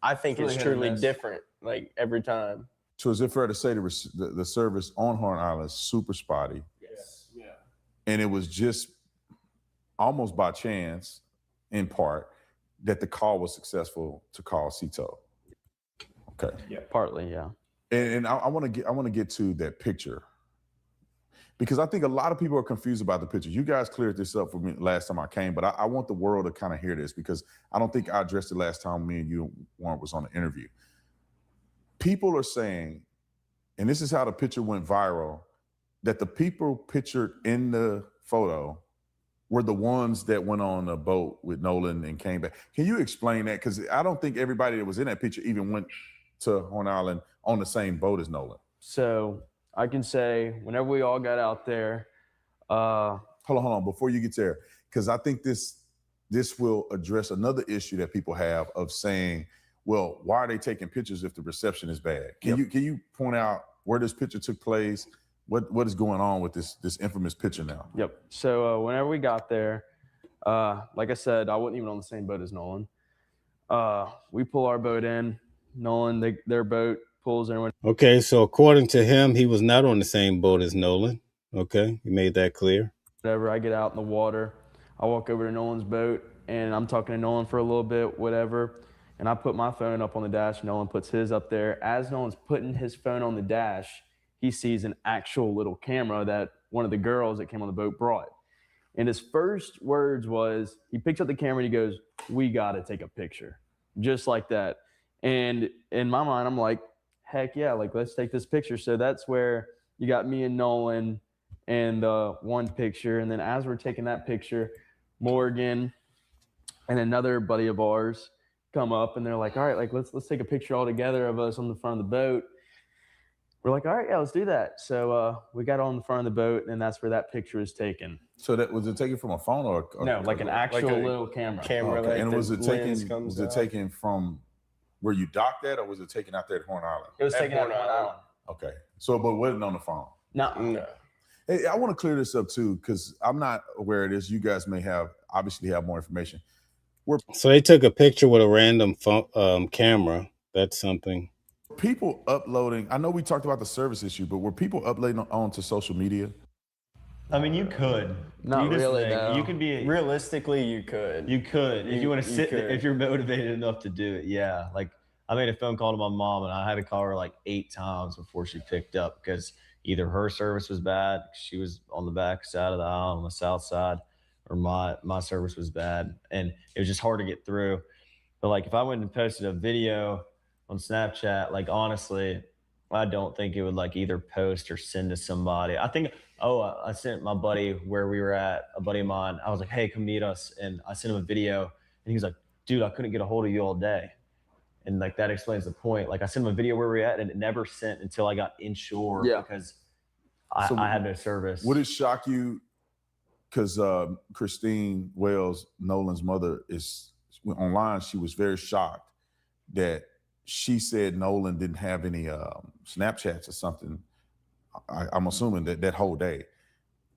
I think it's truly different, like every time. So is it fair to say the service on Horn Island is super spotty? Yes. Yeah. And it was just almost by chance, in part, that the call was successful to call CETO. Okay. Yeah. Partly, yeah. And I want to get to that picture. Because I think a lot of people are confused about the picture. You guys cleared this up for me last time I came, but I want the world to kind of hear this because I don't think I addressed it last time me and you, Warren, was on the interview. People are saying, and this is how the picture went viral, that the people pictured in the photo were the ones that went on a boat with Nolan and came back. Can you explain that? Because I don't think everybody that was in that picture even went to Horn Island on the same boat as Nolan. So I can say whenever we all got out there. Hold on. Before you get there, because I think this will address another issue that people have of saying, well, why are they taking pictures if the reception is bad? Can you point out where this picture took place? What is going on with this infamous picture now? Yep. So whenever we got there, like I said, I wasn't even on the same boat as Nolan. We pull our boat in. Nolan, their boat pulls everyone. Okay, so according to him, he was not on the same boat as Nolan. Okay, he made that clear. Whenever I get out in the water, I walk over to Nolan's boat, and I'm talking to Nolan for a little bit, whatever, and I put my phone up on the dash. Nolan puts his up there. As Nolan's putting his phone on the dash, he sees an actual little camera that one of the girls that came on the boat brought. And his first words was, he picks up the camera and he goes, "We got to take a picture." Just like that. And in my mind, I'm like, heck yeah, like let's take this picture. So that's where you got me and Nolan and one picture. And then as we're taking that picture, Morgan and another buddy of ours come up and they're like, all right, like let's take a picture all together of us on the front of the boat. We're like, all right, yeah, let's do that. So we got on the front of the boat, and that's where that picture is taken. So that was it taken from a phone or no, like an actual little camera. Camera. Okay. Like and was it taken from where you docked at, or was it taken out there at Horn Island? It was taken out at Horn Island. Okay. So, but wasn't on the phone. No. Hey, I want to clear this up too, because I'm not aware of this. You guys may obviously have more information. So they took a picture with a random phone, camera. That's something. People uploading. I know we talked about the service issue, but were people uploading onto social media? I mean, you could. Not You just really, think- though. You could be. Realistically, you could. You could if you want to You sit. could. If you're motivated enough to do it, yeah. Like I made a phone call to my mom, and I had to call her like 8 times before she picked up because either her service was bad, she was on the back side of the aisle on the south side, or my service was bad, and it was just hard to get through. But like if I went and posted a video on Snapchat, like honestly, I don't think it would like either post or send to somebody. I think I sent my buddy where we were at, a buddy of mine. I was like, hey, come meet us. And I sent him a video and he was like, dude, I couldn't get a hold of you all day. And like that explains the point. Like I sent him a video where we were at and it never sent until I got inshore because I had no service. Would it shock you? Because Christine Wells, Nolan's mother, is online. She was very shocked that she said Nolan didn't have any Snapchats or something. I'm assuming that whole day.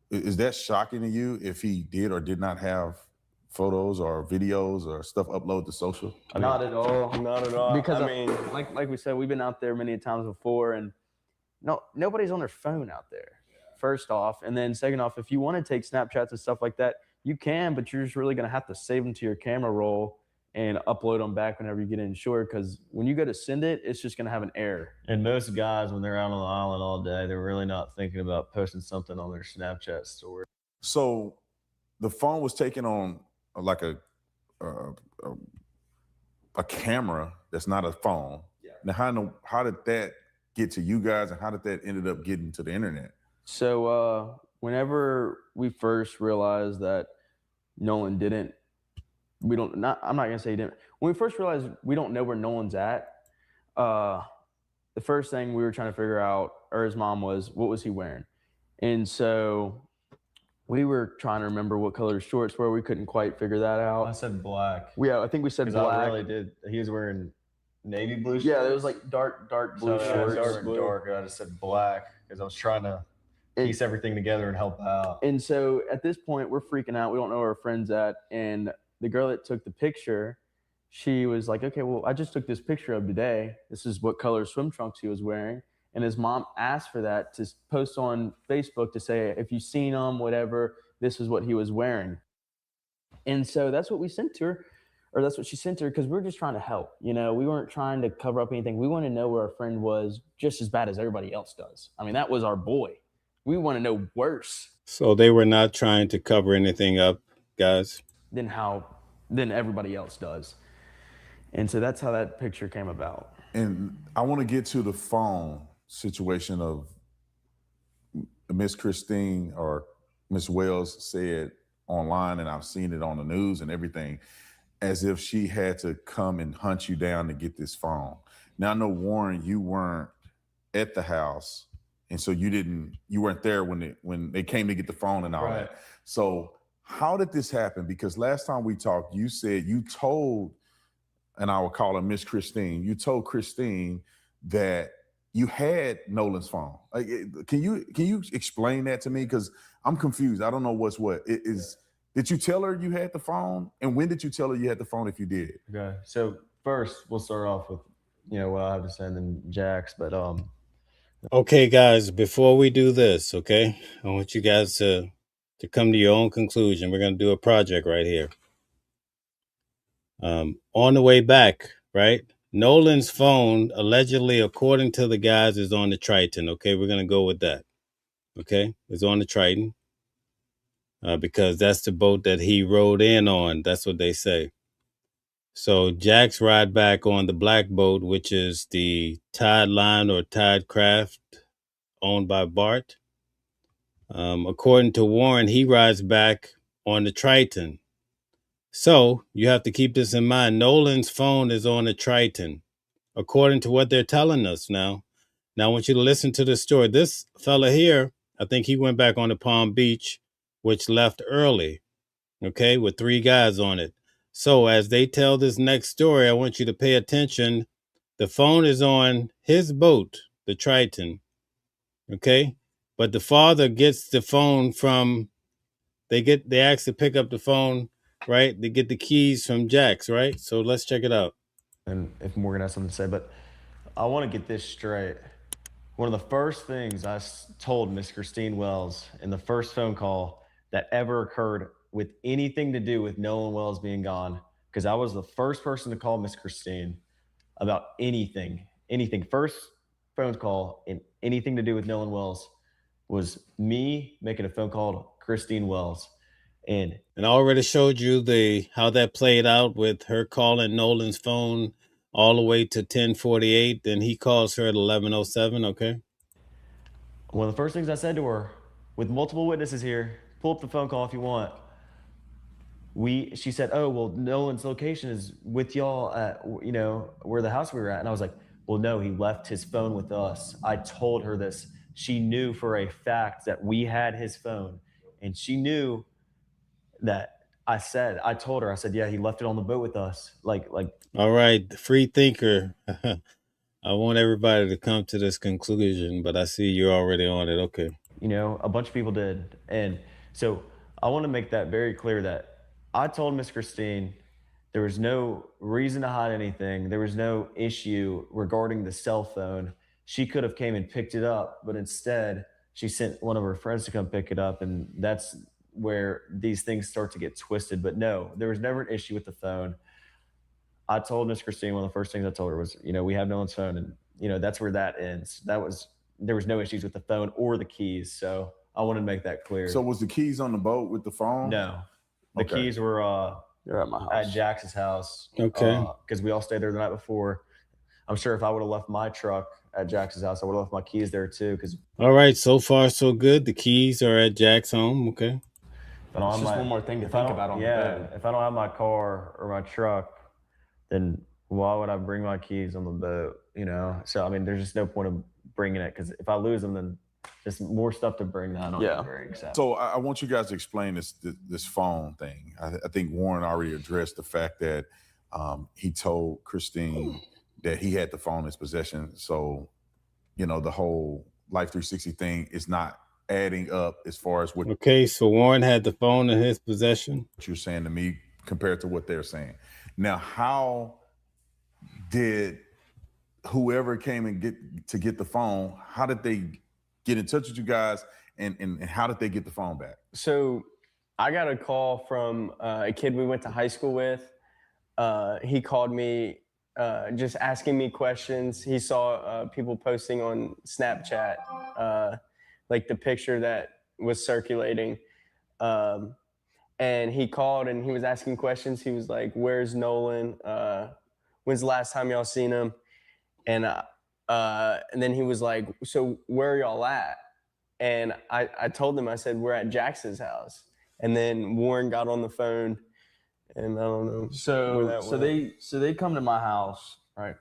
Is that shocking to you if he did or did not have photos or videos or stuff uploaded to social? Not at all. Not at all. Because I mean, like we said, we've been out there many times before, and nobody's on their phone out there. First off, and then second off, if you want to take Snapchats and stuff like that, you can, but you're just really going to have to save them to your camera roll and upload them back whenever you get insured, because when you go to send it, it's just going to have an error. And most guys, when they're out on the island all day, they're really not thinking about posting something on their Snapchat story. So the phone was taken on like a camera that's not a phone. Yeah. Now, how did that get to you guys, and how did that ended up getting to the internet? So whenever we first realized that Nolan didn't, I'm not gonna say he didn't. When we first realized we don't know where Nolan's at, the first thing we were trying to figure out, or his mom was, what was he wearing? And so we were trying to remember what color his shorts were. We couldn't quite figure that out. I said black. Yeah, I think we said black. I really did. He was wearing navy blue shorts. Yeah, it was like dark blue shorts. Dark. I just said black because I was trying to piece everything together and help out. And so at this point, we're freaking out. We don't know where our friend's at. And the girl that took the picture, she was like, okay, well, I just took this picture of today. This is what color swim trunks he was wearing. And his mom asked for that to post on Facebook to say, if you've seen him, whatever, this is what he was wearing. And so that's what we sent to her, or that's what she sent to her, because we were just trying to help. You know, we weren't trying to cover up anything. We wanted to know where our friend was just as bad as everybody else does. I mean, that was our boy. We want to know worse. So they were not trying to cover anything up, guys? Than everybody else does. And so that's how that picture came about. And I want to get to the phone situation of Miss Christine, or Miss Wells said online, and I've seen it on the news and everything, as if she had to come and hunt you down to get this phone. Now I know, Warren, you weren't at the house, and so you weren't there when they came to get the phone and all that. So how did this happen? Because last time we talked, you said you told, and I will call her Miss Christine, you told Christine that you had Nolan's phone. Like, can you explain that to me? Because I'm confused. I don't know what's what. Did you tell her you had the phone? And when did you tell her you had the phone, if you did? Okay. So first we'll start off with, what I have to say, and then Jax. But Okay, guys, before we do this, okay, I want you guys to come to your own conclusion. We're going to do a project right here. On the way back, right? Nolan's phone, allegedly, according to the guys, is on the Triton. Okay, we're going to go with that. Okay, it's on the Triton because that's the boat that he rode in on. That's what they say. So Jack's ride back on the black boat, which is the Tide Line or Tide Craft, owned by Bart. According to Warren, he rides back on the Triton. So you have to keep this in mind. Nolan's phone is on the Triton, according to what they're telling us now. Now I want you to listen to the story. This fella here, I think he went back on the Palm Beach, which left early, okay, with 3 guys on it. So as they tell this next story, I want you to pay attention. The phone is on his boat, the Triton, okay? But the father gets the phone from, they ask to pick up the phone, right? They get the keys from Jax, right? So let's check it out. And if Morgan has something to say, but I want to get this straight. One of the first things I told Miss Christine Wells in the first phone call that ever occurred with anything to do with Nolan Wells being gone, because I was the first person to call Miss Christine about anything. First phone call in anything to do with Nolan Wells was me making a phone call to Christine Wells. And I already showed you how that played out with her calling Nolan's phone all the way to 10:48. Then he calls her at 11:07. Okay. one of the first things I said to her, with multiple witnesses here, pull up the phone call if you want. She said, oh, well, Nolan's location is with y'all at, where the house we were at. And I was like, well, no, he left his phone with us. I told her this. She knew for a fact that we had his phone. And she knew that I told her, yeah, he left it on the boat with us. All right, the free thinker. I want everybody to come to this conclusion, but I see you're already on it. Okay. A bunch of people did. And so I want to make that very clear that I told Miss Christine there was no reason to hide anything. There was no issue regarding the cell phone. She could have came and picked it up, but instead she sent one of her friends to come pick it up. And that's where these things start to get twisted. But no, there was never an issue with the phone. I told Miss Christine, one of the first things I told her was, we have Nolan's phone, and that's where that ends. There was no issues with the phone or the keys. So I wanted to make that clear. So was the keys on the boat with the phone? No, the keys were You're at my house. at Jax's house. Okay. Because we all stayed there the night before. I'm sure if I would have left my truck at Jax's house, I would have left my keys there too. All right, so far so good. The keys are at Jack's home. Okay. It's just one more thing to think about on the boat. If I don't have my car or my truck, then why would I bring my keys on the boat? So I mean, there's just no point of bringing it, because if I lose them, then there's more stuff to bring that I don't get very excited. So I want you guys to explain this phone thing. I think Warren already addressed the fact that he told Christine that he had the phone in his possession. So, the whole Life 360 thing is not adding up as far as what Okay, so Warren had the phone in his possession. you're saying to me compared to what they're saying. Now, how did whoever came and get the phone, how did they get in touch with you guys, and how did they get the phone back? So I got a call from a kid we went to high school with. He called me just asking me questions. He saw people posting on Snapchat, like the picture that was circulating. And he called and he was asking questions. He was like, where's Nolan? When's the last time y'all seen him? And then he was like, so where are y'all at? And I told him, I said, we're at Jax's house. And then Warren got on the phone, and I don't know. So they come to my house, right?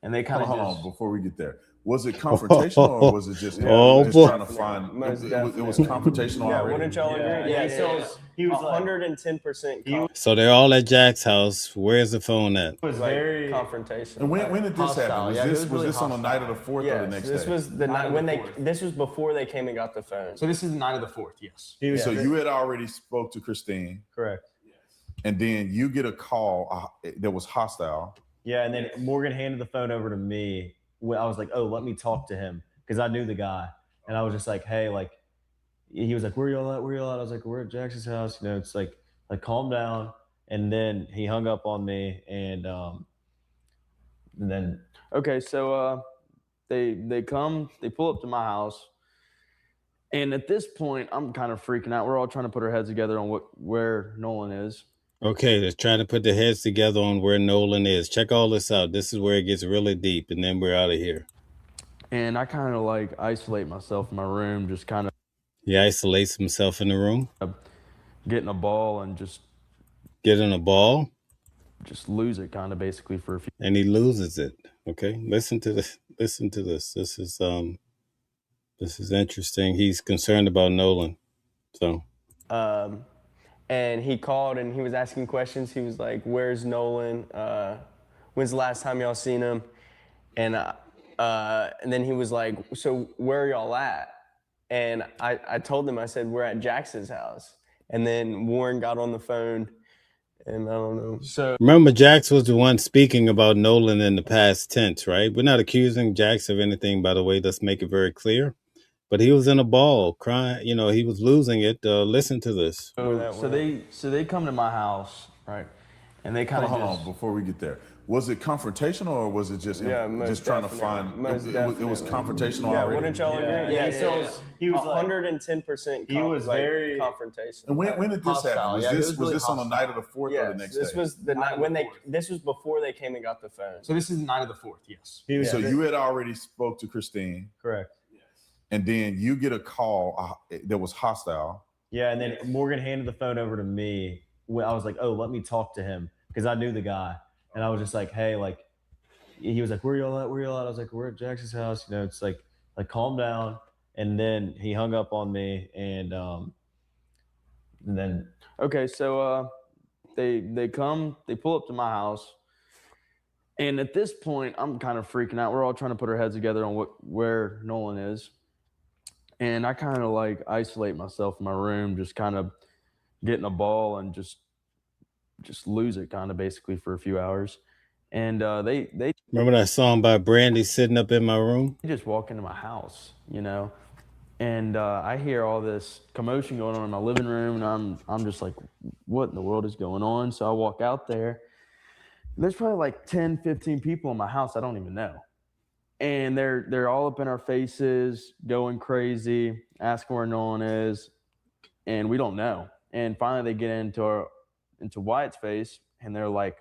And they kind of hold on before we get there. Was it confrontational or was it just trying to find? It was confrontational Yeah, already. wouldn't y'all agree? Yeah, he was 110%. So they're all at Jack's house. Where's the phone at? It was very confrontational. And when did this happen? Was really this on the night of the 4th or the next This day? was the night when this was before they came and got the phone. So this is the night of the 4th, yes. So you had already spoke to Christine. correct. And then you get a call that was hostile. Yeah, and then Morgan handed the phone over to me. I was like, oh, let me talk to him, because I knew the guy. And I was just like, hey, he was like, where y'all at? I was like, we're at Jackson's house. It's like calm down. And then he hung up on me, and then. Okay, so they come, they pull up to my house. And at this point, I'm kind of freaking out. We're all trying to put our heads together on where Nolan is. Okay, they're trying to put their heads together on where Nolan is. Check all this out. This is where it gets really deep, and then we're out of here. And I kind of isolate myself in my room, just kind of. He isolates himself in the room. Getting a ball and just. Getting a ball. Just lose it, kind of basically for a few. And he loses it. Okay, listen to this. Listen to this. This is interesting. He's concerned about Nolan. So. And he called and he was asking questions. He was like, where's Nolan? When's the last time y'all seen him? And then he was like, so where are y'all at? And I told him, I said, we're at Jax's house. And then Warren got on the phone, And I don't know. So Remember, Jax was the one speaking about Nolan in the past tense, right? We're not accusing Jax of anything, by the way. Let's make it very clear. But he was in a ball, crying. You know, he was losing it. Listen to this. so they come to my house, right? And they kind of Hold on, before we get there. Was it confrontational or was it just just trying to find? It was confrontational Yeah, already. wouldn't y'all agree? Yeah, He was 110%. he was very confrontational. And when did this happen? hostile. Was Yeah, this it was really this on the hostile. night of the 4th or the Yes, next this day? was the night when this was before they came and got the phone. So this is the night of the 4th, yes. He was So you had already spoke to Christine, correct. and then you get a call that was hostile. Yeah, and then Morgan handed the phone over to me. I was like, "Oh, let me talk to him," because I knew the guy, and I was just like, "Hey, like," he was like, "Where y'all at? Where y'all at?" I was like, "We're at Jackson's house." You know, it's like calm down. And then he hung up on me, and then Okay, so they come, they pull up to my house, and at this point, I'm kind of freaking out. We're all trying to put our heads together on where Nolan is, and I kind of like isolate myself in my room, just kind of get in a ball and just lose it, kind of basically for a few hours. And they Remember that song by Brandy, Sitting Up in My Room? just walk into my house, you know, and I hear all this commotion going on in my living room, and I'm just like, what in the world is going on? So I walk out there. There's probably like 10, 15 people in my house I don't even know. And they're all up in our faces, going crazy, asking where Nolan is, and we don't know. And finally they get into Wyatt's face, and they're like,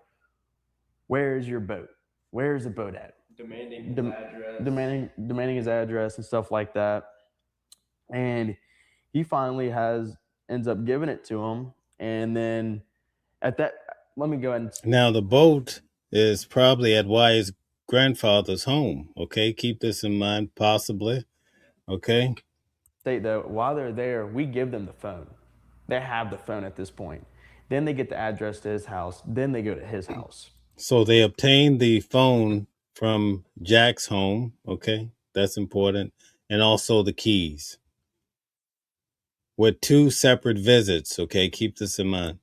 "Where's your boat? Where's the boat at?" Demanding his address. Demanding his address and stuff like that. And he finally ends up giving it to him. And then let me go ahead and Now, the boat is probably at Wyatt's grandfather's home. Okay, keep this in mind, possibly. Okay. state that while they're there, we give them the phone. They have the phone at this point. Then they get the address to his house. Then they go to his house. So they obtained the phone from Jack's home. Okay, that's important. And also the keys. With 2 separate visits. Okay, keep this in mind.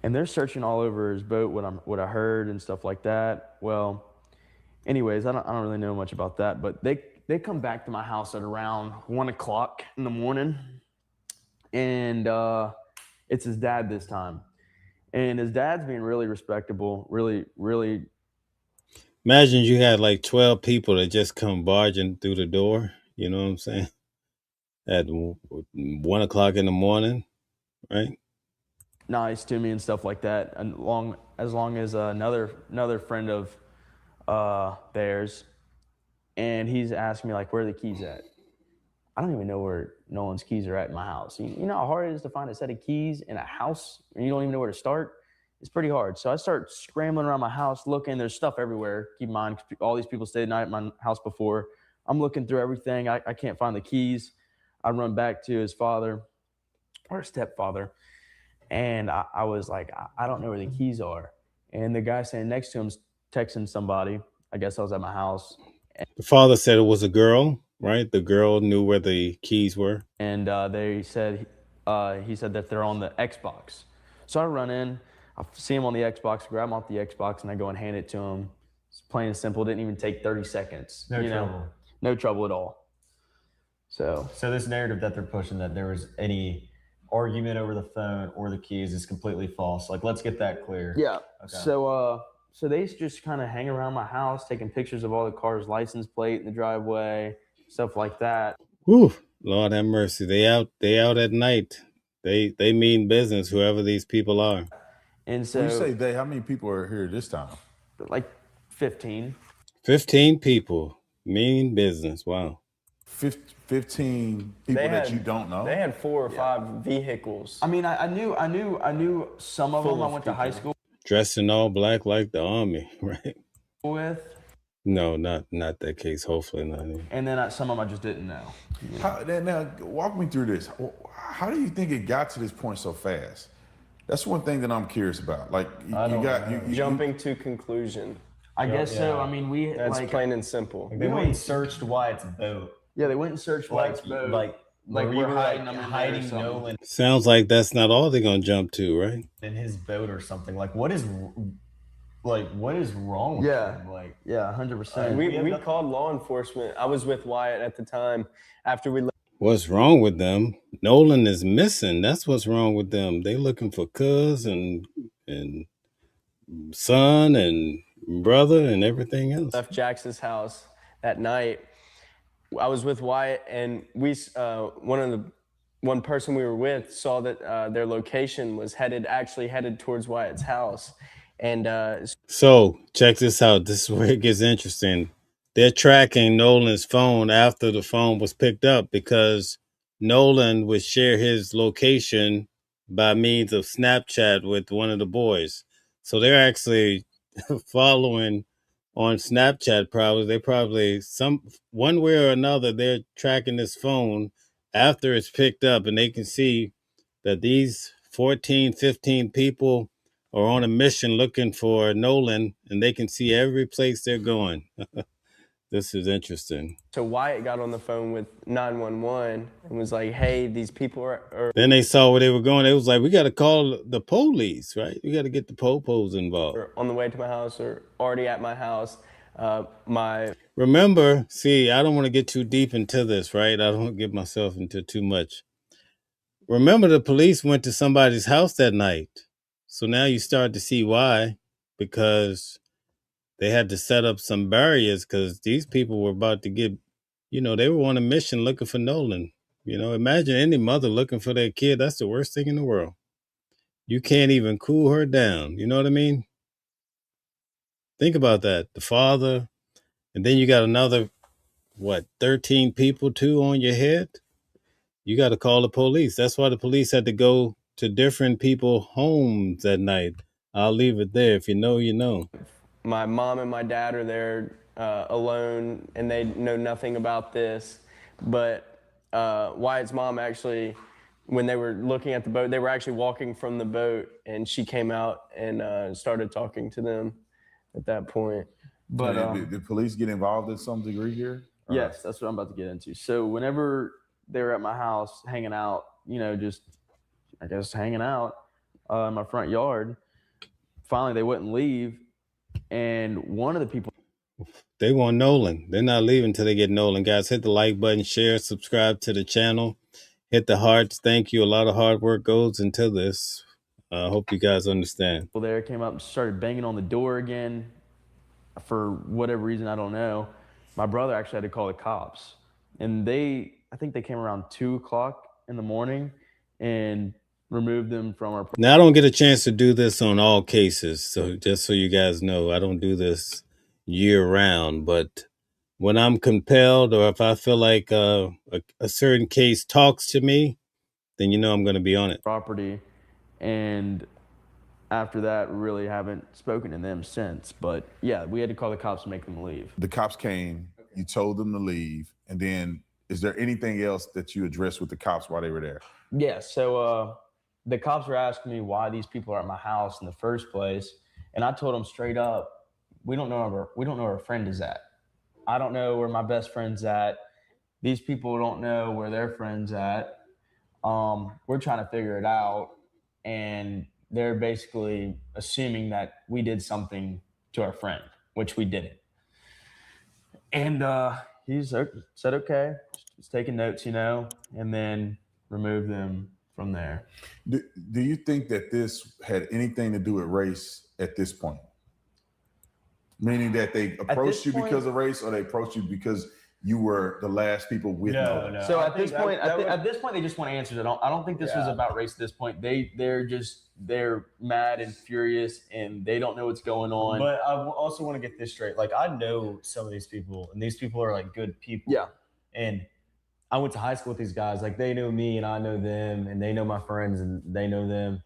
And they're searching all over his boat, what I heard and stuff like that. Well, anyways, I don't really know much about that, but they come back to my house at around 1:00 in the morning, and it's his dad this time, and his dad's being really respectable, really. Imagine you had like 12 people that just come barging through the door. You know what I'm saying? At 1:00 in the morning, right? Nice to me and stuff like that, and as long as another friend of theirs, and he's asking me like, where are the keys at? I don't even know where Nolan's keys are at in my house. You know how hard it is to find a set of keys in a house and you don't even know where to start? It's pretty hard. So I start scrambling around my house looking. There's stuff everywhere. Keep in mind, all these people stayed the night at my house before. I'm looking through everything. I can't find the keys. I run back to his father or his stepfather, and I was like, I don't know where the keys are. And the guy standing next to him's texting somebody. I guess I was at my house. The father said it was a girl, right? The girl knew where the keys were. And he said that they're on the Xbox. So I run in, I see him on the Xbox, grab him off the Xbox, and I go and hand it to him. It's plain and simple. Didn't even take 30 seconds. No trouble. No trouble at all. So this narrative that they're pushing, that there was any argument over the phone or the keys, is completely false. Like, let's get that clear. yeah. Okay. So they just kind of hang around my house, taking pictures of all the cars' license plate in the driveway, stuff like that. Whew, Lord have mercy. They out at night. They mean business, whoever these people are. And so When you say they, how many people are here this time? like 15. 15 people. Mean business. Wow. 15 people that you don't know? They had 4 or 5 vehicles. I mean, I knew some of them. I went to high school Dressed in all black like the army, right? with, No, not that case. Hopefully not. and then some of them I just didn't know. Now, walk me through this. How do you think it got to this point so fast? That's one thing that I'm curious about. Like, you Jumping to conclusion. I guess so. I mean, That's plain and simple. They went and searched Wyatt's boat. Yeah, they went and searched Wyatt's boat. Like like we we're were hiding like them in hiding there or something. Nolan Sounds like that's not all they're gonna jump to, right? in his boat or something. Like, what is wrong with Yeah. him? Like, Yeah, 100%. We called law enforcement. I was with Wyatt at the time after we left. What's wrong with them? Nolan is missing. That's what's wrong with them. They looking for cuz and son and brother and everything else. Left Jackson's house that night. I was with Wyatt, and we one person we were with saw that their location was actually headed towards Wyatt's house, and So check this out. This is where it gets interesting. They're tracking Nolan's phone after the phone was picked up because Nolan would share his location by means of Snapchat with one of the boys. So they're actually following on Snapchat. Probably one way or another, they're tracking this phone after it's picked up, and they can see that these 14, 15 people are on a mission looking for Nolan, and they can see every place they're going. This is interesting. so Wyatt got on the phone with 911 and was like, "Hey, these people are Then they saw where they were going. They was like, we got to call the police, right? We got to get the popos involved. on the way to my house or already at my house." Remember, see, I don't want to get too deep into this, right? I don't want to get myself into too much. Remember, the police went to somebody's house that night. So now you start to see why, because they had to set up some barriers because these people were about to get, they were on a mission looking for Nolan. Imagine any mother looking for their kid. That's the worst thing in the world. You can't even cool her down. You know what I mean? Think about that. The father, and then you got another, 13 people too on your head? You got to call the police. That's why the police had to go to different people's homes that night. I'll leave it there. If you know, you know. My mom and my dad are there alone, and they know nothing about this. But Wyatt's mom actually, when they were looking at the boat, they were actually walking from the boat, and she came out and started talking to them at that point. But did police get involved in some degree here? Yes, that's what I'm about to get into. So whenever they were at my house hanging out, just, I guess, hanging out in my front yard, finally they wouldn't leave. And one of the people, they want Nolan. They're not leaving until they get Nolan. Guys, hit the like button, share, subscribe to the channel, hit the hearts. Thank you. A lot of hard work goes into this. I hope you guys understand. Well, there came up and started banging on the door again for whatever reason, I don't know. My brother actually had to call the cops, and I think they came around 2:00 in the morning and removed them from our. Now, I don't get a chance to do this on all cases, so just so you guys know, I don't do this year round, but when I'm compelled or if I feel like a certain case talks to me, then I'm going to be on it. Property, and after that, really haven't spoken to them since. But yeah, we had to call the cops and make them leave. The cops came, you told them to leave, and then is there anything else that you addressed with the cops while they were there? Yeah, so the cops were asking me why these people are at my house in the first place, and I told them straight up, we don't know where our friend is at. I don't know where my best friend's at. These people don't know where their friend's at. We're trying to figure it out, and they're basically assuming that we did something to our friend, which we didn't. And he said, okay, just taking notes, and then remove them from there. Do you think that this had anything to do with race at this point? Meaning that they approached you because of race, or they approached you because you were the last people with no. So at this point, they just want answers. I don't think this was about race at this point. They're mad and furious, and they don't know what's going on. But I also want to get this straight. Like, I know some of these people, and these people are like good people. Yeah. And I went to high school with these guys. Like, they know me and I know them, and they know my friends and they know them.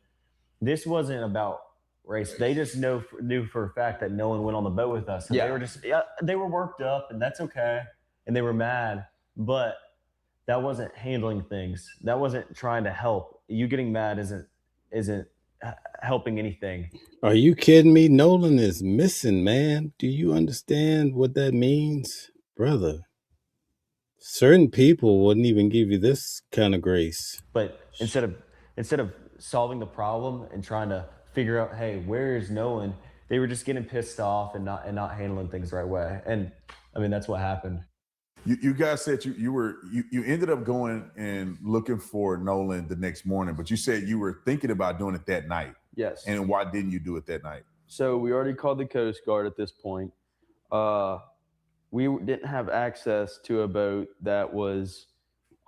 This wasn't about race. They just knew for a fact that Nolan went on the boat with us. And they were worked up, and that's okay. And they were mad, but that wasn't handling things. That wasn't trying to help. You getting mad isn't helping anything. Are you kidding me? Nolan is missing, man. Do you understand what that means? Brother, Certain people wouldn't even give you this kind of grace. But instead of solving the problem and trying to figure out, hey, where is Nolan? They were just getting pissed off and not handling things the right way. And I mean, that's what happened. You guys said you ended up going and looking for Nolan the next morning, but you said you were thinking about doing it that night. Yes. And why didn't you do it that night? So we already called the Coast Guard at this point. We didn't have access to a boat that was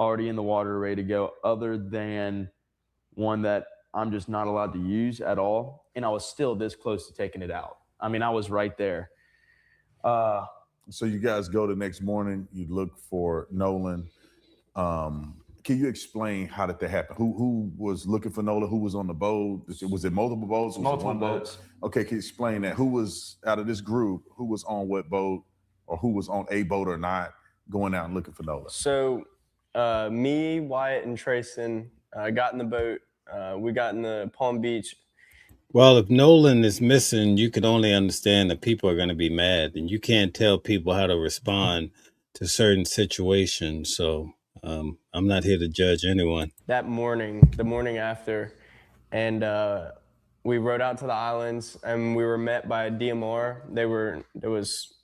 already in the water ready to go, other than one that I'm just not allowed to use at all. And I was still this close to taking it out. I mean, I was right there. So you guys go the next morning, you look for Nolan. Can you explain how did that happen? Who was looking for Nolan? Who was on the boat? Was it multiple boats? Was Multiple it one boats. boat? Okay, can you explain that? Who was out of this group? Who was on what boat, or who was on a boat or not, going out and looking for Nolan? So me, Wyatt, and Trayson got in the boat. We got in the Palm Beach. Well, if Nolan is missing, you can only understand that people are going to be mad, and you can't tell people how to respond to certain situations. So I'm not here to judge anyone. That morning, the morning after, and we rode out to the islands, and we were met by DMR. There was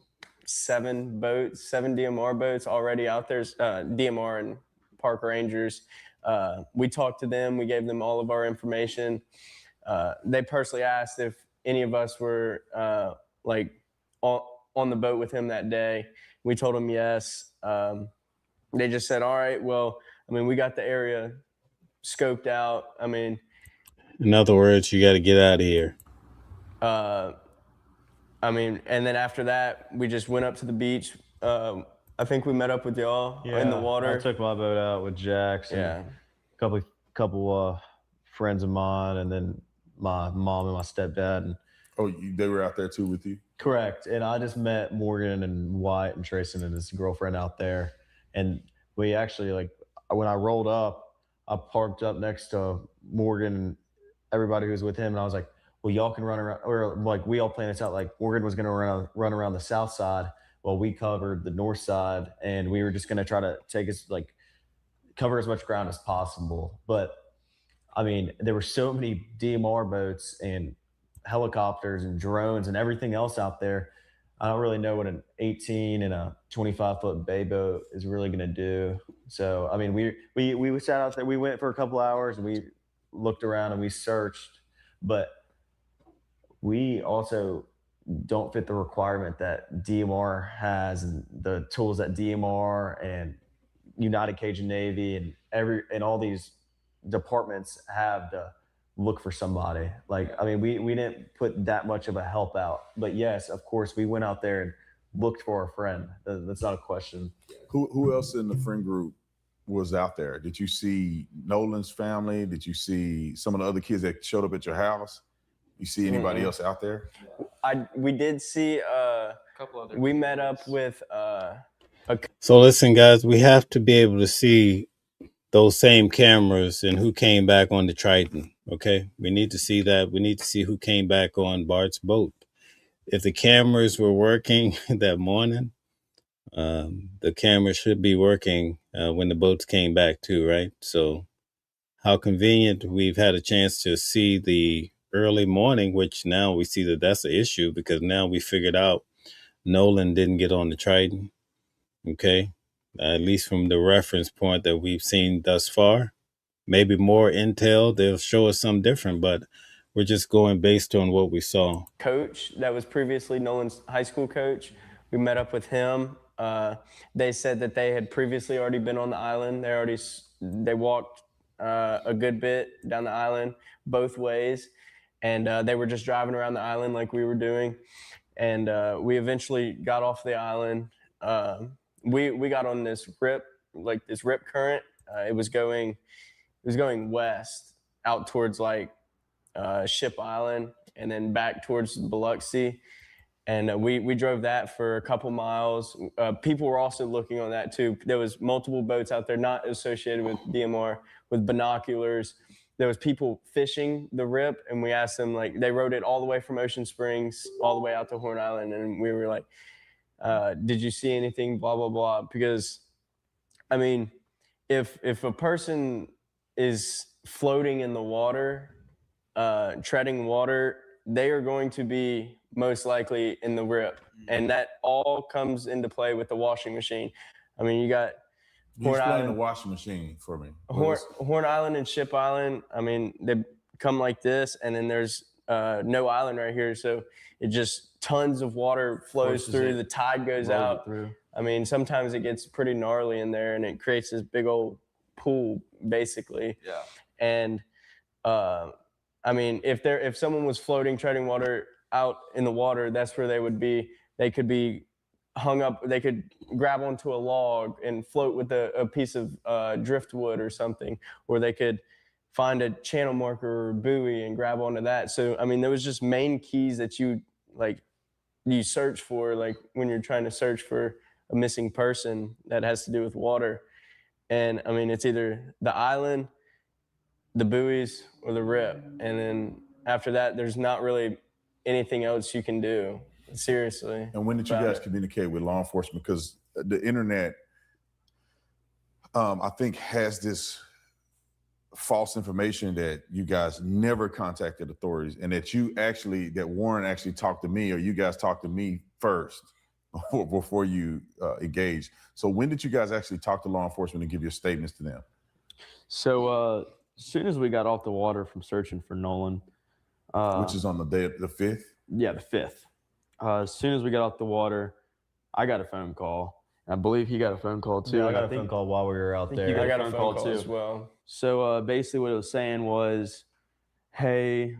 7 DMR boats already out there, DMR and park rangers. We talked to them. We gave them all of our information. They personally asked if any of us were like on the boat with him that day. We told them yes. They just said, all right, well, I mean, we got the area scoped out. I mean, In other words, you got to get out of here. I mean, and then after that, we just went up to the beach. I think we met up with y'all in the water. I took my boat out with Jax and a couple friends of mine, and then my mom and my stepdad. And They were out there too with you? correct. And I just met Morgan and Wyatt and Trayson and his girlfriend out there. And we actually, like, when I rolled up, I parked up next to Morgan and everybody who was with him. And I was like, well, y'all can run around, or like, we all planned this out. Like, Morgan was going to run around the south side while we covered the north side. And we were just going to try to cover as much ground as possible. But I mean, there were so many DMR boats and helicopters and drones and everything else out there. I don't really know what an 18 and a 25-foot bay boat is really going to do. So, I mean, we sat out there. We went for a couple hours and we looked around and we searched, but we also don't fit the requirement that DMR has, and the tools that DMR and United Cajun Navy and all these departments have to look for somebody. Like, I mean, we didn't put that much of a help out, but yes, of course, we went out there and looked for a friend. That's not a question. Who else in the friend group was out there? Did you see Nolan's family? Did you see some of the other kids that showed up at your house? You see anybody else out there? We did see a couple other. We met up with So listen, guys, we have to be able to see those same cameras and who came back on the Triton. Okay, we need to see that. We need to see who came back on Bart's boat. If the cameras were working that morning, the cameras should be working when the boats came back too, right? So how convenient we've had a chance to see the early morning, which now we see that that's an issue, because now we figured out Nolan didn't get on the Triton. Okay, at least from the reference point that we've seen thus far. Maybe more intel, they'll show us something different, but we're just going based on what we saw. Coach that was previously Nolan's high school coach. We met up with him. They said that they had previously already been on the island. They walked a good bit down the island both ways, and they were just driving around the island like we were doing. And we eventually got off the island. We got on this rip current. It was going west out towards like Ship Island, and then back towards Biloxi. And we drove that for a couple miles. People were also looking on that too. There was multiple boats out there not associated with DMR, with binoculars. There was people fishing the rip, and we asked them, like, they rode it all the way from Ocean Springs all the way out to Horn Island, and we were like, did you see anything, blah, blah, blah, because I mean, if a person is floating in the water, treading water, they are going to be most likely in the rip, and that all comes into play with the washing machine. I mean, you got You explain the washing machine for me. Horn Island and Ship Island. I mean, they come like this, and then there's no island right here, so it just tons of water flows through. The tide goes out. I mean, sometimes it gets pretty gnarly in there, and it creates this big old pool, basically. Yeah. And I mean, if someone was floating, treading water out in the water, that's where they would be. They could be hung up. They could grab onto a log and float with a piece of driftwood or something, or they could find a channel marker or buoy and grab onto that. So, I mean, there was just main keys that you search for, like when you're trying to search for a missing person that has to do with water. And I mean, it's either the island, the buoys, or the rip. And then after that, there's not really anything else you can do. Seriously. And when did you guys communicate with law enforcement? Because the internet, I think, has this false information that you guys never contacted authorities, and that Warren actually talked to me, or you guys talked to me first before you engaged. So when did you guys actually talk to law enforcement and give your statements to them? So as soon as we got off the water from searching for Nolan, which is on the day of the 5th? Yeah, the 5th. As soon as we got off the water, I got a phone call. I believe he got a phone call too. Yeah, I got a phone call while we were out there. I got a phone call as well. So basically what it was saying was, hey,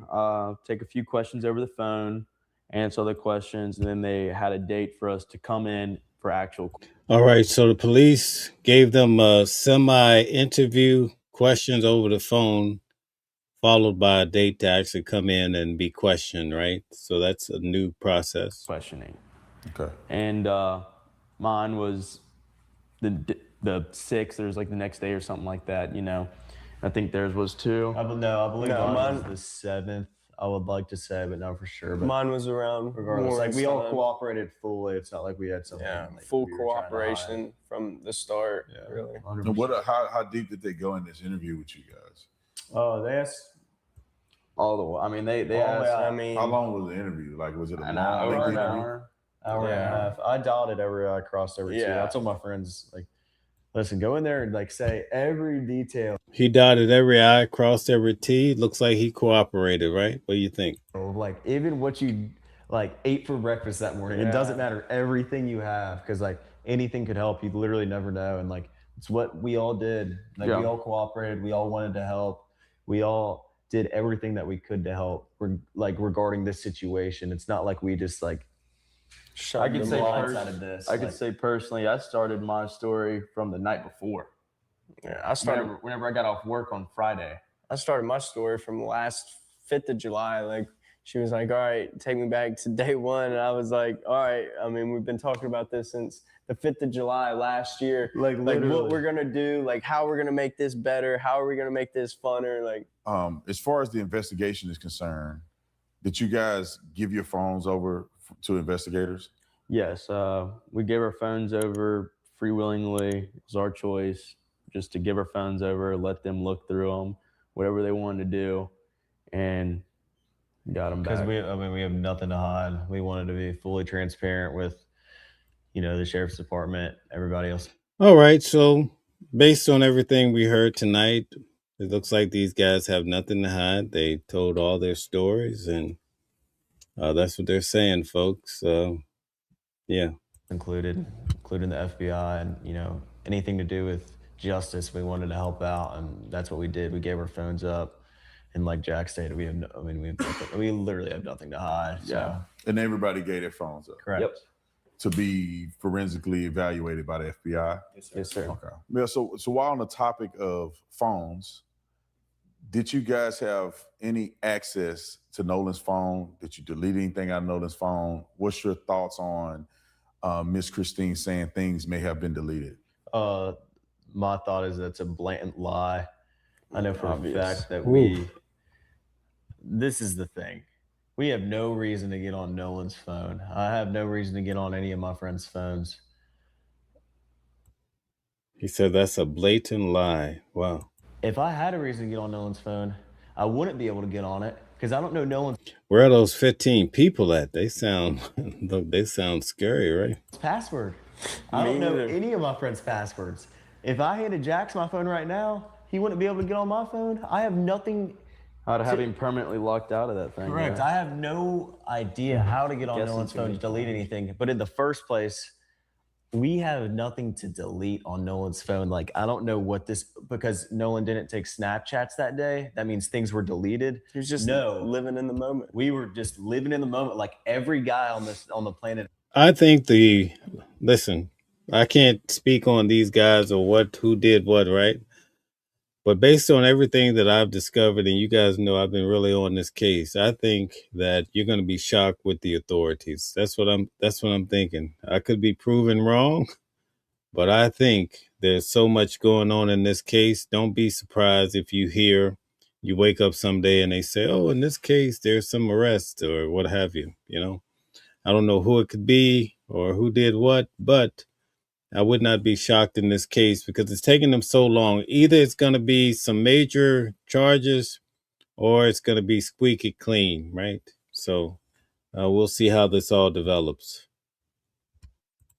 take a few questions over the phone, answer the questions, and then they had a date for us to come in for actual. All right, so the police gave them a semi-interview, questions over the phone, followed by a date to actually come in and be questioned, right? So that's a new process. Questioning. Okay. And mine was the 6th. There was like the next day or something like that, you know. I think theirs was too. I believe mine was the 7th. I would like to say, but not for sure. But mine was around. Regardless, like we all cooperated fully. It's not like we had something. Yeah, like full cooperation from the start. Yeah, really. And how deep did they go in this interview with you guys? Oh, they asked all the way. I mean, they asked. I mean, how long was the interview? Like, was it an hour and a half? I dotted every I, crossed every T. I told my friends, like, listen, go in there and like say every detail. He dotted every I, crossed every T. Looks like he cooperated, right? What do you think? Like even what you like ate for breakfast that morning. It doesn't matter. Everything you have, because like anything could help. You literally never know. And like it's what we all did. Like we all cooperated. We all wanted to help. We all did everything that we could to help. Regarding this situation, it's not like we just like. I could say personally, I started my story from the night before. Yeah, I started whenever I got off work on Friday. I started my story from last 5th of July. Like she was like, all right, take me back to day one. And I was like, all right. I mean, we've been talking about this since the 5th of July last year. Like what we're going to do, like how we're going to make this better. How are we going to make this funner? Like, as far as the investigation is concerned, did you guys give your phones over to investigators? Yes. We gave our phones over freewillingly. It was our choice just to give our phones over, let them look through them, whatever they wanted to do, and got them back. Because we have nothing to hide. We wanted to be fully transparent with, the sheriff's department, everybody else. All right. So based on everything we heard tonight, it looks like these guys have nothing to hide. They told all their stories, and that's what they're saying, folks. Yeah. Including the FBI and, anything to do with justice, we wanted to help out, and that's what we did. We gave our phones up, and like Jack stated, we literally have nothing to hide. So. Yeah. And everybody gave their phones up. Correct. Yep. To be forensically evaluated by the FBI. Yes, sir. Okay. Yeah. So while on the topic of phones, did you guys have any access to Nolan's phone? Did you delete anything out of Nolan's phone? What's your thoughts on Miss Christine saying things may have been deleted? My thought is that's a blatant lie. I know for a fact that this is the thing. We have no reason to get on Nolan's phone. I have no reason to get on any of my friends' phones. He said that's a blatant lie. Wow. If I had a reason to get on Nolan's phone, I wouldn't be able to get on it because I don't know Nolan's Where are those 15 people at? They sound they sound scary, right? password. I don't know any of my friends' passwords. If I handed Jax my phone right now, he wouldn't be able to get on my phone. I have nothing. I'd have him permanently locked out of that thing. Correct. Yeah. I have no idea how to get on Nolan's phone to delete anything. But in the first place, we have nothing to delete on Nolan's phone. Like, I don't know what this, because Nolan didn't take Snapchats that day. That means things were deleted. He was just living in the moment. We were just living in the moment, like every guy on the planet. I think listen, I can't speak on these guys or who did what, right? But based on everything that I've discovered, and you guys know I've been really on this case, I think that you're going to be shocked with the authorities. That's what I'm thinking. I could be proven wrong, but I think there's so much going on in this case. Don't be surprised if you wake up someday and they say, "Oh, in this case there's some arrest or what have you." I don't know who it could be or who did what, but I would not be shocked in this case because it's taking them so long. Either it's going to be some major charges or it's going to be squeaky clean, right? So we'll see how this all develops.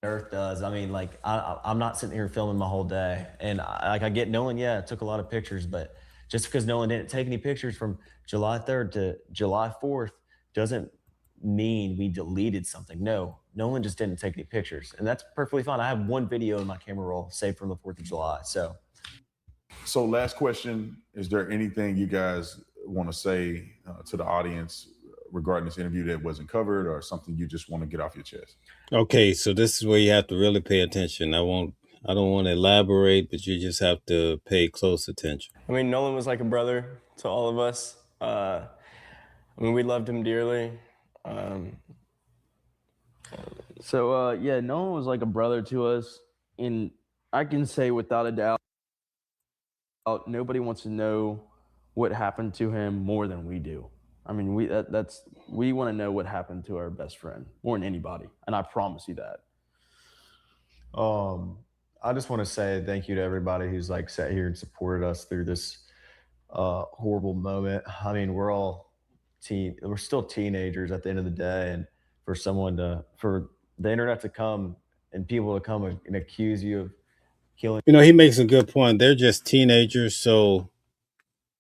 Earth does. I mean, like, I'm not sitting here filming my whole day. And I get Nolan, yeah, took a lot of pictures, but just because Nolan didn't take any pictures from July 3rd to July 4th doesn't mean we deleted something. No, Nolan just didn't take any pictures. And that's perfectly fine. I have one video in my camera roll saved from the 4th of July. So last question, is there anything you guys want to say to the audience regarding this interview that wasn't covered or something you just want to get off your chest? Okay, so this is where you have to really pay attention. I don't want to elaborate, but you just have to pay close attention. I mean, Nolan was like a brother to all of us. I mean, we loved him dearly. Yeah, Nolan was like a brother to us, and I can say without a doubt, nobody wants to know what happened to him more than we do. I mean, we want to know what happened to our best friend more than anybody, and I promise you that. I just want to say thank you to everybody who's like sat here and supported us through this horrible moment. I mean, we're still teenagers at the end of the day, and for the internet to come and people to come and accuse you of killing. He makes a good point. They're just teenagers, so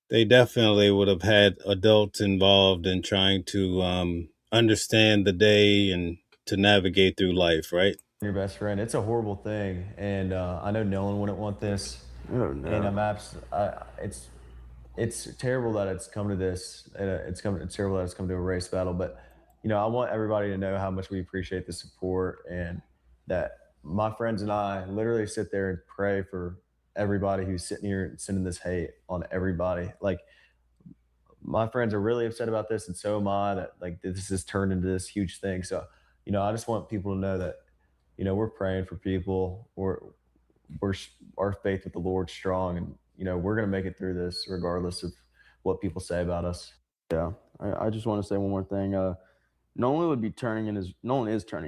they definitely would have had adults involved in trying to understand the day and to navigate through life, right? Your best friend. It's a horrible thing, and I know Nolan wouldn't want this. Oh, no. And it's terrible that it's come to this. It's terrible that it's come to a race battle. But I want everybody to know how much we appreciate the support, and that my friends and I literally sit there and pray for everybody who's sitting here and sending this hate on everybody. Like, my friends are really upset about this, and so am I. That like this has turned into this huge thing. So I just want people to know that we're praying for people. Our faith with the Lord's strong, and we're gonna make it through this regardless of what people say about us. Yeah, I just want to say one more thing. Nolan is turning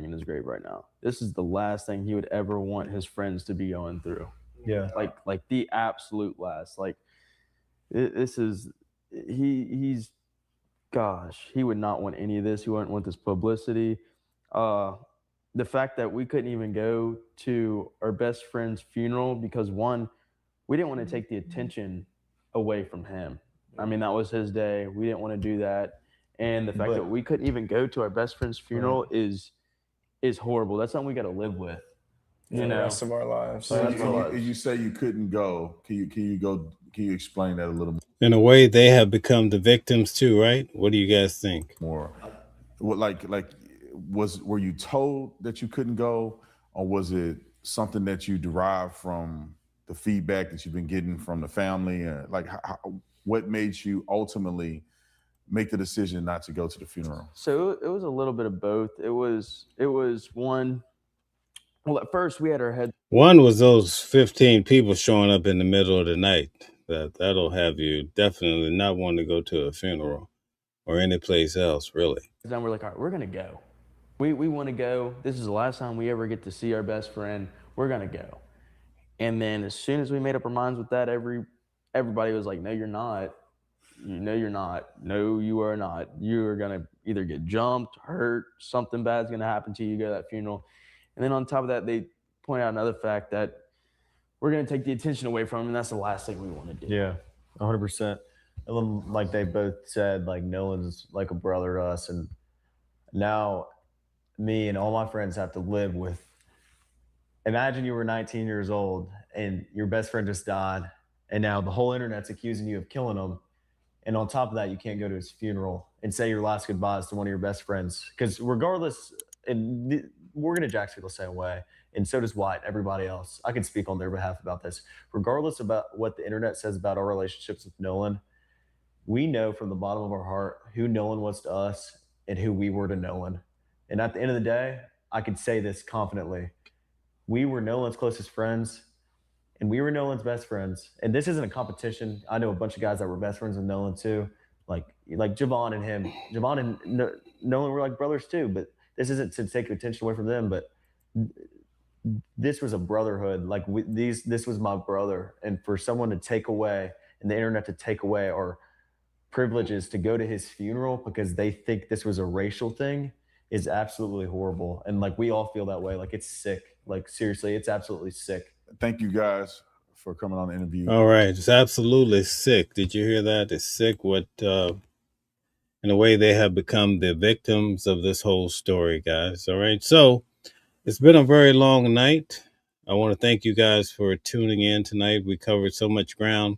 in his grave right now. This is the last thing he would ever want his friends to be going through. Yeah, like the absolute last. Like this is he's gosh, he would not want any of this. He wouldn't want this publicity. The fact that we couldn't even go to our best friend's funeral because one, we didn't want to take the attention away from him. I mean, that was his day. We didn't want to do that. And the fact that we couldn't even go to our best friend's funeral is horrible. That's something we got to live with. The rest of our lives. So you say you couldn't go. Can you explain that a little more? In a way, they have become the victims too, right? What do you guys think? More, were you told that you couldn't go, or was it something that you derived from the feedback that you've been getting from the family? What made you ultimately make the decision not to go to the funeral? So it was a little bit of both. It was one. Well, at first we had our head. One was those 15 people showing up in the middle of the night. That'll have you definitely not want to go to a funeral or any place else, really. Then we're like, all right, we're gonna go. We want to go. This is the last time we ever get to see our best friend. We're gonna go. And then as soon as we made up our minds with that, everybody was like, no, you're not. No, you're not. No, you are not. You are going to either get jumped, hurt, something bad's going to happen to you, you go to that funeral. And then on top of that, they point out another fact that we're going to take the attention away from him, and that's the last thing we want to do. Yeah, 100%. And then, like they both said, like Nolan's like a brother to us, and now me and all my friends have to live with. Imagine you were 19 years old and your best friend just died, and now the whole internet's accusing you of killing him. And on top of that, you can't go to his funeral and say your last goodbyes to one of your best friends. Because regardless, and Morgan and Jax feel the same way, and so does White, everybody else. I can speak on their behalf about this. Regardless about what the internet says about our relationships with Nolan, we know from the bottom of our heart who Nolan was to us and who we were to Nolan. And at the end of the day, I can say this confidently. We were Nolan's closest friends, and we were Nolan's best friends. And this isn't a competition. I know a bunch of guys that were best friends with Nolan too, like Javon and him. Javon and Nolan were like brothers too. But this isn't to take attention away from them. But this was a brotherhood. Like this was my brother, and for someone to take away, and the internet to take away our privileges to go to his funeral because they think this was a racial thing is absolutely horrible. And like we all feel that way. Like it's sick. Like seriously, it's absolutely sick. Thank you guys for coming on the interview. All right. It's absolutely sick. Did you hear that? It's sick what, in a way, they have become the victims of this whole story, guys. All right. So it's been a very long night. I want to thank you guys for tuning in tonight. We covered so much ground.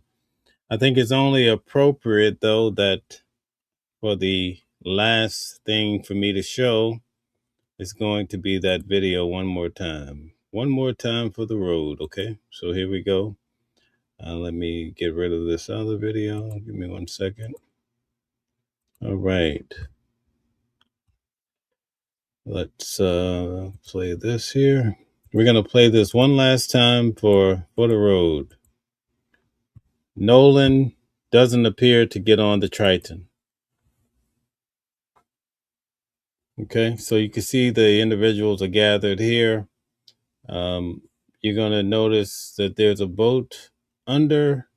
I think it's only appropriate, though, that for the last thing for me to show is going to be that video one more time. One more time for the road, okay? So here we go. Let me get rid of this other video. Give me 1 second. All right. Let's play this here. We're going to play this one last time for the road. Nolan doesn't appear to get on the Triton. Okay, so you can see the individuals are gathered here. You're going to notice that there's a boat under,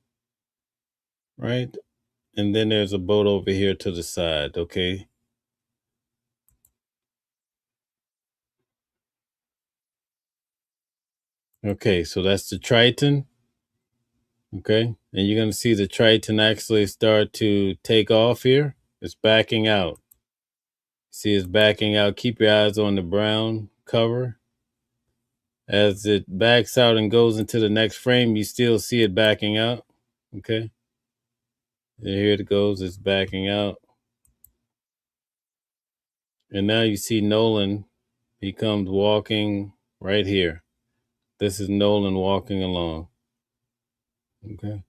right? And then there's a boat over here to the side, okay? Okay, so that's the Triton, okay? And you're going to see the Triton actually start to take off here. It's backing out. See, it's backing out. Keep your eyes on the brown cover. As it backs out and goes into the next frame, you still see it backing out, okay? And here it goes, it's backing out. And now you see Nolan, he comes walking right here. This is Nolan walking along, okay?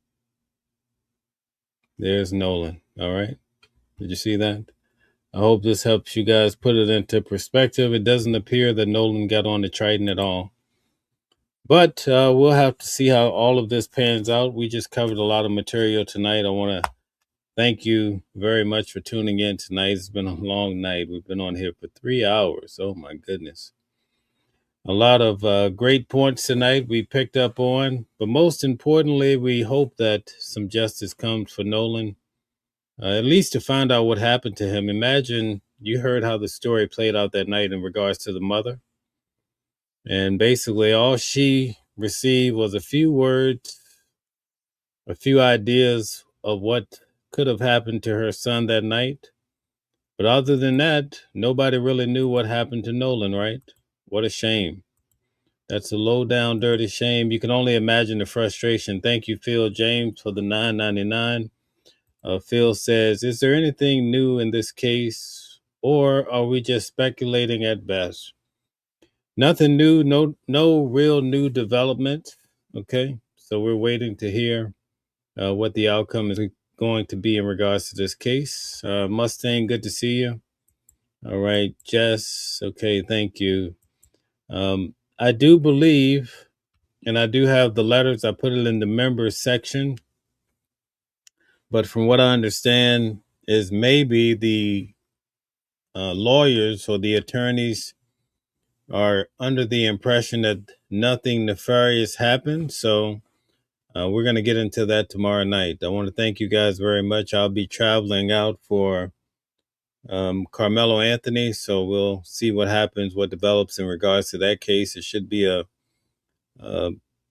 There's Nolan, all right? Did you see that? I hope this helps you guys put it into perspective. It doesn't appear that Nolan got on the Triton at all. But we'll have to see how all of this pans out. We just covered a lot of material tonight. I want to thank you very much for tuning in tonight. It's been a long night. We've been on here for 3 hours. Oh, my goodness. A lot of great points tonight we picked up on. But most importantly, we hope that some justice comes for Nolan, at least to find out what happened to him. Imagine you heard how the story played out that night in regards to the mother. And basically all she received was a few words, a few ideas of what could have happened to her son that night. But other than that, nobody really knew what happened to Nolan, right? What a shame. That's a low down, dirty shame. You can only imagine the frustration. Thank you, Phil James, for the $9.99. Phil says, is there anything new in this case, or are we just speculating at best? Nothing new, no real new development. Okay, so we're waiting to hear what the outcome is going to be in regards to this case. Mustang, good to see you. All right, Jess. Okay, thank you. I do believe, and I do have the letters. I put it in the members section. But from what I understand is maybe the lawyers or the attorneys are under the impression that nothing nefarious happened. So we're going to get into that tomorrow night. I want to thank you guys very much. I'll be traveling out for Carmelo Anthony, so we'll see what happens, what develops in regards to that case. It should be a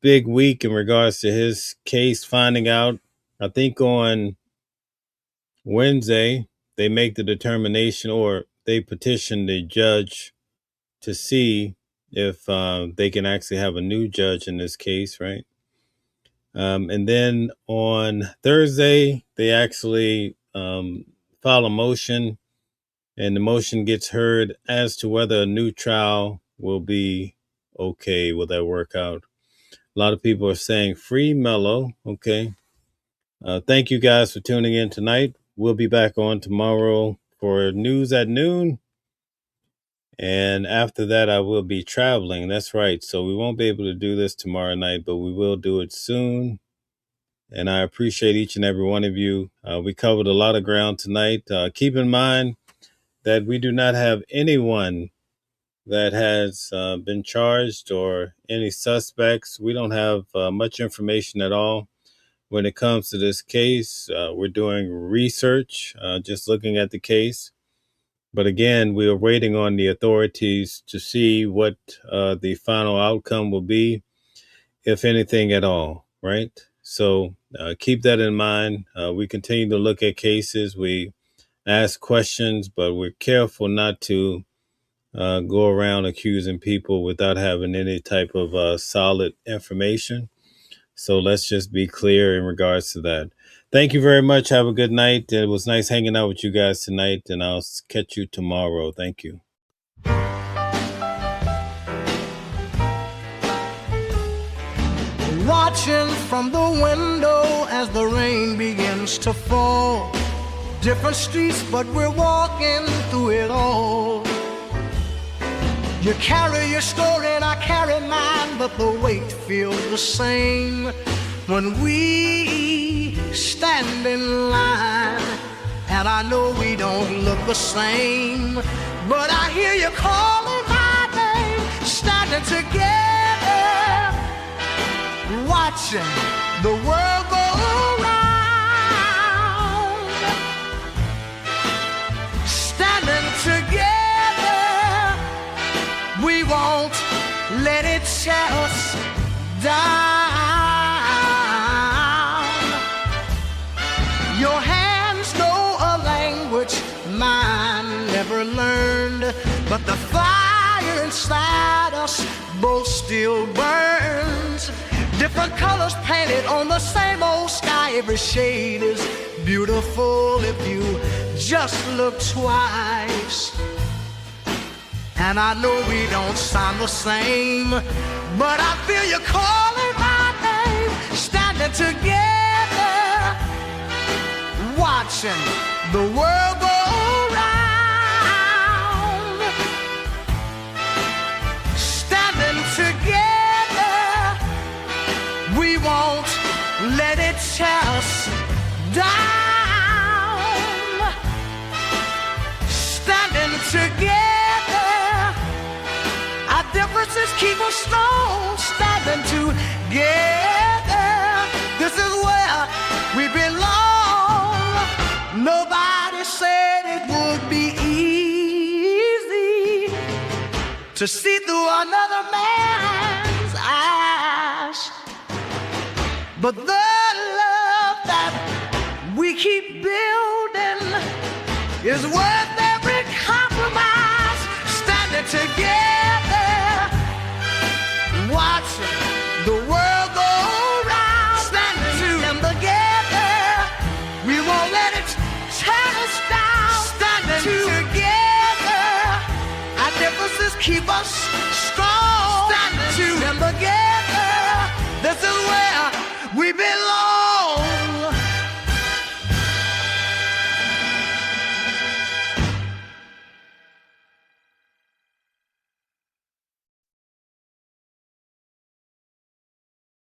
big week in regards to his case, finding out. I think on Wednesday, they make the determination, or they petition the judge to see if they can actually have a new judge in this case, right? And then on Thursday, they actually file a motion, and the motion gets heard as to whether a new trial will be okay. Will that work out? A lot of people are saying free Mello. Okay. Thank you guys for tuning in tonight. We'll be back on tomorrow for news at noon. And after that, I will be traveling. That's right. So we won't be able to do this tomorrow night, but we will do it soon. And I appreciate each and every one of you. We covered a lot of ground tonight. Keep in mind that we do not have anyone that has been charged or any suspects. We don't have much information at all when it comes to this case. We're doing research, just looking at the case. But again, we are waiting on the authorities to see what the final outcome will be, if anything at all, right? So keep that in mind. We continue to look at cases. We ask questions, but we're careful not to go around accusing people without having any type of solid information. So let's just be clear in regards to that. Thank you very much. Have a good night. It was nice hanging out with you guys tonight, and I'll catch you tomorrow. Thank you. Watching from the window as the rain begins to fall. Different streets, but we're walking through it all. You carry your story and I carry mine, but the weight feels the same when we stand in line. And I know we don't look the same, but I hear you calling my name, standing together, watching the world go round, standing together. We won't let it tear us down. Your hands know a language mine never learned, but the fire inside us both still burns. Different colors painted on the same old sky. Every shade is beautiful if you just look twice. And I know we don't sound the same, but I feel you calling my name, standing together, watching the world go round, standing together. We won't let it tear us down, standing together. Our differences keep us strong, standing together. This is where we belong. Nobody said it would be easy to see through another man's eyes, but the love that we keep building is worth every compromise. Standing together, watching the world go round, standing together. We won't let it tear us down. Standing together, our differences keep us